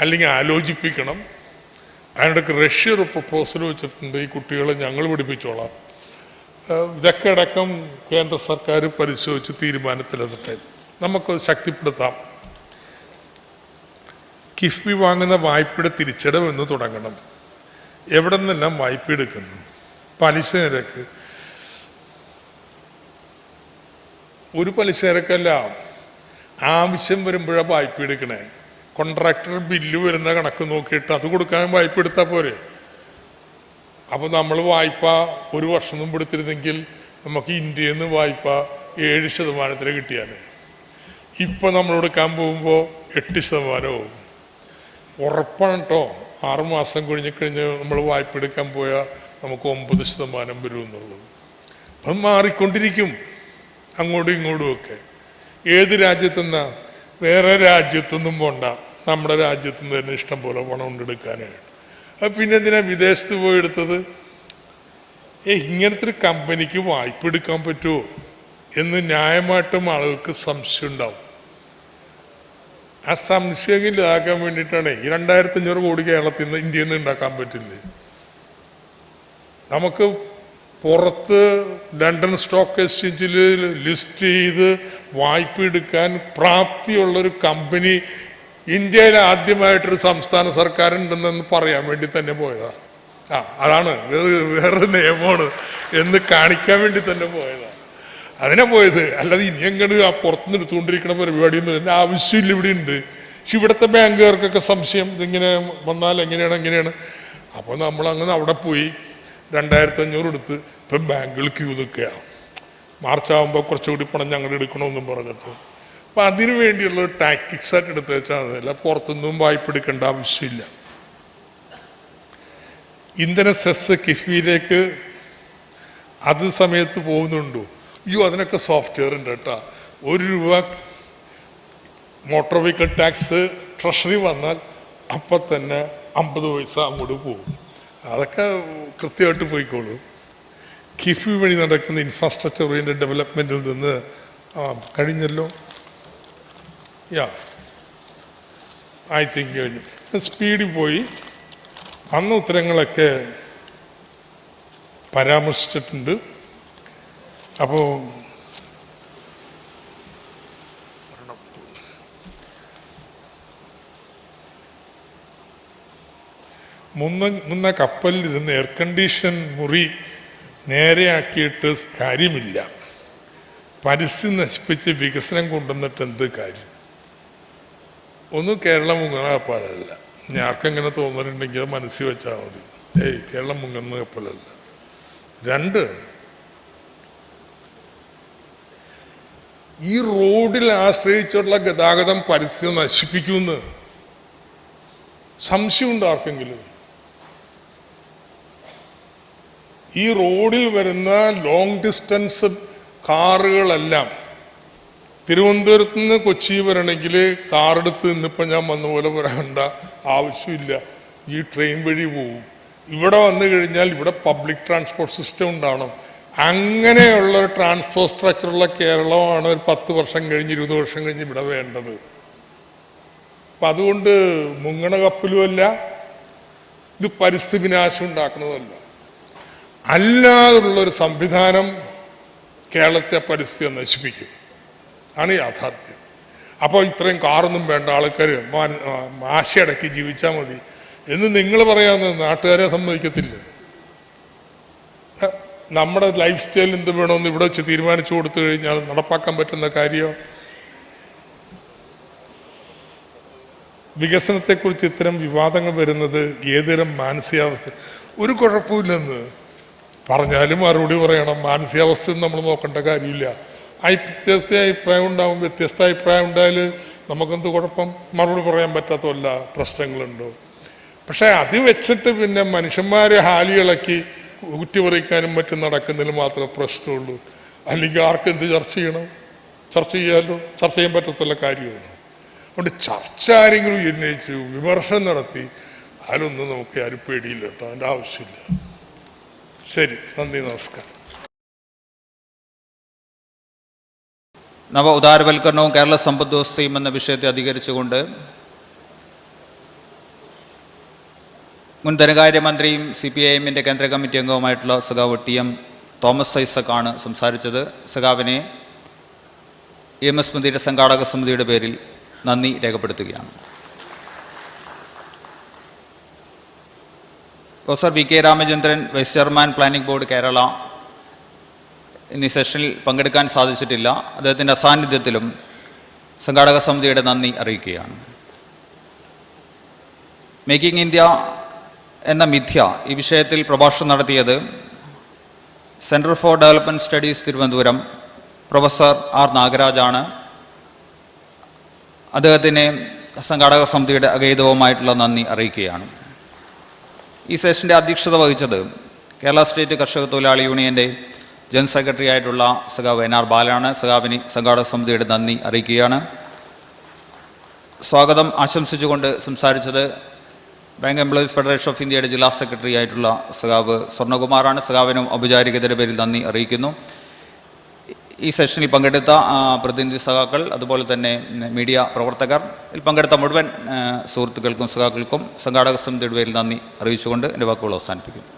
അല്ലെങ്കിൽ ആലോചിപ്പിക്കണം. അതിനിടയ്ക്ക് റഷ്യ ഒരു പ്രപ്പോസൽ വെച്ചിട്ടുണ്ട്, ഈ കുട്ടികളെ ഞങ്ങൾ പഠിപ്പിച്ചോളാം. ഇതൊക്കെ അടക്കം കേന്ദ്ര സർക്കാർ പരിശോധിച്ച് തീരുമാനത്തിലെത്തട്ടെ. നമുക്കത് ശക്തിപ്പെടുത്താം. കിഫ്ബി വാങ്ങുന്ന വായ്പയുടെ തിരിച്ചടവെന്ന് തുടങ്ങണം. എവിടെ നിന്നെല്ലാം വായ്പ എടുക്കുന്നു? പലിശ നിരക്ക് ഒരു പലിശ നിരക്കല്ല, ആവശ്യം വരുമ്പോഴാണ് വായ്പ എടുക്കണേ. കോൺട്രാക്ടർ ബില്ല് വരുന്ന കണക്ക് നോക്കിയിട്ട് അത് കൊടുക്കാൻ വായ്പ എടുത്താൽ പോരെ. അപ്പോൾ നമ്മൾ വായ്പ 1 വർഷം മുമ്പ് എടുത്തിരുന്നെങ്കിൽ നമുക്ക് ഇന്ത്യയിൽ നിന്ന് വായ്പ 7% കിട്ടിയാൽ, ഇപ്പം നമ്മൾ എടുക്കാൻ പോകുമ്പോൾ 8%. ഉറപ്പാണ് കേട്ടോ. 6 മാസം കഴിഞ്ഞ് നമ്മൾ വായ്പ എടുക്കാൻ പോയാൽ നമുക്ക് 9% വരും എന്നുള്ളത്. അപ്പം മാറിക്കൊണ്ടിരിക്കും അങ്ങോട്ടും ഇങ്ങോട്ടും ഒക്കെ. ഏത് രാജ്യത്തുനിന്നാ? വേറെ രാജ്യത്തൊന്നും പോണ്ട, നമ്മുടെ രാജ്യത്തു നിന്ന് തന്നെ ഇഷ്ടം പോലെ പണം കൊണ്ടെടുക്കാനാണ്. അത് പിന്നെ എന്തിനാ വിദേശത്ത് പോയി എടുത്തത്? ഇങ്ങനത്തെ ഒരു കമ്പനിക്ക് വായ്പ എടുക്കാൻ പറ്റുമോ എന്ന് ന്യായമായിട്ടും ആളുകൾക്ക് സംശയം ഉണ്ടാവും. ആ സംശയം ഇതാക്കാൻ വേണ്ടിയിട്ടാണ് ഈ 2500 കോടി കേരളത്തിൽ നിന്ന് ഇന്ത്യയിൽ നിന്ന് ഉണ്ടാക്കാൻ പറ്റില്ലേ. നമുക്ക് പുറത്ത് ലണ്ടൻ സ്റ്റോക്ക് എക്സ്ചേഞ്ചിൽ ലിസ്റ്റ് ചെയ്ത് വായ്പ എടുക്കാൻ പ്രാപ്തിയുള്ളൊരു കമ്പനി ഇന്ത്യയിൽ ആദ്യമായിട്ടൊരു സംസ്ഥാന സർക്കാരുണ്ടെന്ന് പറയാൻ വേണ്ടി തന്നെ പോയതാണ്. അതാണ് വേറൊരു നിയമമാണ് എന്ന് കാണിക്കാൻ വേണ്ടി തന്നെ പോയതാണ്. അതിനെ പോയത്. അല്ലാതെ ഇനി എങ്ങനെ ആ പുറത്തുനിന്ന് എടുത്തുകൊണ്ടിരിക്കുന്ന പരിപാടിയൊന്നും എൻ്റെ ആവശ്യമില്ല. ഇവിടെ ഉണ്ട്. പക്ഷെ ഇവിടുത്തെ ബാങ്കുകാർക്കൊക്കെ സംശയം, ഇതിങ്ങനെ വന്നാൽ എങ്ങനെയാണ്. അപ്പോൾ നമ്മളങ്ങനെ അവിടെ പോയി 2500 എടുത്ത് ഇപ്പം ബാങ്കുകൾ ക്യൂ നിൽക്കുക. മാർച്ച് ആകുമ്പോൾ കുറച്ചുകൂടി പണം ഞങ്ങൾ എടുക്കണമെന്നും പറഞ്ഞിട്ട്. അപ്പം അതിനു വേണ്ടിയുള്ള ടാക്ടിക്സ് ആയിട്ട് എടുത്ത് വെച്ചാൽ മതിയല്ല, പുറത്തൊന്നും വായ്പ എടുക്കേണ്ട ആവശ്യമില്ല. ഇന്ധന സെസ് കിഫ്ബിയിലേക്ക് അത് സമയത്ത് പോകുന്നുണ്ടോ? അതിനൊക്കെ സോഫ്റ്റ്വെയർ ഉണ്ട് കേട്ടോ. 1 രൂപ മോട്ടോർ വെഹിക്കിൾ ടാക്സ് ട്രഷറി വന്നാൽ അപ്പം തന്നെ 50 പൈസ അങ്ങോട്ട് പോകും. അതൊക്കെ കൃത്യമായിട്ട് പോയിക്കോളൂ. കിഫ്ബി വഴി നടക്കുന്ന ഇൻഫ്രാസ്ട്രക്ചർ ഓറിയൻറ്റഡ് ഡെവലപ്മെൻറ്റിൽ നിന്ന് കഴിഞ്ഞല്ലോ. ഐ തിങ്ക് കഴിഞ്ഞു. സ്പീഡിൽ പോയി. അന്ന് ഉത്തരങ്ങളൊക്കെ പരാമർശിച്ചിട്ടുണ്ട്. അപ്പോൾ മുന്ന കപ്പലിലിരുന്ന് എയർ കണ്ടീഷൻ മുറി നേരെയാക്കിയിട്ട് കാര്യമില്ല. പരിസ്ഥിതി നശിപ്പിച്ച് വികസനം കൊണ്ടുവന്നിട്ട് എന്ത് കാര്യം? ഒന്ന് കേരളം മുങ്ങുന്ന കപ്പലല്ല. ഇനി ആർക്കെങ്ങനെ തോന്നുന്നുണ്ടെങ്കിൽ അത് മനസ്സിൽ വെച്ചാൽ മതി. കേരളം മുങ്ങുന്ന കപ്പലല്ല. 2, ഈ റോഡിൽ ആശ്രയിച്ചുള്ള ഗതാഗതം പരിസ്ഥിതി നശിപ്പിക്കുമെന്ന് സംശയമുണ്ട് ആർക്കെങ്കിലും? ഈ റോഡിൽ വരുന്ന ലോങ് ഡിസ്റ്റൻസ് കാറുകളെല്ലാം തിരുവനന്തപുരത്ത് നിന്ന് കൊച്ചി വരണമെങ്കിൽ കാറെടുത്ത് ഇന്നിപ്പോൾ ഞാൻ വന്ന പോലെ വരേണ്ട ആവശ്യമില്ല. ഈ ട്രെയിൻ വഴി പോവും. ഇവിടെ വന്നു കഴിഞ്ഞാൽ ഇവിടെ പബ്ലിക് ട്രാൻസ്പോർട്ട് സിസ്റ്റം ഉണ്ടാവണം. അങ്ങനെയുള്ള ഒരു ട്രാൻസ്പോർട്ട് സ്ട്രക്ചറുള്ള കേരളമാണ് ഒരു 10 വർഷം കഴിഞ്ഞ് 20 വർഷം കഴിഞ്ഞ് ഇവിടെ വേണ്ടത്. അപ്പം അതുകൊണ്ട് മുങ്ങണ കപ്പലുമല്ല, ഇത് പരിസ്ഥിതി വിനാശം ഉണ്ടാക്കുന്നതല്ല. അല്ലാതുള്ളൊരു സംവിധാനം കേരളത്തെ പരിസ്ഥിതി നശിപ്പിക്കും. ആണ് യാഥാർത്ഥ്യം. അപ്പോൾ ഇത്രയും കാറൊന്നും വേണ്ട, ആൾക്കാർ ആശയടക്കി ജീവിച്ചാൽ മതി എന്ന് നിങ്ങൾ പറയാമെന്ന് നാട്ടുകാരെ സമ്മതിക്കത്തില്ല. നമ്മുടെ ലൈഫ് സ്റ്റൈൽ എന്ത് വേണമെന്ന് ഇവിടെ വെച്ച് തീരുമാനിച്ചു കൊടുത്തു കഴിഞ്ഞാൽ നടപ്പാക്കാൻ പറ്റുന്ന കാര്യമോ? വികസനത്തെക്കുറിച്ച് ഇത്തരം വിവാദങ്ങൾ വരുന്നത് ഏതുതരം മാനസികാവസ്ഥ? ഒരു കുഴപ്പമില്ലെന്ന് പറഞ്ഞാലും മറുപടി പറയണം. മാനസികാവസ്ഥയും നമ്മൾ നോക്കേണ്ട കാര്യമില്ല. വ്യത്യസ്ത അഭിപ്രായം ഉണ്ടാവും. വ്യത്യസ്ത അഭിപ്രായം ഉണ്ടായാൽ നമുക്കെന്ത് കുഴപ്പം? മറുപടി പറയാൻ പറ്റാത്ത വല്ല പ്രശ്നങ്ങളുണ്ടോ? പക്ഷേ അത് വെച്ചിട്ട് പിന്നെ മനുഷ്യന്മാരെ ഹാലിയിളക്കി കുറ്റിപറിക്കാനും മറ്റും നടക്കുന്നതിൽ മാത്രമേ പ്രശ്നമുള്ളൂ. അല്ലെങ്കിൽ ആർക്കെന്ത് ചർച്ച ചെയ്യണം? ചർച്ച ചെയ്യാമല്ലോ. ചർച്ച ചെയ്യാൻ പറ്റത്തുള്ള കാര്യമാണ്. അതുകൊണ്ട് ചർച്ച ആരെങ്കിലും ഉന്നയിച്ചു വിമർശനം നടത്തി അതിലൊന്നും നമുക്ക് ആരും പേടിയില്ല കേട്ടോ. അതിൻ്റെ ആവശ്യമില്ല. ശരി, നന്ദി, നമസ്കാരം. നവ ഉദാരവൽക്കരണവും കേരള സമ്പദ് വ്യവസ്ഥയും എന്ന വിഷയത്തെ അധികരിച്ചുകൊണ്ട് മുൻ ധനകാര്യമന്ത്രിയും CPIM-ൻ്റെ കേന്ദ്ര കമ്മിറ്റി അംഗവുമായിട്ടുള്ള സഖാവ് TM തോമസ് ഐസക്കാണ് സംസാരിച്ചത്. സഖാവിനെ Ems Smrithi സംഘാടക സമിതിയുടെ പേരിൽ നന്ദി രേഖപ്പെടുത്തുകയാണ്. Professor VK Ramachandran, vice chairman planning board Kerala, ഇന്ന് സെഷനിൽ പങ്കെടുക്കാൻ സാധിച്ചിട്ടില്ല. അദ്ദേഹത്തിൻ്റെ അസാന്നിധ്യത്തിലും സംഘാടക സമിതിയുടെ നന്ദി അറിയിക്കുകയാണ്. മേക്കിംഗ് ഇന്ത്യ എന്ന മിഥ്യ ഈ വിഷയത്തിൽ പ്രഭാഷണം നടത്തിയത് centre for development studies Thiruvananthapuram professor R നാഗരാജാണ്. അദ്ദേഹത്തിന് സംഘാടക സമിതിയുടെ അഗൈതവുമായിട്ടുള്ള നന്ദി അറിയിക്കുകയാണ്. ഈ സെഷൻ്റെ അധ്യക്ഷത വഹിച്ചത് കേരള സ്റ്റേറ്റ് കർഷക തൊഴിലാളി യൂണിയൻ്റെ ജനറൽ സെക്രട്ടറി ആയിട്ടുള്ള സഖാവ് NR ബാലനാണ്. സഖാവിന് സംഘാടക സമിതിയുടെ നന്ദി അറിയിക്കുകയാണ്. സ്വാഗതം ആശംസിച്ചുകൊണ്ട് സംസാരിച്ചത് ബാങ്ക് എംപ്ലോയീസ് ഫെഡറേഷൻ ഓഫ് ഇന്ത്യയുടെ ജില്ലാ സെക്രട്ടറി ആയിട്ടുള്ള സഖാവ് സ്വർണ്ണകുമാറാണ്. സഖാവിനും ഔപചാരികതയുടെ പേരിൽ നന്ദി അറിയിക്കുന്നു. ഈ സെഷനിൽ പങ്കെടുത്ത പ്രതിനിധി സഖാക്കൾ, അതുപോലെ തന്നെ മീഡിയ പ്രവർത്തകർ, ഇതിൽ പങ്കെടുത്ത മുഴുവൻ സുഹൃത്തുക്കൾക്കും സഖാക്കൾക്കും സംഘാടക സമിതിയുടെ പേരിൽ നന്ദി അറിയിച്ചുകൊണ്ട് എൻ്റെ വാക്കുകൾ അവസാനിപ്പിക്കുന്നു.